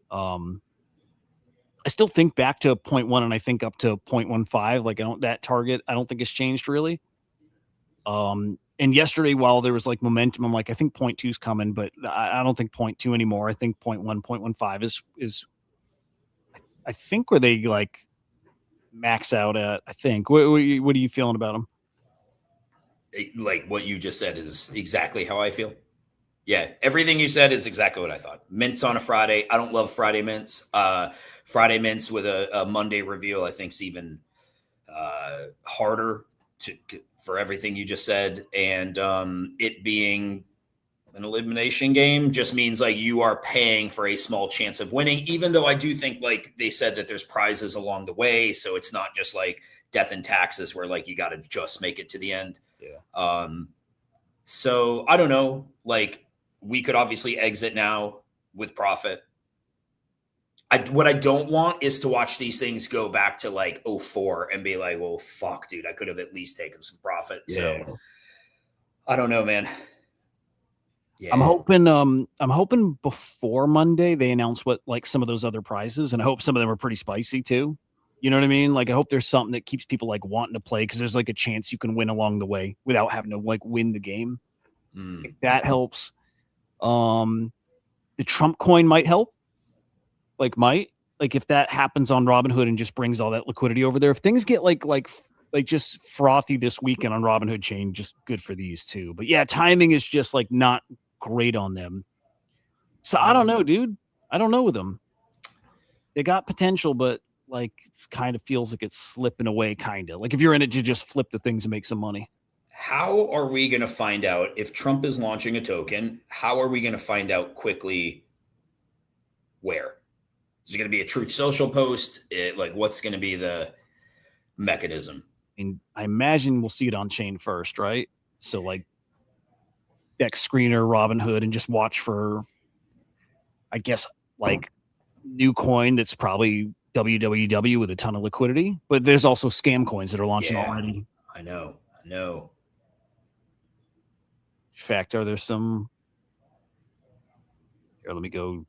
I still think back to 0.1 and I think up to 0.15. Like that target, I don't think it's changed really. And yesterday, while there was like momentum, I'm like, I think 0.2 is coming, but I don't think 0.2 anymore. I think 0.1, 0.15 is I think where they like max out at. I think. What are you feeling about them? Like what you just said is exactly how I feel. Yeah, everything you said is exactly what I thought. Mints on a Friday. I don't love Friday mints. Friday mints with a Monday reveal, I think, is even harder for everything you just said. And it being an elimination game just means like you are paying for a small chance of winning, even though I do think like they said that there's prizes along the way. So it's not just like death and taxes where like you got to just make it to the end. Yeah. So I don't know, like we could obviously exit now with profit. What I don't want is to watch these things go back to like 04 and be like, well, fuck, dude, I could have at least taken some profit. Yeah. So I don't know, man. Yeah. I'm hoping before Monday they announce what like some of those other prizes, and I hope some of them are pretty spicy too. You know what I mean? Like I hope there's something that keeps people like wanting to play because there's like a chance you can win along the way without having to like win the game. That helps. The Trump coin might help. Like might. like if that happens on Robinhood and just brings all that liquidity over there, if things get like just frothy this weekend on Robinhood Chain, just good for these too. But yeah, timing is just like not great on them. So I don't know, dude. I don't know with them. They got potential, but like it's kind of feels like it's slipping away, kind of like if you're in it to just flip the things and make some money. How are we going to find out if Trump is launching a token? How are we going to find out quickly where? Is it going to be a Truth Social post? Like, what's going to be the mechanism? I mean, I imagine we'll see it on chain first, right? So like Dex Screener, Robinhood, and just watch for, I guess, like new coin that's probably WWW with a ton of liquidity. But there's also scam coins that are launching already. I know. In fact, are there some? Here, let me go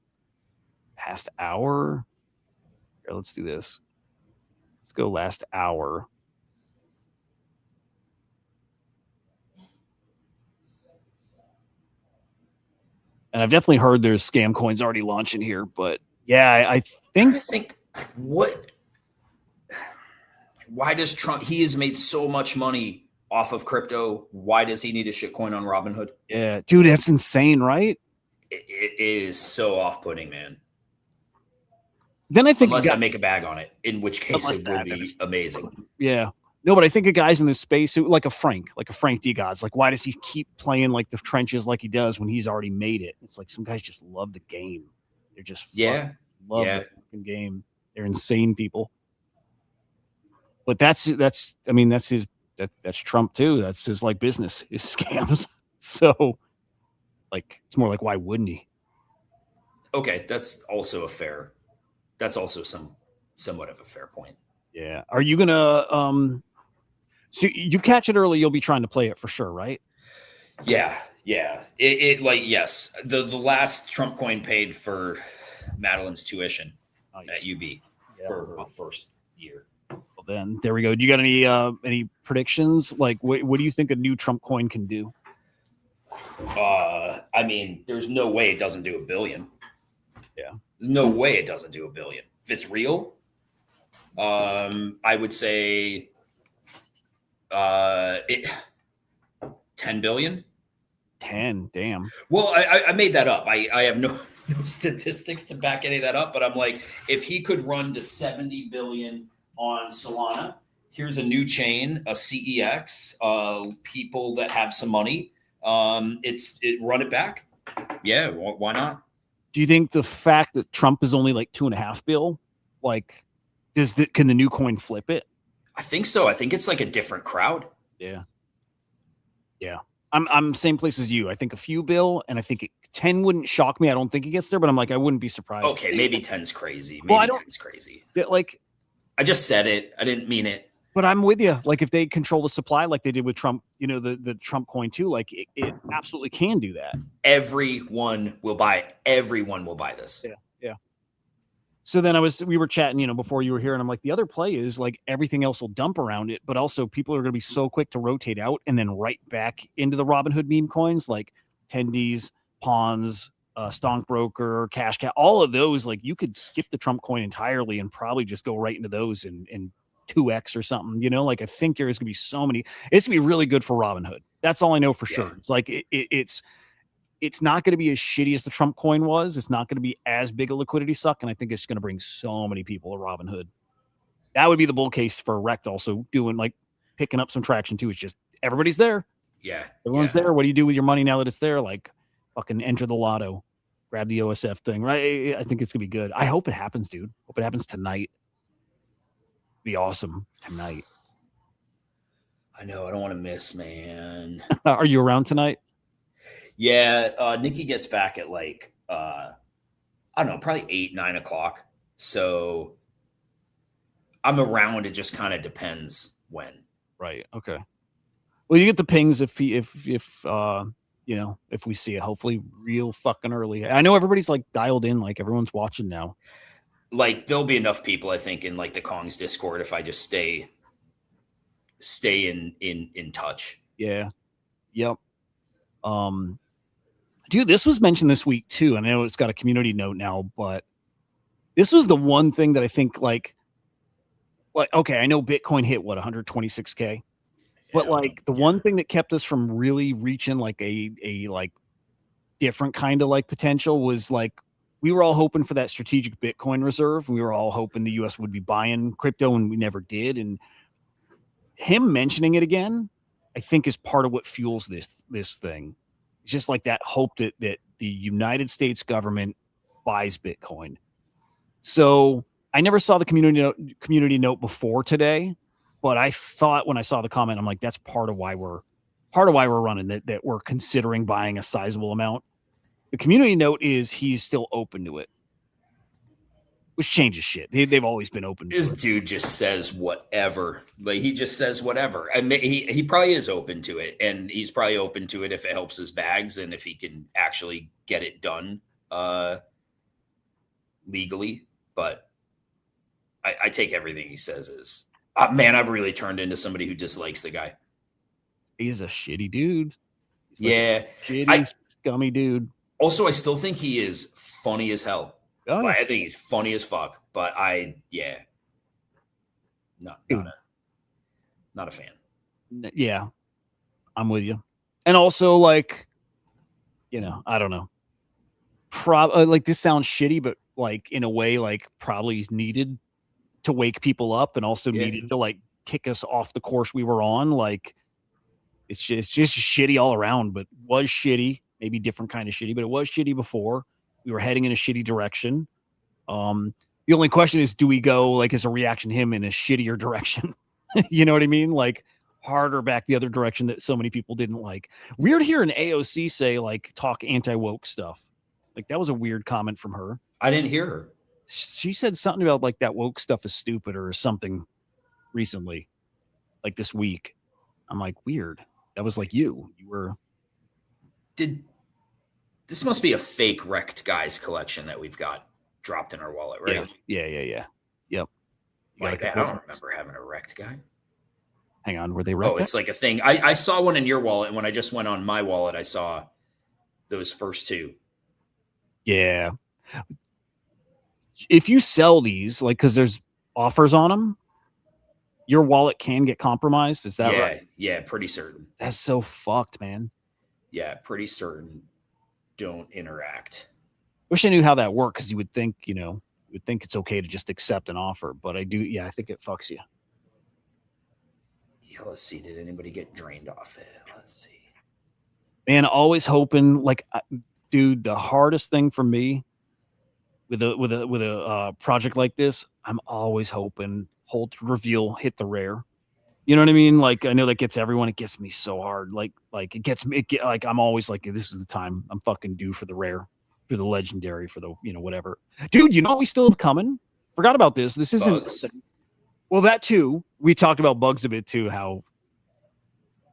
past hour. Here, let's do this. Let's go last hour. And I've definitely heard there's scam coins already launching here, but yeah, I think what? Why does Trump? He has made so much money off of crypto. Why does he need a shitcoin on Robinhood? Yeah, dude, that's insane, right? It is so off-putting, man. Then I think unless I make a bag on it, in which case it would be amazing. Yeah. No, but I think a guy's in this space who, like a Frank D. Gods, like why does he keep playing like the trenches like he does when he's already made it? It's like some guys just love the game. They're just love the fucking game. They're insane people. But that's Trump too. That's his like business, his scams. So like it's more like why wouldn't he? Okay, that's also somewhat of a fair point. Yeah. Are you gonna so you catch it early, you'll be trying to play it for sure, right? Yeah. It like yes. The last Trump coin paid for Madeline's tuition at UB for her first year. Well, then there we go. Do you got any predictions? Like what do you think a new Trump coin can do? I mean, there's no way it doesn't do $1 billion. Yeah. No way it doesn't do $1 billion. If it's real, I would say 10 billion. 10, damn. Well, I made that up. I have no statistics to back any of that up, but I'm like, if he could run to 70 billion on Solana, here's a new chain, a CEX, people that have some money, run it back. Yeah, why not? Do you think the fact that Trump is only like 2.5 bill, like, can the new coin flip it? I think so. I think it's like a different crowd. Yeah. I'm same place as you. I think a few bill, and I think 10 wouldn't shock me. I don't think it gets there, but I'm like, I wouldn't be surprised. Okay, maybe 10's crazy. Maybe 10's crazy. Like, I just said it. I didn't mean it. But I'm with you. Like if they control the supply, like they did with Trump, the Trump coin too, like it absolutely can do that. Everyone will buy this. Yeah. So then we were chatting, before you were here, and I'm like, the other play is like everything else will dump around it, but also people are going to be so quick to rotate out and then right back into the Robinhood meme coins like Tendies, Pawns, Stockbroker, Cash Cow, all of those. Like you could skip the Trump coin entirely and probably just go right into those and 2x or something. Like I think there's going to be so many. It's going to be really good for Robinhood. That's all I know for sure. It's like it's not going to be as shitty as the Trump coin was. It's not going to be as big a liquidity suck. And I think it's going to bring so many people to Robinhood. That would be the bull case for Rect also doing like picking up some traction too. It's just everybody's there. Yeah. Everyone's there. What do you do with your money now that it's there? Like fucking enter the lotto, grab the OSF thing, right? I think it's going to be good. I hope it happens, dude. Hope it happens tonight. Be awesome tonight. I know. I don't want to miss, man. Are you around tonight? Yeah, Nikki gets back at like I don't know, probably 8-9 o'clock. So I'm around. It just kind of depends when. Right. Okay. Well, you get the pings if we see it. Hopefully, real fucking early. I know everybody's like dialed in. Like everyone's watching now. Like there'll be enough people, I think, in like the Kong's Discord if I just stay in touch. Yeah. Yep. Dude, this was mentioned this week too. I know it's got a community note now, but This was the one thing that I think like okay, I know Bitcoin hit what 126K, but like the one thing that kept us from really reaching like a like different kind of like potential was like we were all hoping for that strategic Bitcoin reserve. We were all hoping the US would be buying crypto, and we never did. And him mentioning it again, I think, is part of what fuels this thing. It's just like that hope that the United States government buys Bitcoin. So I never saw the community note before today, but I thought when I saw the comment, I'm like, that's part of why we're running that we're considering buying a sizable amount. The community note is he's still open to it, which changes shit. They've always been open. This dude just says whatever. Like he just says whatever. I mean, he probably is open to it, and he's probably open to it if it helps his bags and if he can actually get it done legally. But I take everything he says as man. I've really turned into somebody who dislikes the guy. He's a shitty dude. Shitty, scummy dude. Also, I still think he is funny as hell. Oh, I think he's funny as fuck, but not a fan. Yeah, I'm with you. And also, like, I don't know. Like this sounds shitty, but like in a way, like probably he's needed to wake people up, and also needed to like kick us off the course we were on. Like, it's just shitty all around. But was shitty, maybe different kind of shitty, but it was shitty before. We were heading in a shitty direction. The only question is, do we go like as a reaction to him in a shittier direction? You know what I mean? Like harder back the other direction that so many people didn't like. Weird hearing AOC say like talk anti-woke stuff. Like that was a weird comment from her. I didn't hear her. She said something about like that woke stuff is stupid or something recently, like this week. I'm like, weird. That was like you were. This must be a fake wrecked guys collection that we've got dropped in our wallet, right? Yeah. Yep. Like, I don't remember having a wrecked guy. Hang on, were they wrecked? Oh, it's like a thing. I saw one in your wallet, and when I just went on my wallet, I saw those first two. Yeah. If you sell these, like, because there's offers on them, your wallet can get compromised. Is that right? Yeah, pretty certain. That's so fucked, man. Yeah, pretty certain. Don't interact. Wish I knew how that worked, because you would think, it's okay to just accept an offer. But I think it fucks you. Yeah, let's see. Did anybody get drained off it? Let's see. Man, always hoping, like, dude, the hardest thing for me with a project like this, I'm always hoping hold to reveal, hit the rare. You know what I mean? Like, I know that gets everyone. It gets me so hard. Like it gets me. Like I'm always like, this is the time. I'm fucking due for the rare, for the legendary, for the whatever. Dude, you know what we still have coming? Forgot about this. This isn't. Bugs. Well, that too. We talked about bugs a bit too. How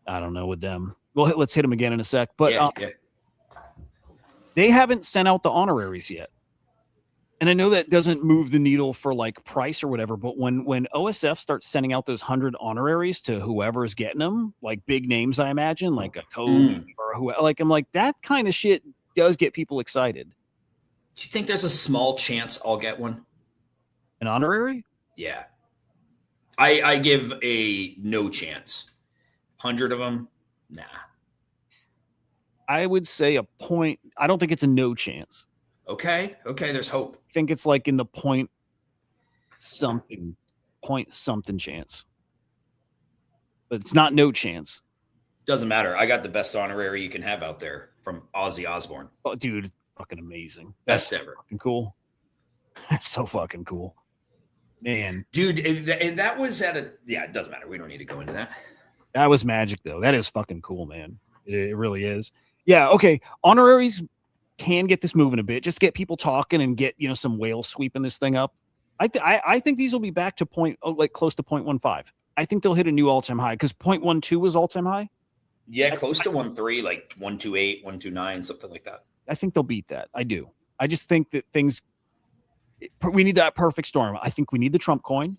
I don't know with them. Well, let's hit them again in a sec. But they haven't sent out the honoraries yet. And I know that doesn't move the needle for like price or whatever, but when OSF starts sending out those 100 honoraries to whoever is getting them, like big names, I imagine, like a Code or who, like I'm like that kind of shit does get people excited. Do you think there's a small chance I'll get one? An honorary? Yeah, I give a no chance. 100 of them, nah. I would say a point. I don't think it's a no chance. Okay, there's hope. I think it's like in the point something chance. But it's not no chance. Doesn't matter. I got the best honorary you can have out there from Ozzy Osbourne. Oh, dude, fucking amazing. Best That's ever. Fucking cool. That's so fucking cool. Man. Dude, and that was at a... Yeah, it doesn't matter. We don't need to go into that. That was magic, though. That is fucking cool, man. It really is. Yeah, okay. Honoraries can get this moving a bit. Just get people talking and get, some whales sweeping this thing up. I think these will be back to close to 0.15. I think they'll hit a new all-time high because 0.12 was all-time high. Yeah, close to 1.3, like 1.28, 1.29, something like that. I think they'll beat that. I do. I just think that we need that perfect storm. I think we need the Trump coin.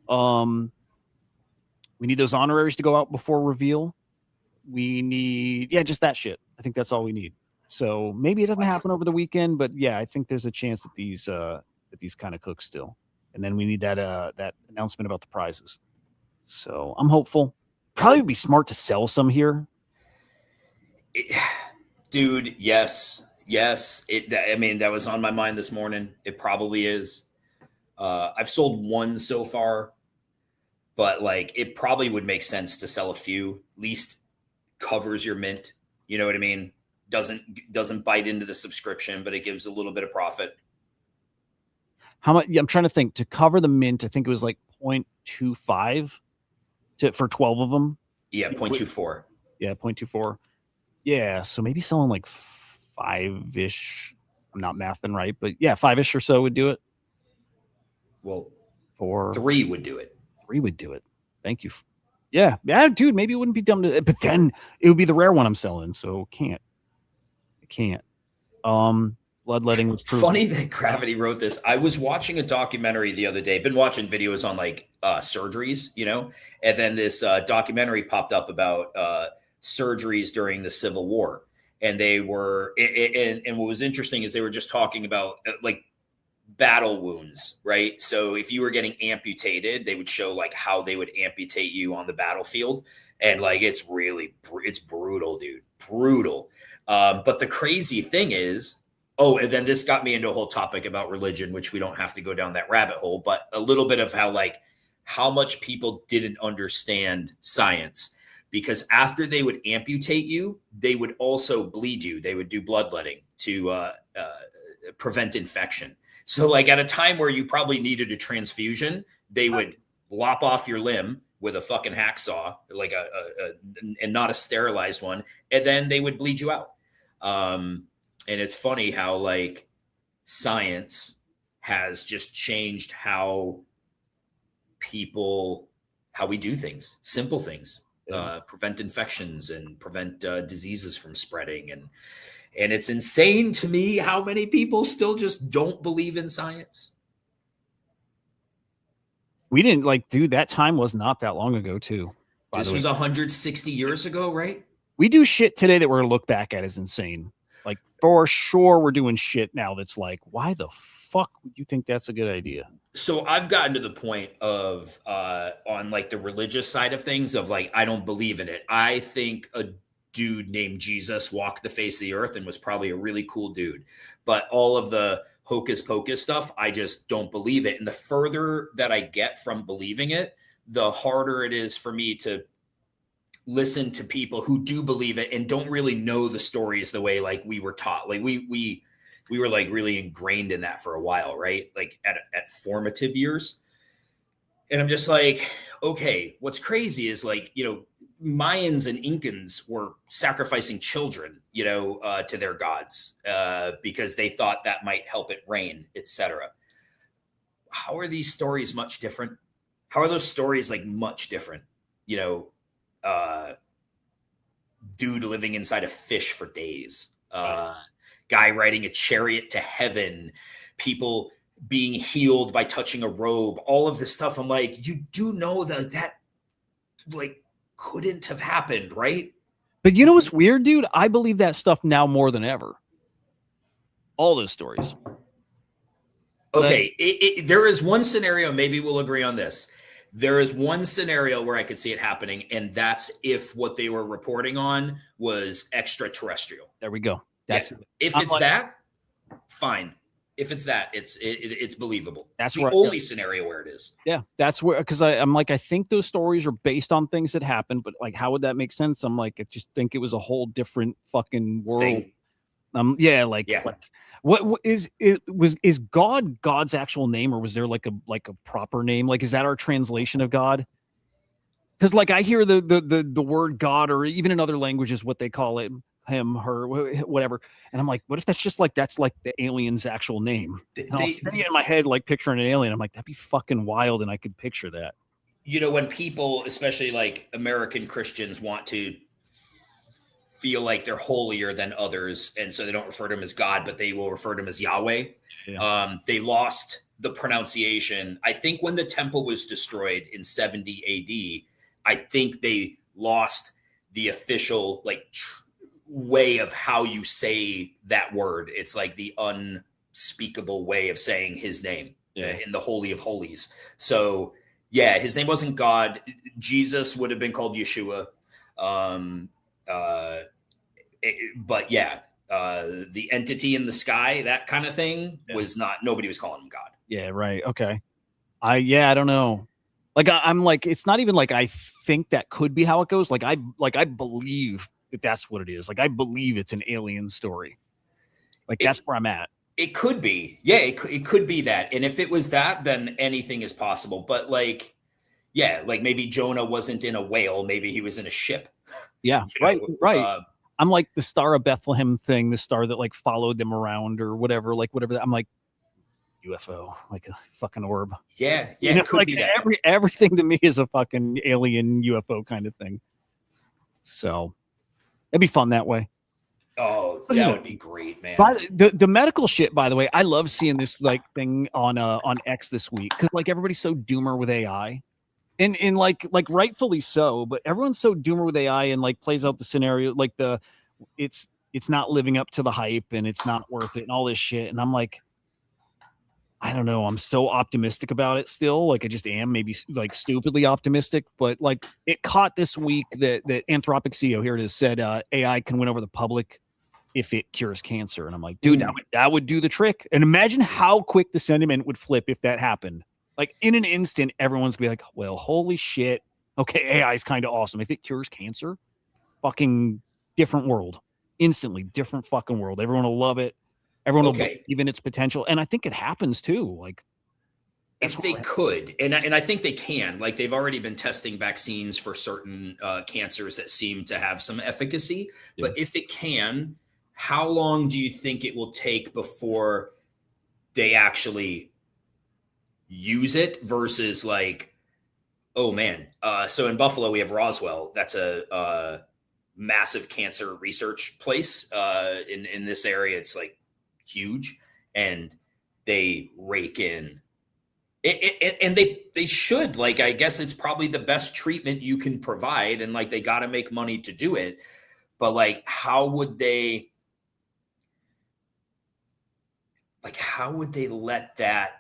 We need those honoraries to go out before reveal. We need, just that shit. I think that's all we need. So maybe it doesn't happen over the weekend, but yeah, I think there's a chance that these that these kind of cook still. And then we need that announcement about the prizes. So I'm hopeful. Probably would be smart to sell some here. Dude, yes. I mean, that was on my mind this morning. It probably is. I've sold one so far, but like it probably would make sense to sell a few. At least covers your mint. You know what I mean? Doesn't bite into the subscription, but it gives a little bit of profit. How much? I'm trying to think. To cover the mint, I think it was like 0.25 for 12 of them. Yeah, 0.24. Yeah, 0.24. Yeah, so maybe selling like 5-ish. I'm not mathing right, but yeah, 5-ish or so would do it. Well, 4. 3 would do it. 3 would do it. Thank you. Yeah, dude, maybe it wouldn't be dumb to, but then it would be the rare one I'm selling, so it can't. Bloodletting was proven. Funny that Gravity wrote this. I was watching a documentary the other day. Been watching videos on like surgeries, and then this documentary popped up about surgeries during the Civil War, and they were and what was interesting is they were just talking about like battle wounds, right? So if you were getting amputated, they would show like how they would amputate you on the battlefield, and like it's brutal, dude, brutal. But the crazy thing is, and then this got me into a whole topic about religion, which we don't have to go down that rabbit hole, but a little bit of how much people didn't understand science, because after they would amputate you, they would also bleed you. They would do bloodletting to prevent infection. So like at a time where you probably needed a transfusion, they would lop off your limb with a fucking hacksaw, like and not a sterilized one, and then they would bleed you out. And it's funny how like science has just changed how we do things, simple things, prevent infections and prevent diseases from spreading. And it's insane to me how many people still just don't believe in science. We didn't dude, that time was not that long ago too. This was 160 years ago, right? We do shit today that we're going to look back at as insane. Like for sure we're doing shit now that's like, why the fuck would you think that's a good idea? So I've gotten to the point of on like the religious side of things of like, I don't believe in it. I think a dude named Jesus walked the face of the earth and was probably a really cool dude. But all of the hocus pocus stuff, I just don't believe it. And the further that I get from believing it, the harder it is for me to listen to people who do believe it and don't really know the stories the way like we were taught. Like we were like really ingrained in that for a while, right? Like at formative years. And I'm just like, okay, what's crazy is like, Mayans and Incans were sacrificing children, to their gods because they thought that might help it rain, etc. How are these stories much different? How are those stories like much different? Dude living inside a fish for days, guy riding a chariot to heaven, people being healed by touching a robe, all of this stuff. I'm like, you do know that like couldn't have happened, right? But you know what's weird, dude? I believe that stuff now more than ever. All those stories. Okay, there is one scenario, maybe we'll agree on this. There is one scenario where I could see it happening, and that's if what they were reporting on was extraterrestrial. There we go. If it's that, fine. If it's that, it's believable. That's the only scenario where it is. Yeah, that's where, because I'm like, I think those stories are based on things that happened, but like, how would that make sense? I'm like, I just think it was a whole different fucking world. What is God God's actual name, or was there like a proper name? Like, is that our translation of God? Because like I hear the word God, or even in other languages what they call it, him, her, whatever, and I'm like, what if that's like the alien's actual name? And I'll stay in my head like picturing an alien. I'm like, that'd be fucking wild, and I could picture that. When people, especially like American Christians, want to feel like they're holier than others, and so they don't refer to him as God, but they will refer to him as Yahweh. Yeah. They lost the pronunciation. I think when the temple was destroyed in 70 AD, I think they lost the official way of how you say that word. It's like the unspeakable way of saying his name in the Holy of Holies. So yeah, his name wasn't God. Jesus would have been called Yeshua. But yeah, the entity in the sky, that kind of thing was not, nobody was calling him God. Yeah. Right. Okay. I don't know. Like I'm like, it's not even like I think that could be how it goes. Like I believe that that's what it is. Like I believe it's an alien story. Like that's where I'm at. It could be. Yeah, it could be that. And if it was that, then anything is possible. But like, yeah, like maybe Jonah wasn't in a whale. Maybe he was in a ship. Yeah. Right. I'm like the Star of Bethlehem thing, the star that like followed them around or whatever, like whatever. I'm like UFO, like a fucking orb. Yeah. You know, it could like be that. everything to me is a fucking alien UFO kind of thing. So it'd be fun that way. Oh, that would be great, man. But the medical shit, by the way, I love seeing this like thing on X this week because like everybody's so doomer with AI, and like rightfully so. But everyone's so doomer with AI and like plays out the scenario like it's not living up to the hype and it's not worth it and all this shit. And I'm like, I don't know. I'm so optimistic about it still. Like I just am, maybe like stupidly optimistic. But like it caught this week that Anthropic CEO, here it is, said AI can win over the public if it cures cancer. And I'm like, dude, that would do the trick. And imagine how quick the sentiment would flip if that happened. Like in an instant, everyone's gonna be like, well, holy shit. Okay, AI is kind of awesome. If it cures cancer, fucking different world. Instantly different fucking world. Everyone will love it. Everyone will believe in its potential. And I think it happens too. Like if they could, and I think they can, like they've already been testing vaccines for certain cancers that seem to have some efficacy. Yeah. But if it can, how long do you think it will take before they actually use it versus like, oh man. So in Buffalo, we have Roswell. That's a massive cancer research place. In this area, it's like huge, and they rake in it, and they should, like, I guess it's probably the best treatment you can provide, and like they got to make money to do it. But like, how would they let that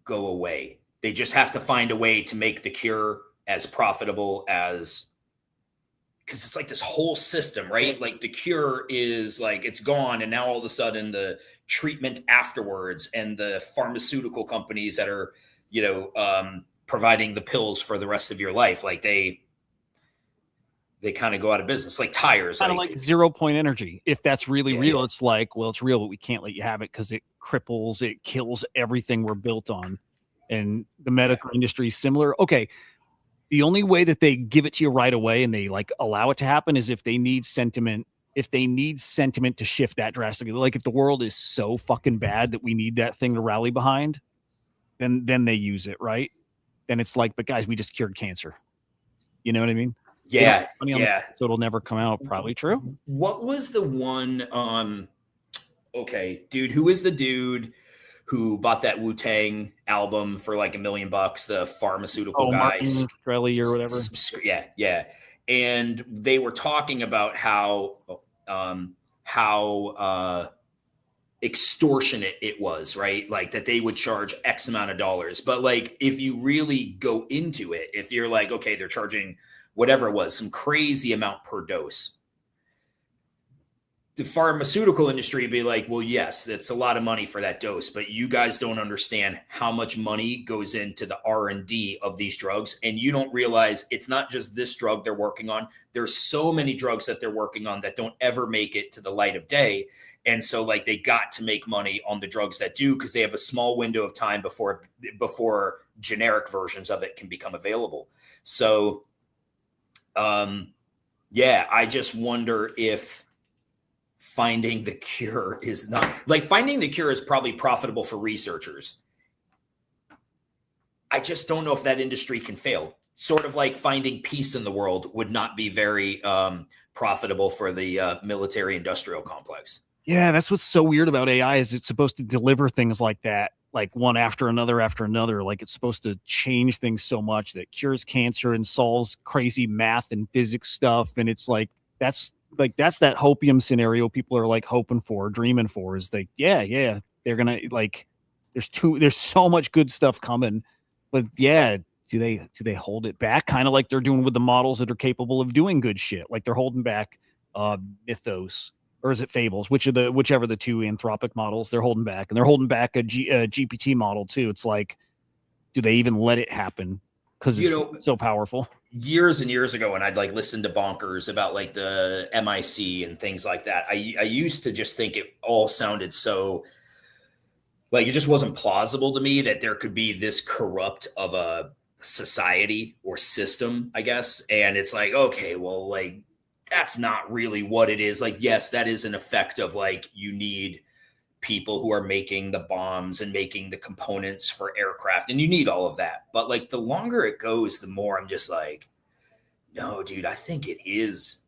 go away? They just have to find a way to make the cure as profitable as, because it's like this whole system, right? Like the cure is like, it's gone. And now all of a sudden the treatment afterwards and the pharmaceutical companies that are, providing the pills for the rest of your life, like they kind of go out of business, like tires. Kind of like 0 point energy. If that's really real, it's like, well, it's real, but we can't let you have it because it cripples, it kills everything we're built on. And the medical industry is similar. Okay. The only way that they give it to you right away and they like allow it to happen is if they need sentiment. If they need sentiment to shift that drastically, like if the world is so fucking bad that we need that thing to rally behind, then they use it, right? Then it's like, but guys, we just cured cancer. You know what I mean? Yeah. So it'll never come out. Probably true. What was the one? Okay, dude, who is the dude who bought that Wu-Tang album for like $1 million? The pharmaceutical guy, Shkreli or whatever. Yeah. And they were talking about how extortionate it was, right? Like that they would charge X amount of dollars. But like, if you really go into it, if you're like, okay, they're charging whatever it was, some crazy amount per dose, the pharmaceutical industry would be like, well, yes, that's a lot of money for that dose, but you guys don't understand how much money goes into the R&D of these drugs. And you don't realize it's not just this drug they're working on. There's so many drugs that they're working on that don't ever make it to the light of day. And so like they got to make money on the drugs that do, because they have a small window of time before generic versions of it can become available. So, I just wonder if finding the cure is not, like, finding the cure is probably profitable for researchers. I just don't know if that industry can fail. Sort of like finding peace in the world would not be very profitable for the military industrial complex. Yeah, that's what's so weird about AI is it's supposed to deliver things like that, like one after another. Like it's supposed to change things so much that cures cancer and solves crazy math and physics stuff. And it's like, that's that hopium scenario people are like hoping for, dreaming for, is like, yeah, they're gonna like. There's so much good stuff coming, but yeah, do they hold it back? Kind of like they're doing with the models that are capable of doing good shit. Like they're holding back Mythos, or is it Fables? Whichever the two Anthropic models they're holding back, and they're holding back a GPT model too. It's like, do they even let it happen? Because it's so powerful. Years and years ago, when I'd like listen to bonkers about like the MIC and things like that, I used to just think it all sounded so like it just wasn't plausible to me that there could be this corrupt of a society or system, I guess. And it's like, okay, well, like that's not really what it is. Like, yes, that is an effect of like you need people who are making the bombs and making the components for aircraft, and you need all of that. But like the longer it goes, the more I'm just like, no, dude, I think it is.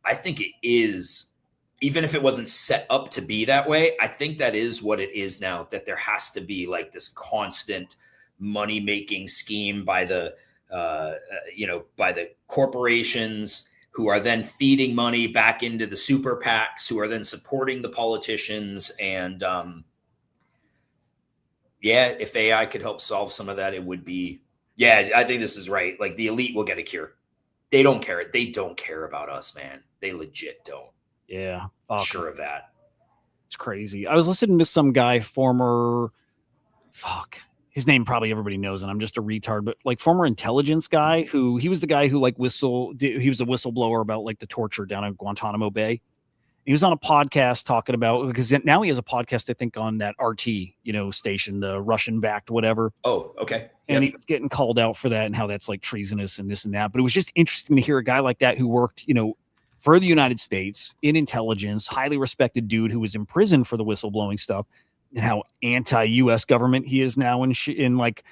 Even if it wasn't set up to be that way, I think that is what it is now, that there has to be like this constant money making scheme by the by the corporations, who are then feeding money back into the super PACs, who are then supporting the politicians. And if AI could help solve some of that, it would be, I think this is right. Like the elite will get a cure. They don't care. They don't care about us, man. They legit don't. Yeah. Sure of that. It's crazy. I was listening to some guy, his name probably everybody knows, and I'm just a retard, but like former intelligence guy he was the guy who like he was a whistleblower about like the torture down in Guantanamo Bay. He was on a podcast talking about, because now he has a podcast, I think, on that RT, station, the Russian backed, whatever. Oh, okay. And he's getting called out for that and how that's like treasonous and this and that. But it was just interesting to hear a guy like that who worked, for the United States in intelligence, highly respected dude who was in prison for the whistleblowing stuff, and how anti-US government he is now and I'm like,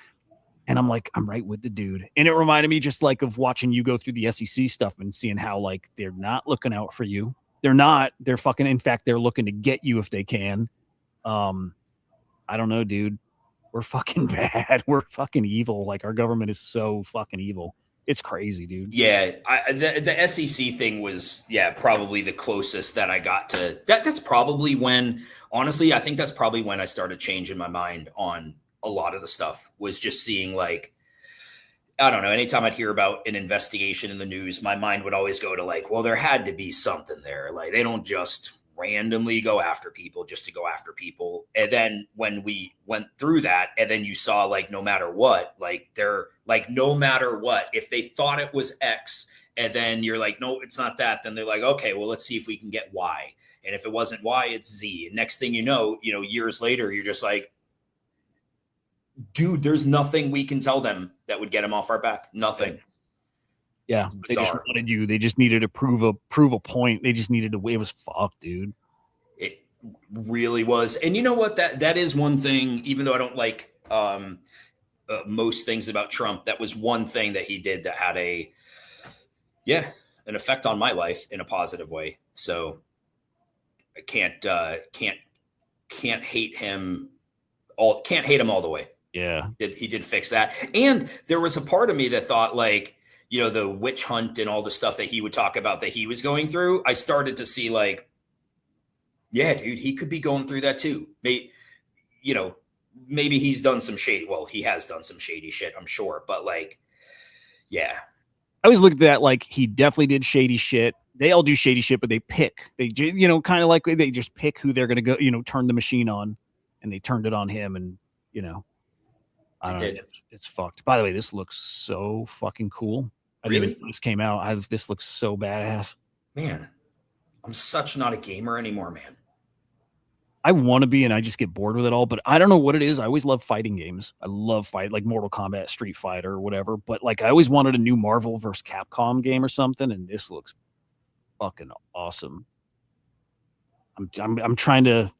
I'm right with the dude. And it reminded me just like of watching you go through the SEC stuff and seeing how like they're not looking out for you. They're fucking, in fact, they're looking to get you if they can. I don't know, dude. We're fucking bad. We're fucking evil. Like our government is so fucking evil. It's crazy, dude. Yeah, the SEC thing was, probably the closest that I got to that. That's probably when, honestly, I think that's probably when I started changing my mind on a lot of the stuff, was just seeing like, I don't know, anytime I'd hear about an investigation in the news, my mind would always go to like, well, there had to be something there. Like they don't just randomly go after people just to go after people. And then when we went through that, and then you saw like, no matter what, like they're like, no matter what, if they thought it was X, and then you're like, no, it's not that, then they're like, okay, well, let's see if we can get Y. And if it wasn't Y, it's Z. And next thing you know, years later, you're just like, dude, there's nothing we can tell them that would get them off our back. Nothing. Yeah, they just wanted you. They just needed to prove a point. They just needed to. It was fucked, dude. It really was. And you know what? That is one thing. Even though I don't like most things about Trump, that was one thing that he did that had an effect on my life in a positive way. So I can't hate him. Can't hate him all the way. Yeah, he did fix that. And there was a part of me that thought like, the witch hunt and all the stuff that he would talk about that he was going through, I started to see like, yeah, dude, he could be going through that too. Maybe he's done some shady. Well, he has done some shady shit, I'm sure. But like, yeah. I always looked at that like he definitely did shady shit. They all do shady shit, but they kind of like they just pick who they're going to go, turn the machine on, and they turned it on him. And, I don't know. It's fucked. By the way, this looks so fucking cool. I didn't even know this came out. This looks so badass. Man, I'm such not a gamer anymore, man. I want to be, and I just get bored with it all, but I don't know what it is. I always love fighting games. I love like Mortal Kombat, Street Fighter, or whatever. But like, I always wanted a new Marvel versus Capcom game or something, and this looks fucking awesome. I'm trying to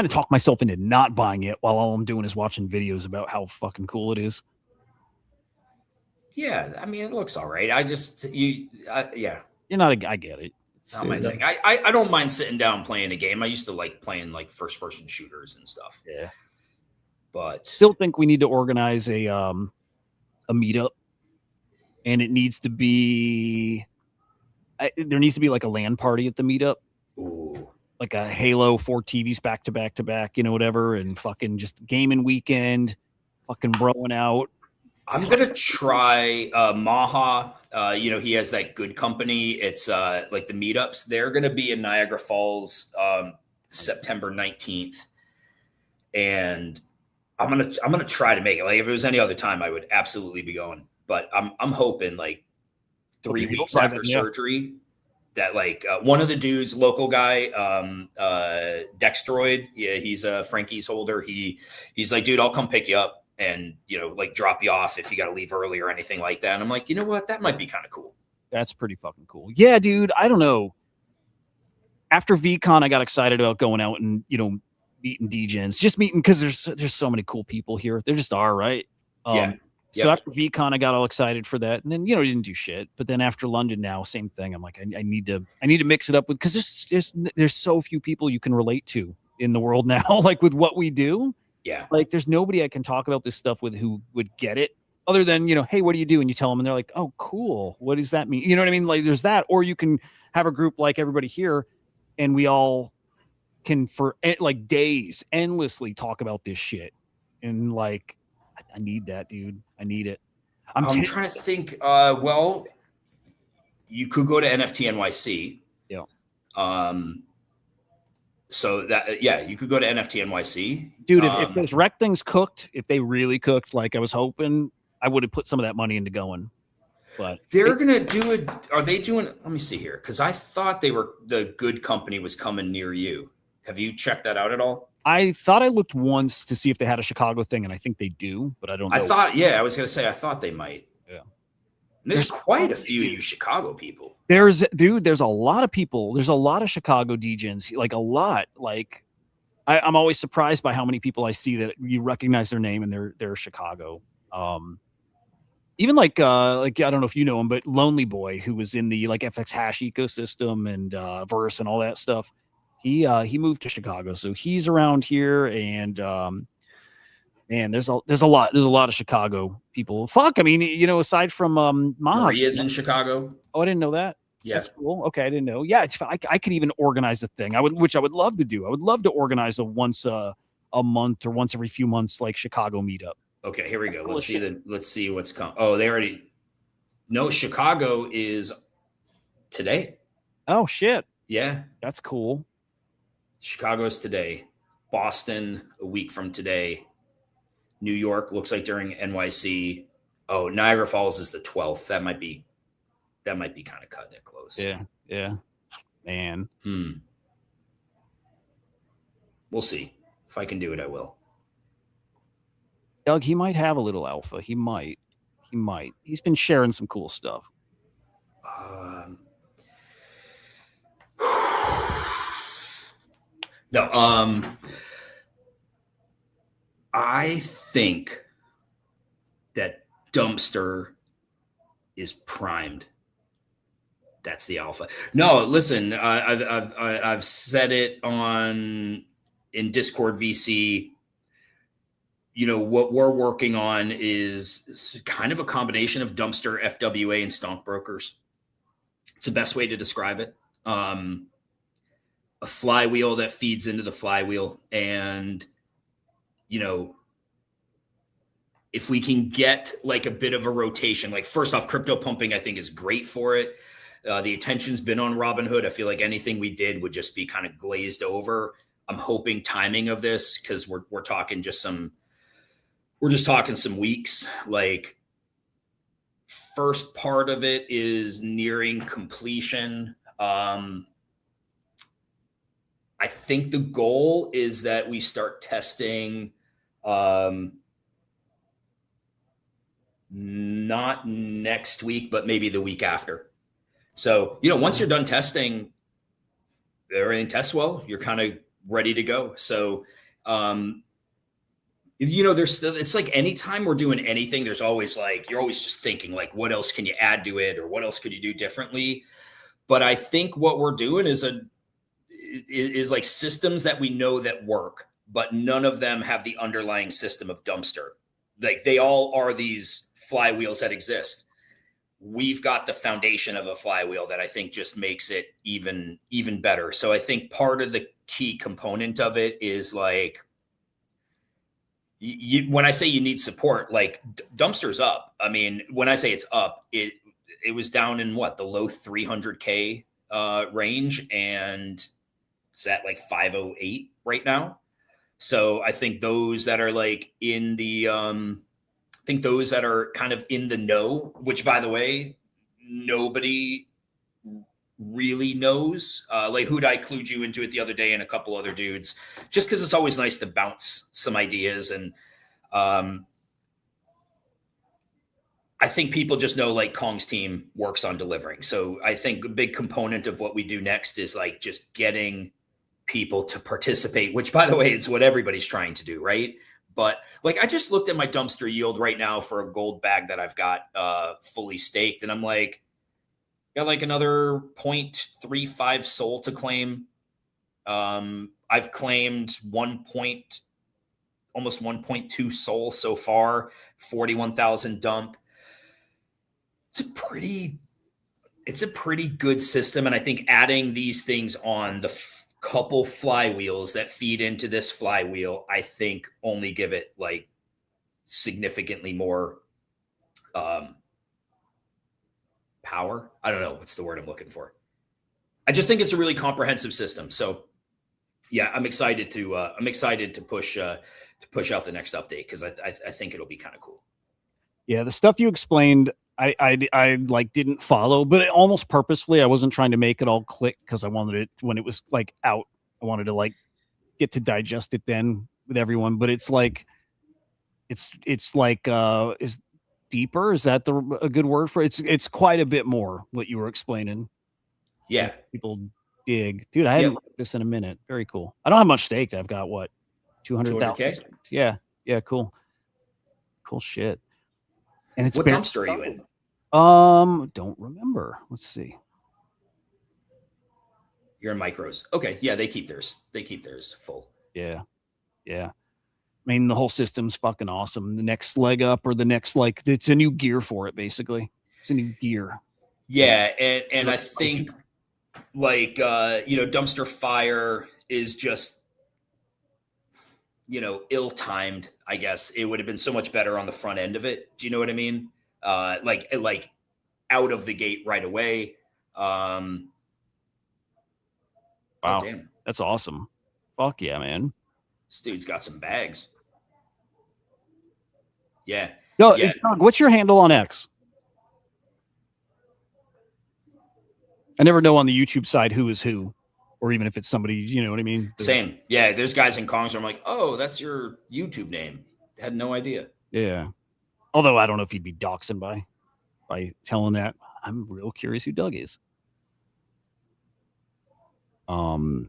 talk myself into not buying it while all I'm doing is watching videos about how fucking cool it is. Yeah, I mean, it looks all right. I get it. It's not my thing. I don't mind sitting down playing a game. I used to like playing like first person shooters and stuff. Yeah. But still think we need to organize a meetup, and it needs to be there needs to be like a LAN party at the meetup. Ooh. like a Halo 4 TVs back to back to back, whatever, and fucking just gaming weekend, fucking broing out. I'm gonna try Maha. He has that good company. It's like the meetups. They're gonna be in Niagara Falls September 19th, and I'm gonna try to make it. Like if it was any other time, I would absolutely be going. But I'm hoping like 3 weeks after surgery that like one of the dudes, local guy, Dextroid. Yeah, he's a Frankie's holder. He's like, dude, I'll come pick you up and like drop you off if you got to leave early or anything like that. And I'm like, you know what, that might be kind of cool. That's pretty fucking cool. Yeah, dude. I don't know. After VCon, I got excited about going out and meeting DJs, just meeting because there's so many cool people here. There just are, right? Yeah. So after VCon, I got all excited for that, and then didn't do shit. But then after London, now same thing. I'm like, I need to mix it up with because there's so few people you can relate to in the world now, like with what we do. Yeah. Like there's nobody I can talk about this stuff with who would get it other than, hey, what do you do? And you tell them and they're like, oh, cool. What does that mean? You know what I mean? Like there's that, or you can have a group like everybody here and we all can for like days endlessly talk about this shit. And like, I need that, dude. I need it. I'm trying to think. Well, you could go to NFT NYC. Yeah. So that, you could go to NFT NYC. Dude, if those rec things cooked, if they really cooked like I was hoping, I would have put some of that money into going. But they're going to do it. Are they doing, let me see here. Cause I thought the good company was coming near you. Have you checked that out at all? I thought I looked once to see if they had a Chicago thing, and I think they do, but I don't know. I was going to say, I thought they might. Yeah. And there's quite a few of you Chicago people. There's a lot of people. There's a lot of Chicago DJs, like a lot. Like I'm always surprised by how many people I see that you recognize their name and they're Chicago. Even like I don't know if you know him, but Lonely Boy, who was in the like FX Hash ecosystem and Verse and all that stuff. He moved to Chicago, so he's around here, and man, there's a lot of Chicago people. Fuck, I mean, aside from Maha, Maria's in Chicago. Oh, I didn't know that. Yeah. That's cool. Okay, I didn't know. Yeah, I could even organize a thing. Which I would love to do. I would love to organize a once a month or once every few months like Chicago meetup. Okay, here we go. Let's see what's come. Oh, Chicago is today. Oh shit. Yeah. That's cool. Chicago's today. Boston a week from today. New York looks like during NYC. Oh, Niagara Falls is the 12th. That might be kind of cutting it close. Yeah. Man. We'll see. If I can do it, I will. Doug, he might have a little alpha. He might. He's been sharing some cool stuff. No, I think that Dumpster is primed. That's the alpha. No, listen, I've said it in Discord VC. What we're working on is kind of a combination of Dumpster, FWA, and Stonk Brokers. It's the best way to describe it. A flywheel that feeds into the flywheel. And, if we can get like a bit of a rotation, like first off, crypto pumping, I think is great for it. The attention's been on Robinhood. I feel like anything we did would just be kind of glazed over. I'm hoping timing of this, because we're talking some weeks. Like first part of it is nearing completion. I think the goal is that we start testing, not next week, but maybe the week after. So, once you're done testing, everything tests well, you're kind of ready to go. So, it's like anytime we're doing anything, there's always like, you're always just thinking like, what else can you add to it? Or what else could you do differently? But I think what we're doing is like systems that we know that work, but none of them have the underlying system of Dumpster. Like they all are these flywheels that exist. we've got the foundation of a flywheel that I think just makes it even better. So I think part of the key component of it is like, when I say you need support, like Dumpster's up. I mean, when I say it's up, it was down in what, the low 300K range, and it's at like 508 right now. So I think those that are like in the I think those that are kind of in the know, which by the way, nobody really knows. Like Hood, I clued you into it the other day, and a couple other dudes, just because it's always nice to bounce some ideas. And I think people just know like Kong's team works on delivering. So I think a big component of what we do next is like just getting people to participate, which by the way, it's what everybody's trying to do, right? But like, I just looked at my dumpster yield right now for a gold bag that I've got fully staked, and I'm like, got like another 0.35 soul to claim. I've claimed almost 1.2 soul so far, 41,000 dump. It's a pretty good system. And I think adding these things on the couple flywheels that feed into this flywheel, I think only give it like significantly more power. I don't know what's the word I'm looking for. I just think it's a really comprehensive system. So yeah, I'm excited to push out the next update, because I think it'll be kind of cool. Yeah, the stuff you explained, I like didn't follow, but almost purposefully. I wasn't trying to make it all click because I wanted it when it was like out. I wanted to like get to digest it then with everyone. But it's like it's like is deeper. Is that a good word for it? It's quite a bit more what you were explaining. Yeah, people dig, dude. I haven't looked at this in a minute. Very cool. I don't have much staked. I've got what, 200,000. Yeah, cool shit. And it's what dumpster are you in? Don't remember. Let's see. You're in micros. Okay, yeah, they keep theirs full. Yeah. I mean, the whole system's fucking awesome. The next leg up, or the next, like, it's a new gear for it, basically. It's a new gear. Yeah, and I think like dumpster fire is just ill-timed. I guess it would have been so much better on the front end of it. Do you know what I mean? Like out of the gate right away. Wow, oh, damn. That's awesome. Fuck yeah, man. This dude's got some bags. Yeah. No, yeah. What's your handle on X? I never know on the YouTube side who is who, or even if it's somebody, you know what I mean? Same. Yeah, there's guys in Kongs where I'm like, oh, that's your YouTube name. Had no idea. Yeah. Although I don't know if you'd be doxing by telling that. I'm real curious who Doug is. When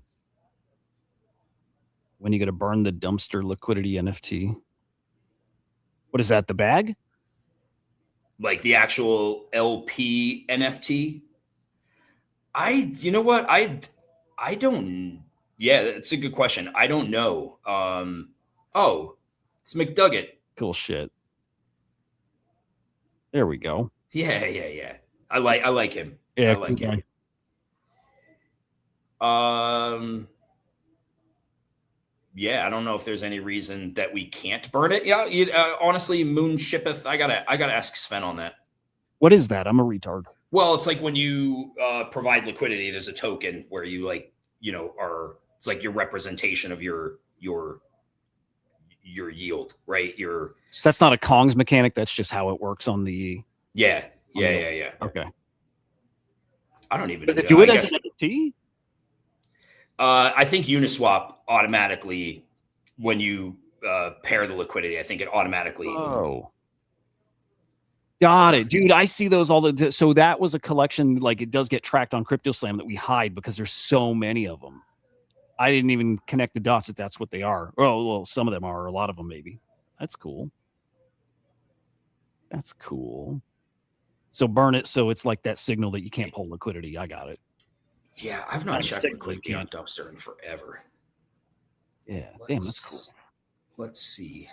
you going to burn the dumpster liquidity NFT? What is that, the bag? Like the actual LP NFT? You know what? I don't. Yeah, that's a good question. I don't know. Oh, it's McDugget. Cool shit. There we go. Yeah. I like him. Yeah, I like him. Yeah, I don't know if there's any reason that we can't burn it. Yeah, honestly, Moon Shippeth. I gotta ask Sven on that. What is that? I'm a retard. Well, it's like when you provide liquidity, there's a token where you it's like your representation of your yield, right? So that's not a Kong's mechanic. That's just how it works on the. Yeah. Okay. I don't even. Does it do it as an NFT? I think Uniswap automatically, when you pair the liquidity, I think it automatically. Oh. Got it, dude. I see those all the. So that was a collection. Like, it does get tracked on CryptoSlam that we hide because there's so many of them. I didn't even connect the dots that that's what they are. Well, some of them are. A lot of them, maybe. That's cool. So burn it. So it's like that signal that you can't pull liquidity. I got it. Yeah, I've not checked liquidity on Dumpster in forever. Yeah, damn, that's cool. Let's see.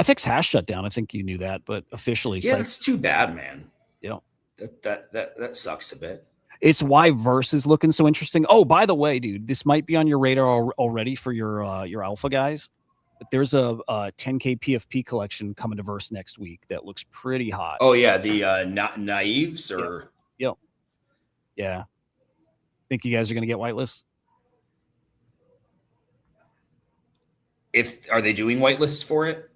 FX has shut down. I think you knew that, but officially, Yeah, that's too bad, man. Yeah. That sucks a bit. It's why Verse is looking so interesting. Oh, by the way, dude, this might be on your radar already for your alpha guys. But there's a 10K PFP collection coming to Verse next week that looks pretty hot. Oh yeah, the naives or Yep. Yeah. Think you guys are gonna get whitelist? Are they doing whitelists for it?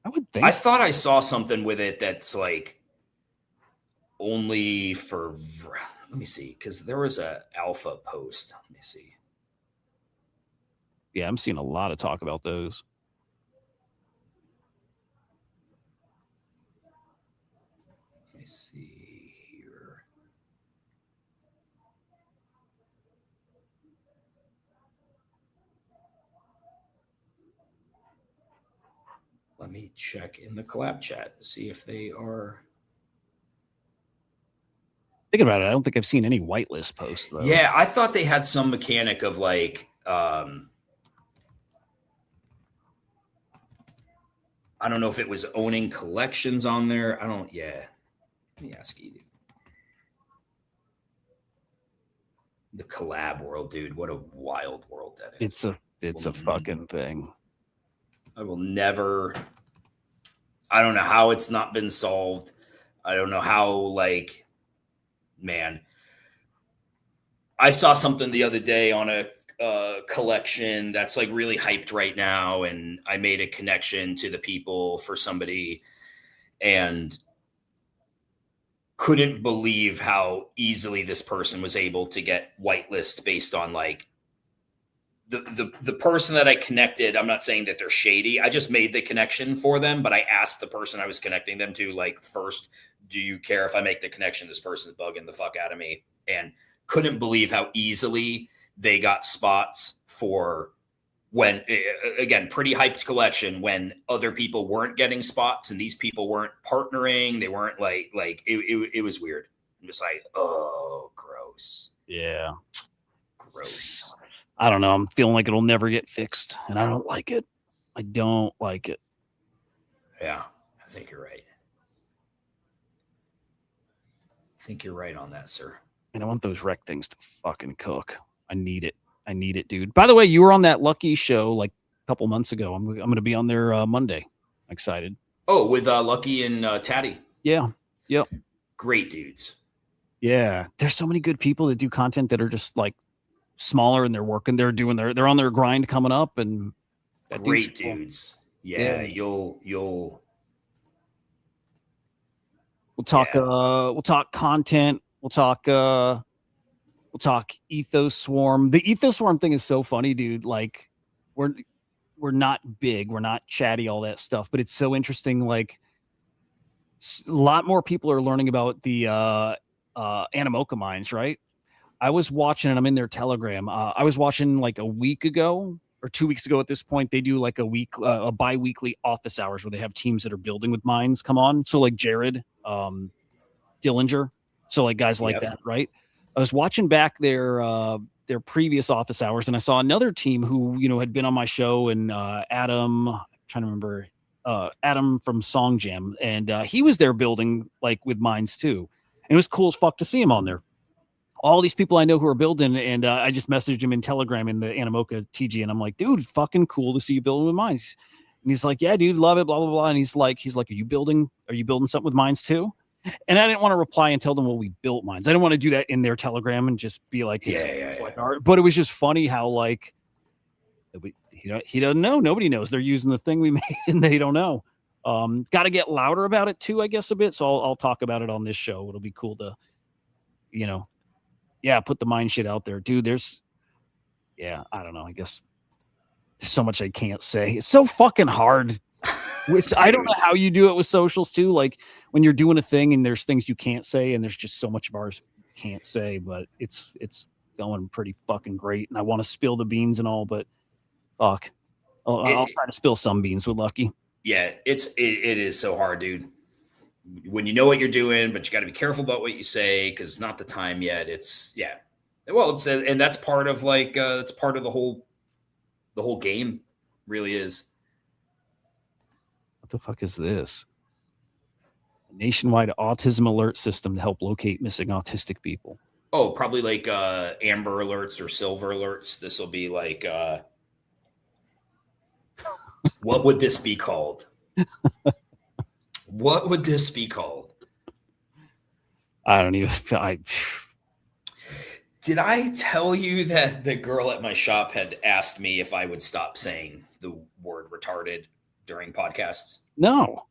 I would think. I thought I saw something with it that's like only for. Let me see, because there was a alpha post. Let me see. Yeah, I'm seeing a lot of talk about those. Let me see here. Let me check in the collab chat to see if they are. Thinking about it, I don't think I've seen any whitelist posts though. Yeah, I thought they had some mechanic of like I don't know if it was owning collections on there. Yeah. Let me ask you. The collab world, dude. What a wild world that is. It's a fucking thing. I will never. I don't know how it's not been solved. I don't know how, like, man. I saw something the other day on a collection that's like really hyped right now, and I made a connection to the people for somebody and couldn't believe how easily this person was able to get whitelist based on like the person that I connected. I'm not saying that they're shady. I just made the connection for them, but I asked the person I was connecting them to, like, first, do you care if I make the connection? This person's bugging the fuck out of me. And couldn't believe how easily they got spots for when, again, pretty hyped collection when other people weren't getting spots and these people weren't partnering. They weren't like it was weird. I'm just like, oh, gross. Yeah. Gross. I don't know. I'm feeling like it'll never get fixed, and I don't like it. I don't like it. Yeah, I think you're right. I think you're right on that, sir. And I want those rec things to fucking cook. I need it. I need it, dude. By the way, you were on that Lucky show like a couple months ago. I'm going to be on there Monday. I'm excited. Oh, with Lucky and Taddy. Yeah. Yep. Great dudes. Yeah. There's so many good people that do content that are just like smaller and they're working. They're on their grind coming up, and great dudes. Cool. Yeah, you'll. We'll talk. We'll talk content. We'll talk Ethos Swarm. The Ethos Swarm thing is so funny, dude. Like, we're not big, we're not chatty, all that stuff, but it's so interesting. Like, a lot more people are learning about the Animoca mines, right? I was watching, and I'm in their Telegram. I was watching like a week ago or 2 weeks ago at this point. They do like a bi-weekly office hours where they have teams that are building with mines come on. So like Jared, Dillinger. So like guys like that, right? I was watching back their previous office hours, and I saw another team who, you know, had been on my show, and Adam, I'm trying to remember, Adam from Song Jam, and he was there building like with mines too. And it was cool as fuck to see him on there. All these people I know who are building, and I just messaged him in Telegram in the Animoca TG, and I'm like, dude, fucking cool to see you building with mines. And he's like, yeah, dude, love it, blah blah blah. And he's like, are you building something with mines too? And I didn't want to reply and tell them, well, we built mines. I didn't want to do that in their Telegram and just be like, it's like art. But it was just funny how like he doesn't know. Nobody knows. They're using the thing we made and they don't know. Got to get louder about it too, I guess, a bit. So I'll talk about it on this show. It'll be cool to, you know, put the mine shit out there, dude. I don't know. I guess there's so much I can't say. It's so fucking hard. Which I don't know how you do it with socials too. Like when you're doing a thing and there's things you can't say, and there's just so much of ours you can't say, but it's going pretty fucking great. And I want to spill the beans and all, but fuck, I'll try to spill some beans with Lucky. Yeah, it is so hard, dude. When you know what you're doing, but you got to be careful about what you say because it's not the time yet. And that's part of like it's part of the whole game, really is. the fuck is this? A nationwide autism alert system to help locate missing autistic people. Oh, probably like amber alerts or silver alerts. This will be like, what would this be called? What would this be called? I don't even. Did I tell you that the girl at my shop had asked me if I would stop saying the word retarded during podcasts? No.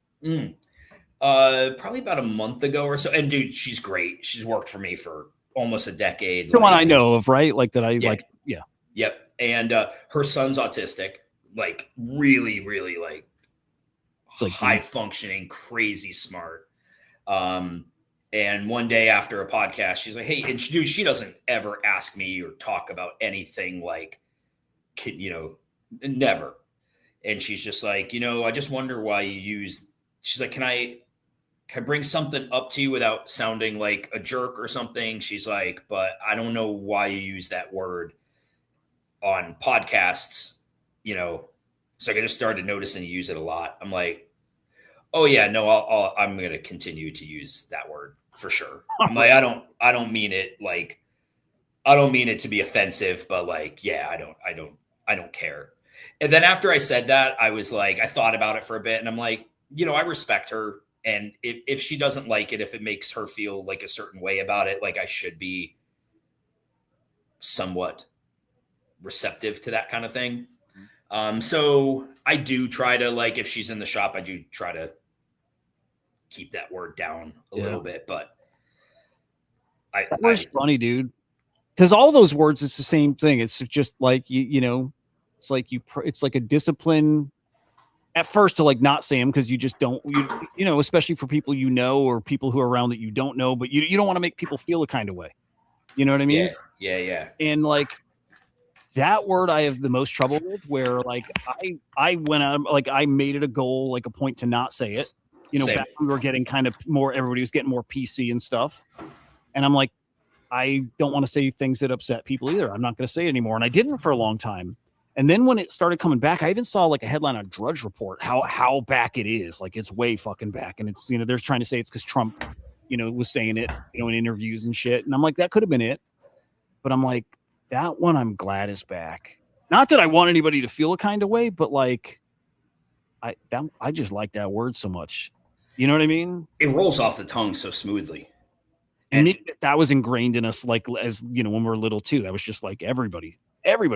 Probably about a month ago or so. And dude, she's great. She's worked for me for almost a decade. The one I know of, right? Like that I like. Yeah. Yep. And her son's autistic, like really, really like high functioning, crazy smart. And one day after a podcast, she's like, "Hey," and she doesn't ever ask me or talk about anything like, never. And she's just like, I just wonder why you use. She's like, can I bring something up to you without sounding like a jerk or something? She's like, but I don't know why you use that word on podcasts. So I just started noticing you use it a lot. I'm like, oh yeah, no, I'm going to continue to use that word for sure. I'm like, I don't mean it like, I don't mean it to be offensive, but like, yeah, I don't care. And then after I said that, I was like, I thought about it for a bit and I'm like, I respect her. And if she doesn't like it, if it makes her feel like a certain way about it, like I should be somewhat receptive to that kind of thing. So I do try to, like, if she's in the shop, I do try to keep that word down a little bit, but that word's funny, dude. Because all those words, it's the same thing. It's just like, it's like it's like a discipline at first to like not say them because you just don't, especially for people or people who are around that you don't know, but you don't want to make people feel a kind of way. You know what I mean? Yeah. And like that word I have the most trouble with, where like I went out, like I made it a goal, like a point to not say it. Back when we were getting kind of more, everybody was getting more PC and stuff. And I'm like, I don't want to say things that upset people either. I'm not going to say it anymore. And I didn't for a long time. And then when it started coming back, I even saw like a headline on Drudge Report, how back it is. Like it's way fucking back. And it's, they're trying to say it's because Trump, was saying it, in interviews and shit. And I'm like, that could have been it. But I'm like, that one I'm glad is back. Not that I want anybody to feel a kind of way, but like, I just like that word so much. You know what I mean? It rolls off the tongue so smoothly. And that was ingrained in us, like, as when we were little too. That was just like everybody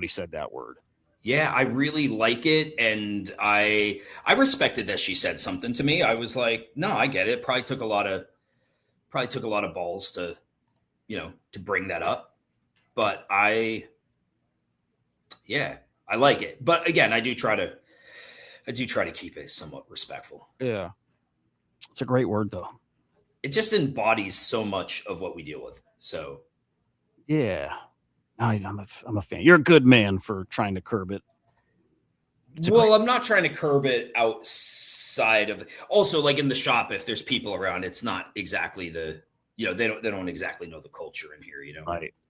said that word. Yeah, I really like it, and I respected that she said something to me. I was like, no, I get it. Probably took a lot of balls to, to bring that up. But I like it. But again, I do try to keep it somewhat respectful. Yeah, it's a great word though. It just embodies so much of what we deal with. So, yeah. I'm a fan. You're a good man for trying to curb it. I'm not trying to curb it outside of. Also, like in the shop, if there's people around, it's not exactly the. They don't exactly know the culture in here.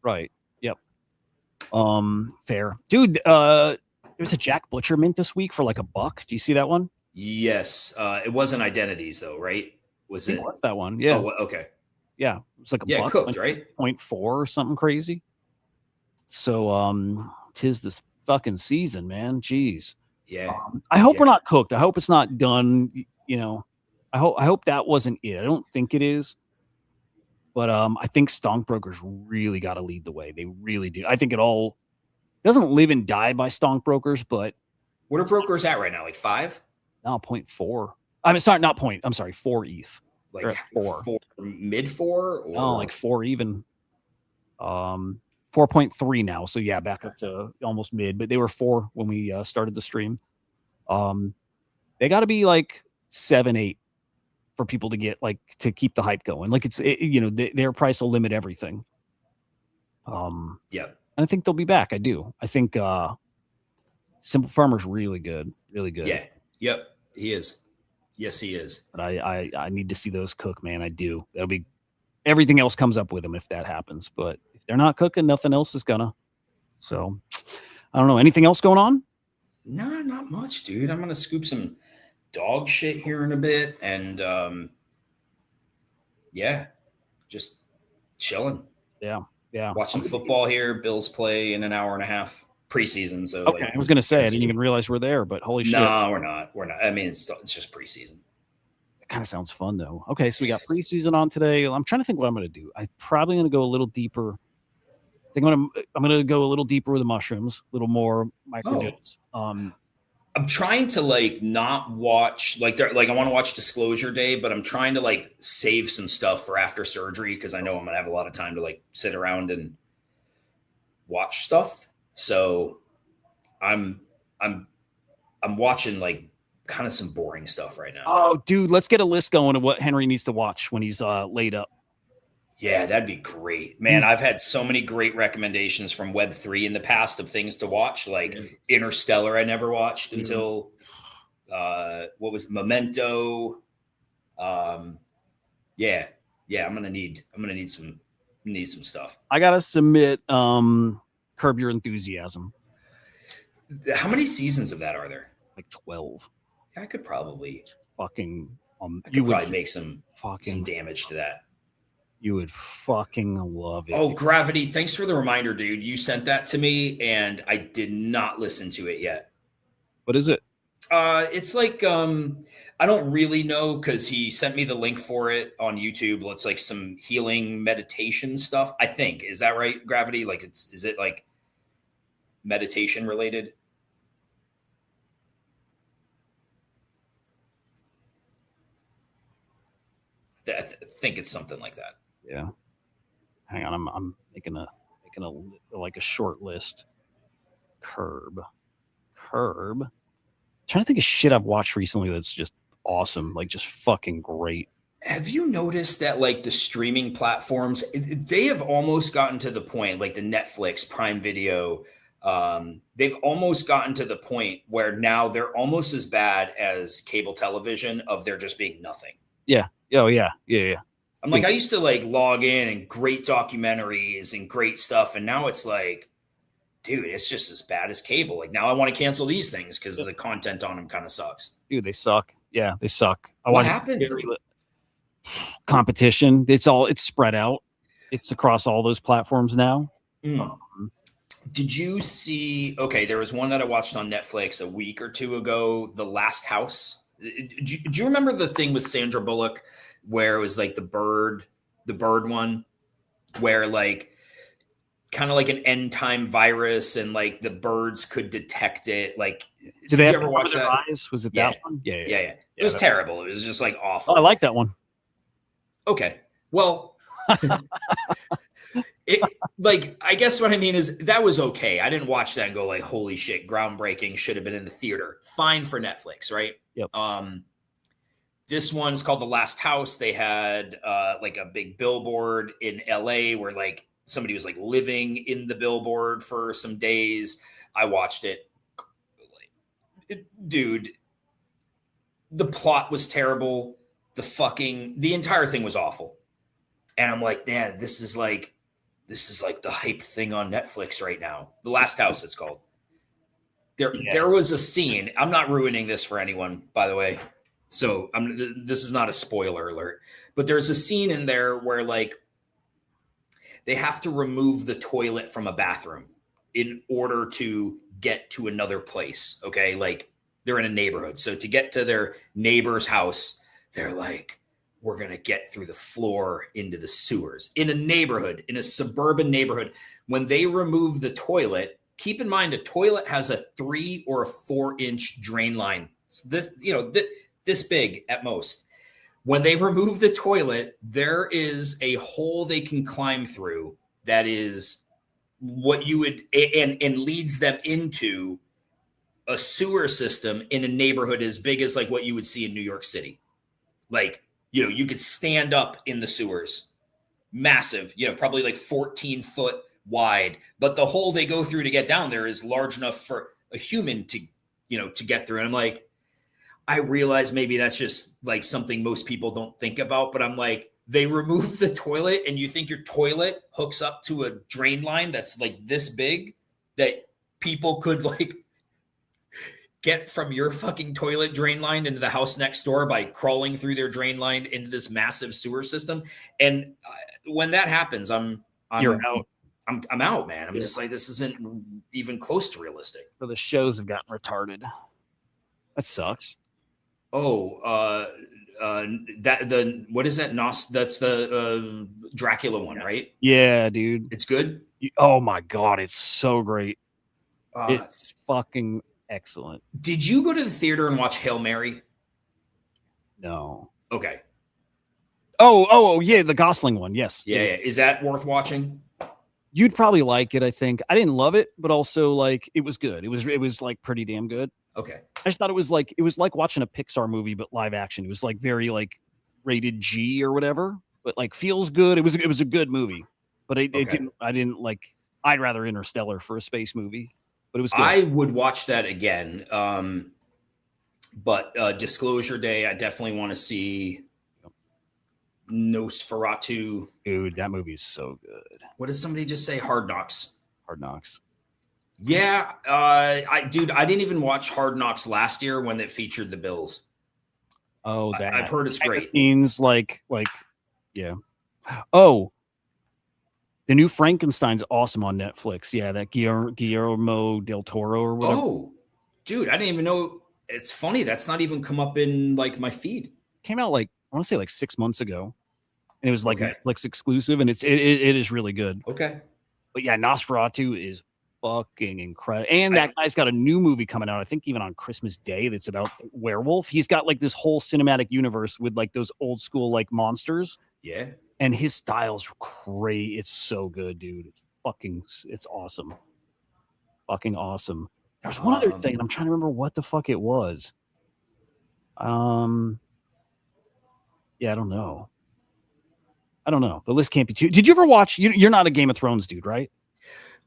Right. Yep. Fair, dude. There's a Jack Butcher mint this week for like $1. Do you see that one? Yes. It wasn't Identities though, right? Was it? What's that one? Yeah. Oh, okay. Yeah, it's like $1. Cooked, right? 0.4 or something crazy. So, tis this fucking season, man. Jeez. Yeah. I hope we're not cooked. I hope it's not done. I hope that wasn't it. I don't think it is. But I think stockbrokers really got to lead the way. They really do. I think it all doesn't live and die by stockbrokers, but what are brokers at right now? Like 5? No, 0.4. I mean, sorry, not point. I'm sorry, 4 ETH. Like 4, mid 4, or no, like 4 even. 4.3 now. So yeah, back up to almost mid, but they were 4 when we started the stream. They got to be like 7, 8 for people to get to keep the hype going. Like their price will limit everything. Yeah. And I think they'll be back. I do. I think Simple Farmer's really good. Really good. Yeah. Yep. He is. Yes, he is. But I need to see those cook, man. I do. That'll be everything else comes up with them if that happens. But if they're not cooking, nothing else is gonna. So I don't know. Anything else going on? No, not much, dude. I'm gonna scoop some dog shit here in a bit. And yeah, just chilling. Yeah. Watching football here. Bills play in an hour and a half preseason. So Okay, I was gonna say I didn't even realize we're there, but holy shit. No, we're not. I mean, it's just preseason. It kind of sounds fun though. Okay, so we got preseason on today. I'm trying to think what I'm gonna do. I'm probably gonna go a little deeper. I think I'm gonna go a little deeper with the mushrooms, a little more microdose. I'm trying to like not watch like I want to watch Disclosure Day, but I'm trying to like save some stuff for after surgery because I know I'm gonna have a lot of time to like sit around and watch stuff. So I'm watching like kind of some boring stuff right now. Oh, dude, let's get a list going of what Henry needs to watch when he's laid up. Yeah, that'd be great. Man, I've had so many great recommendations from Web3 in the past of things to watch, like Interstellar I never watched until what was Memento. Yeah, I'm gonna need some stuff. I gotta submit Curb Your Enthusiasm. How many seasons of that are there? Like 12. Yeah, I could probably fucking you would make some damage to that. You would fucking love it. Oh, Gravity. Thanks for the reminder, dude. You sent that to me and I did not listen to it yet. What is it? It's like I don't really know because he sent me the link for it on YouTube. It's like some healing meditation stuff, I think. Is that right, Gravity? Like is it like meditation related? I think it's something like that. Yeah. Hang on, I'm making a like a short list. Curb. Trying to think of shit I've watched recently that's just awesome, like just fucking great. Have you noticed that like the streaming platforms, they have almost gotten to the point, like the Netflix, Prime Video, they've almost gotten to the point where now they're almost as bad as cable television of there just being nothing. Yeah. Oh yeah. I'm like, I used to like log in and great documentaries and great stuff. And now it's like, dude, it's just as bad as cable. Like now I want to cancel these things because the content on them kind of sucks. Dude, they suck. Yeah, they suck. What happened? Competition. It's spread out. It's across all those platforms now. Did you see, okay, there was one that I watched on Netflix a week or two ago, The Last House. Do you remember the thing with Sandra Bullock where it was like the bird one where like kind of like an end time virus and like the birds could detect it? Like, did you ever watch that? Eyes? Was it that one? Yeah. It was terrible. It was just like awful. Oh, I like that one. Okay. Well, like, I guess what I mean is that was okay. I didn't watch that and go like, holy shit, groundbreaking, should have been in the theater. Fine for Netflix, right? Yep. This one's called The Last House. They had like a big billboard in LA where like somebody was like living in the billboard for some days. I watched it. Dude, the plot was terrible. The entire thing was awful. And I'm like, man, this is like the hype thing on Netflix right now. The Last House, it's called. There was a scene. I'm not ruining this for anyone, by the way. So this is not a spoiler alert, but there's a scene in there where like they have to remove the toilet from a bathroom in order to get to another place. Okay. Like they're in a neighborhood. So to get to their neighbor's house, they're like, we're going to get through the floor into the sewers in a neighborhood, in a suburban neighborhood. When they remove the toilet, keep in mind, a toilet has a 3 or a 4-inch drain line. This big at most. When they remove the toilet, there is a hole they can climb through that is what you would and leads them into a sewer system in a neighborhood as big as like what you would see in New York City. Like, you could stand up in the sewers, massive, probably like 14 foot wide, but the hole they go through to get down there is large enough for a human to get through. And I'm like, I realize maybe that's just like something most people don't think about, but I'm like, they remove the toilet and you think your toilet hooks up to a drain line that's like this big that people could like get from your fucking toilet drain line into the house next door by crawling through their drain line into this massive sewer system. And when that happens, You're out. I'm out, man. I'm just like, this isn't even close to realistic. So the shows have gotten retarded. That sucks. Oh, what is that? That's the Dracula one, right? Yeah, dude. It's good. Oh my god, it's so great. Uh, It's fucking excellent. Did you go to the theater and watch Hail Mary? No. Okay. Oh, yeah, the Gosling one. Yes. Yeah. Is that worth watching? You'd probably like it, I think. I didn't love it, but also like it was good. It was like pretty damn good. Okay. I just thought it was like watching a Pixar movie but live action. It was like very like rated G or whatever, but like feels good. It was a good movie. But it didn't I didn't like I'd rather Interstellar for a space movie. But it was good. I would watch that again. But Disclosure Day, I definitely want to see Nosferatu. Dude, that movie is so good. What did somebody just say? Hard Knocks. Hard Knocks. Yeah, I didn't even watch Hard Knocks last year when it featured the Bills. Oh, that I've heard it's great. Scenes like yeah. Oh, the new Frankenstein's awesome on Netflix. Yeah, that Guillermo del Toro or whatever. Oh, dude, I didn't even know. It's funny that's not even come up in like my feed. Came out like I want to say like 6 months ago, and it was like Okay. Netflix exclusive, and it is really good. Okay. But yeah, Nosferatu is fucking incredible. And that guy's got a new movie coming out, I think even on Christmas Day, that's about werewolf. He's got like this whole cinematic universe with like those old school like monsters. Yeah. And his style's crazy. It's so good, dude. It's awesome. Fucking awesome. There's one other thing, and I'm trying to remember what the fuck it was. Yeah, I don't know. The list can't be too. Did you ever watch? You're not a Game of Thrones dude, right?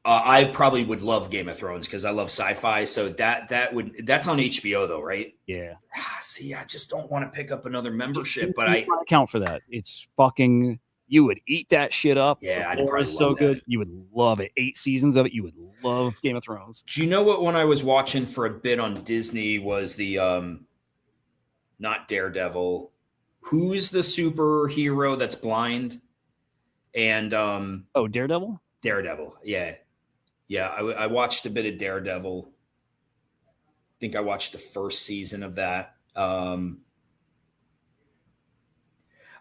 I probably would love Game of Thrones because I love sci-fi. So that's on HBO though, right? Yeah. See, I just don't want to pick up another membership, but I account for that. It's fucking. You would eat that shit up. Yeah, I'd It probably is so love good. that. You would love it. 8 seasons of it. You would love Game of Thrones. Do you know what one I was watching for a bit on Disney was the not Daredevil. Who's the superhero that's blind? And Daredevil? Daredevil. Yeah. I watched a bit of Daredevil. I think I watched the first season of that.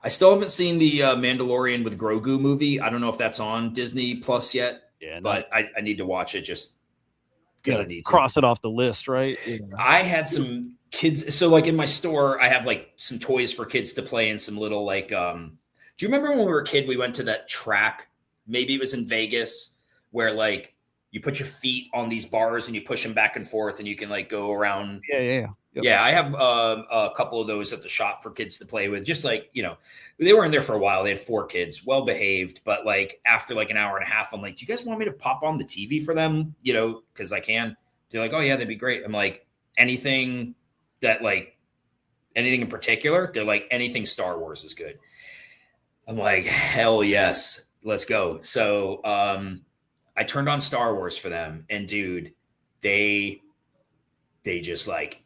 I still haven't seen the Mandalorian with Grogu movie. I don't know if that's on Disney Plus yet. Yeah, but I need to watch it just because I need to. Cross it off the list, right? Yeah. I had some kids. So like in my store, I have like some toys for kids to play and some little like, do you remember when we were a kid, we went to that track? Maybe it was in Vegas where like you put your feet on these bars and you push them back and forth and you can like go around. Yeah. Yep. Yeah, I have a couple of those at the shop for kids to play with. Just like, they were in there for a while. They had 4 kids, well behaved. But like after like an hour and a half, I'm like, do you guys want me to pop on the TV for them? Because I can. They're like, oh yeah, that'd be great. I'm like, anything in particular? They're like, anything Star Wars is good. I'm like, hell yes, let's go. So I turned on Star Wars for them, and dude, they just like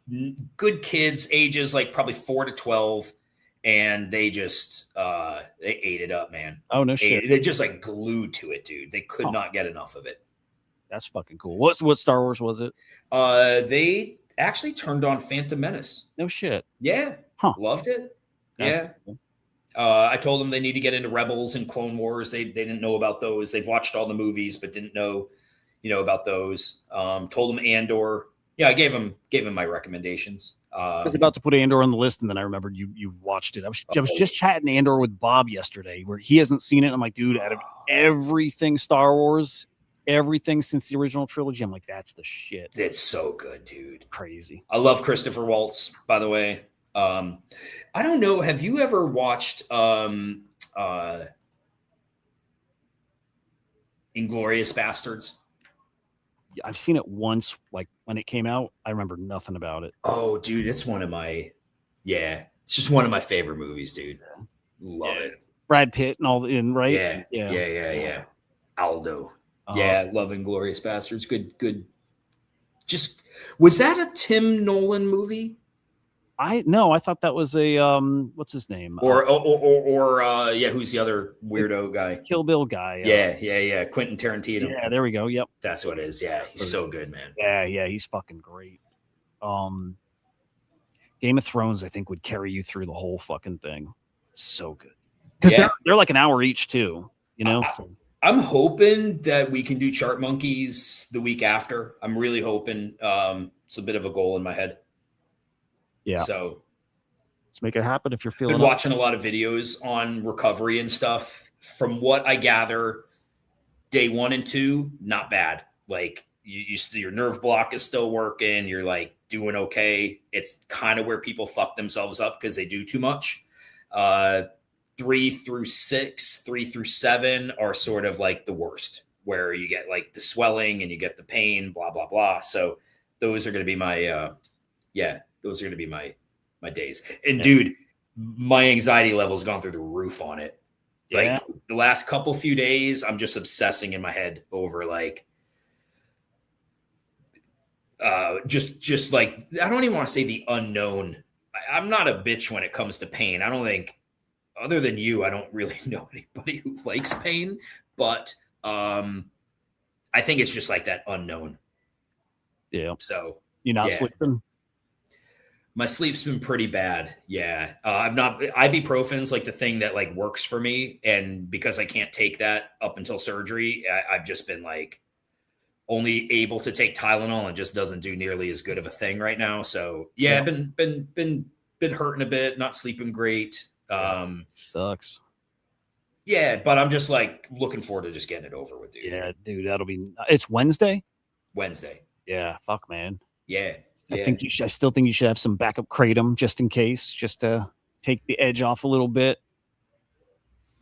good kids, ages like probably 4 to 12, and they just they ate it up, man. Oh no shit! They just like glued to it, dude. They could not get enough of it. That's fucking cool. What Star Wars was it? They actually turned on Phantom Menace. No shit. Yeah, loved it. That's cool. I told them they need to get into Rebels and Clone Wars. They didn't know about those. They've watched all the movies, but didn't know, about those. Told them Andor. Yeah, I gave him my recommendations. I was about to put Andor on the list, and then I remembered you watched it. I was just chatting Andor with Bob yesterday, where he hasn't seen it. I'm like, dude, out of everything Star Wars, everything since the original trilogy, I'm like, that's the shit. It's so good, dude. Crazy. I love Christopher Waltz, by the way. I don't know. Have you ever watched Inglourious Bastards? I've seen it once, like when it came out. I remember nothing about it. Oh, dude, it's it's just one of my favorite movies, dude. Love it. Brad Pitt and all in, right? Yeah. Aldo. Yeah, love Inglourious Bastards. Good. Just Was that a Tim Nolan movie? I thought that was a what's his name? Or yeah, who's the other weirdo guy? Kill Bill guy. Yeah. Quentin Tarantino. Yeah, there we go. Yep. That's what it is. Yeah, he's so good, man. Yeah, he's fucking great. Game of Thrones, I think, would carry you through the whole fucking thing. It's so good. Because they're like an hour each too, you know? I'm hoping that we can do Chart Monkeys the week after. I'm really hoping. It's a bit of a goal in my head. Yeah. So let's make it happen if you're feeling. Been watching a lot of videos on recovery and stuff. From what I gather, day 1 and 2, not bad. Like your nerve block is still working. You're like doing okay. It's kind of where people fuck themselves up because they do too much. 3 through 6, 3 through 7 are sort of like the worst, where you get like the swelling and you get the pain, blah, blah, blah. So those are going to be my, those are going to be my days. And dude, my anxiety level has gone through the roof on it. Yeah. Like the last few days, I'm just obsessing in my head over like, just like, I don't even want to say the unknown. I'm not a bitch when it comes to pain. I don't think, other than you, I don't really know anybody who likes pain, but I think it's just like that unknown. Yeah. So you're not sleeping? My sleep's been pretty bad. Yeah. Ibuprofen's like the thing that like works for me. And because I can't take that up until surgery, I've just been like only able to take Tylenol, and just doesn't do nearly as good of a thing right now. So yeah. I've been hurting a bit, not sleeping great. Sucks. Yeah, but I'm just like looking forward to just getting it over with, dude. Yeah, dude, it's Wednesday. Yeah, fuck, man. Yeah. I still think you should have some backup kratom just in case, just to take the edge off a little bit.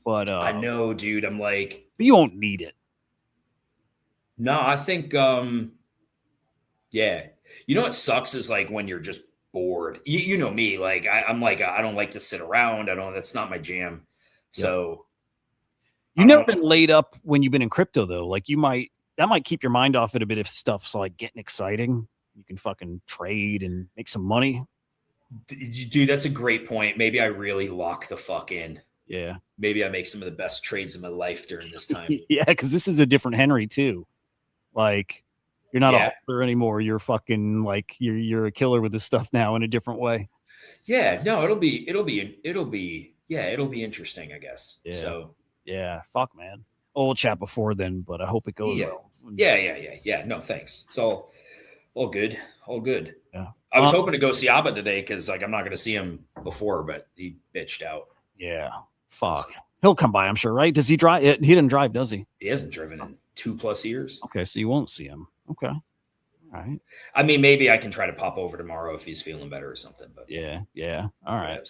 But I know, dude. I'm like, but you won't need it. No, I think yeah. You know what sucks is like when you're just bored. You know me, like I'm like I don't like to sit around. That's not my jam. So you've never been laid up when you've been in crypto though. Like that might keep your mind off it a bit if stuff's like getting exciting. You can fucking trade and make some money. Dude, that's a great point. Maybe I really lock the fuck in. Yeah. Maybe I make some of the best trades of my life during this time. Yeah, because this is a different Henry too. Like you're not a holder anymore. You're fucking like you're a killer with this stuff now in a different way. Yeah, no, it'll be interesting, I guess. Yeah. So yeah, fuck, man. Oh, we'll chat before then, but I hope it goes well. Yeah. No, thanks. It's all good. Yeah. I was hoping to go see Abba today because like I'm not going to see him before, but he bitched out. Yeah. Fuck. He'll come by, I'm sure, right? Does he drive? He didn't drive, does he? He hasn't driven in 2+ years. Okay, so you won't see him. Okay. All right. I mean, maybe I can try to pop over tomorrow if he's feeling better or something. But yeah. All right.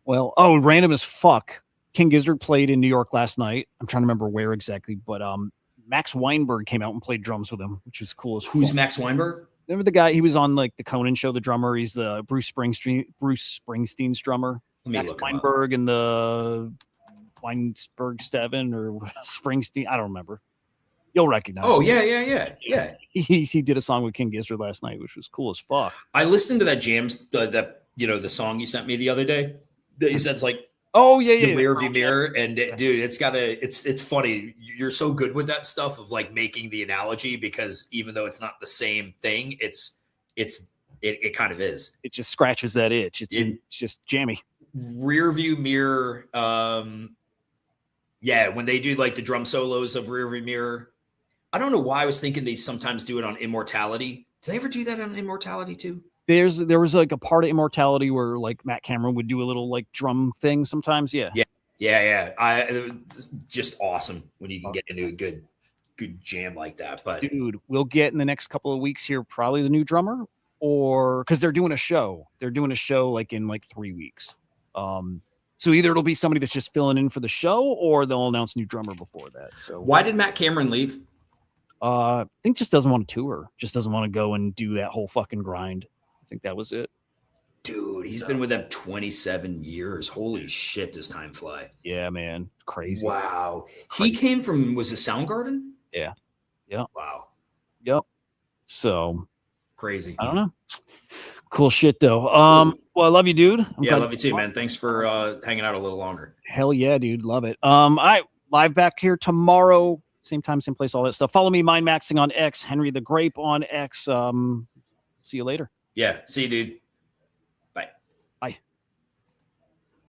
Well, random as fuck. King Gizzard played in New York last night. I'm trying to remember where exactly, but Max Weinberg came out and played drums with him, which is cool as fuck. Who's Max Weinberg? Remember the guy? He was on like the Conan show, the drummer. He's the Bruce Springsteen's drummer. Max Weinberg and the Weinberg 7 or Springsteen. I don't remember. You'll recognize him. Yeah. He did a song with King Gizzard last night, which was cool as fuck. I listened to that jams, the song you sent me the other day. That you said it's like, the rear view mirror, and dude, it's funny. You're so good with that stuff of like making the analogy because even though it's not the same thing, it kind of is. It just scratches that itch. It's just jammy. Rear view mirror. When they do like the drum solos of rear view mirror, I don't know why I was thinking they sometimes do it on Immortality. Did they ever do that on Immortality too? There was like a part of Immortality where like Matt Cameron would do a little like drum thing sometimes. Yeah. Just awesome when you can get into a good jam like that. But dude, we'll get in the next couple of weeks here probably the new drummer, or because they're doing a show. They're doing a show like in like 3 weeks. So either it'll be somebody that's just filling in for the show, or they'll announce a new drummer before that. So why did Matt Cameron leave? I think just doesn't want to tour. Just doesn't want to go and do that whole fucking grind. I think that was it. Dude, he's been with them 27 years. Holy shit, does time fly? Yeah, man. Crazy. Wow. He came from, was it Soundgarden? Yeah. Wow. Yep. So Crazy. I don't know. Cool shit though. Well, I love you, dude. I'm Yeah, I glad love you too, man. Thanks for hanging out a little longer. Hell yeah, dude. Love it. All right. Live back here tomorrow. Same time, same place, all that stuff. Follow me, Mind Maxing on X, Henry the Grape on X. See you later. Yeah. See you, dude.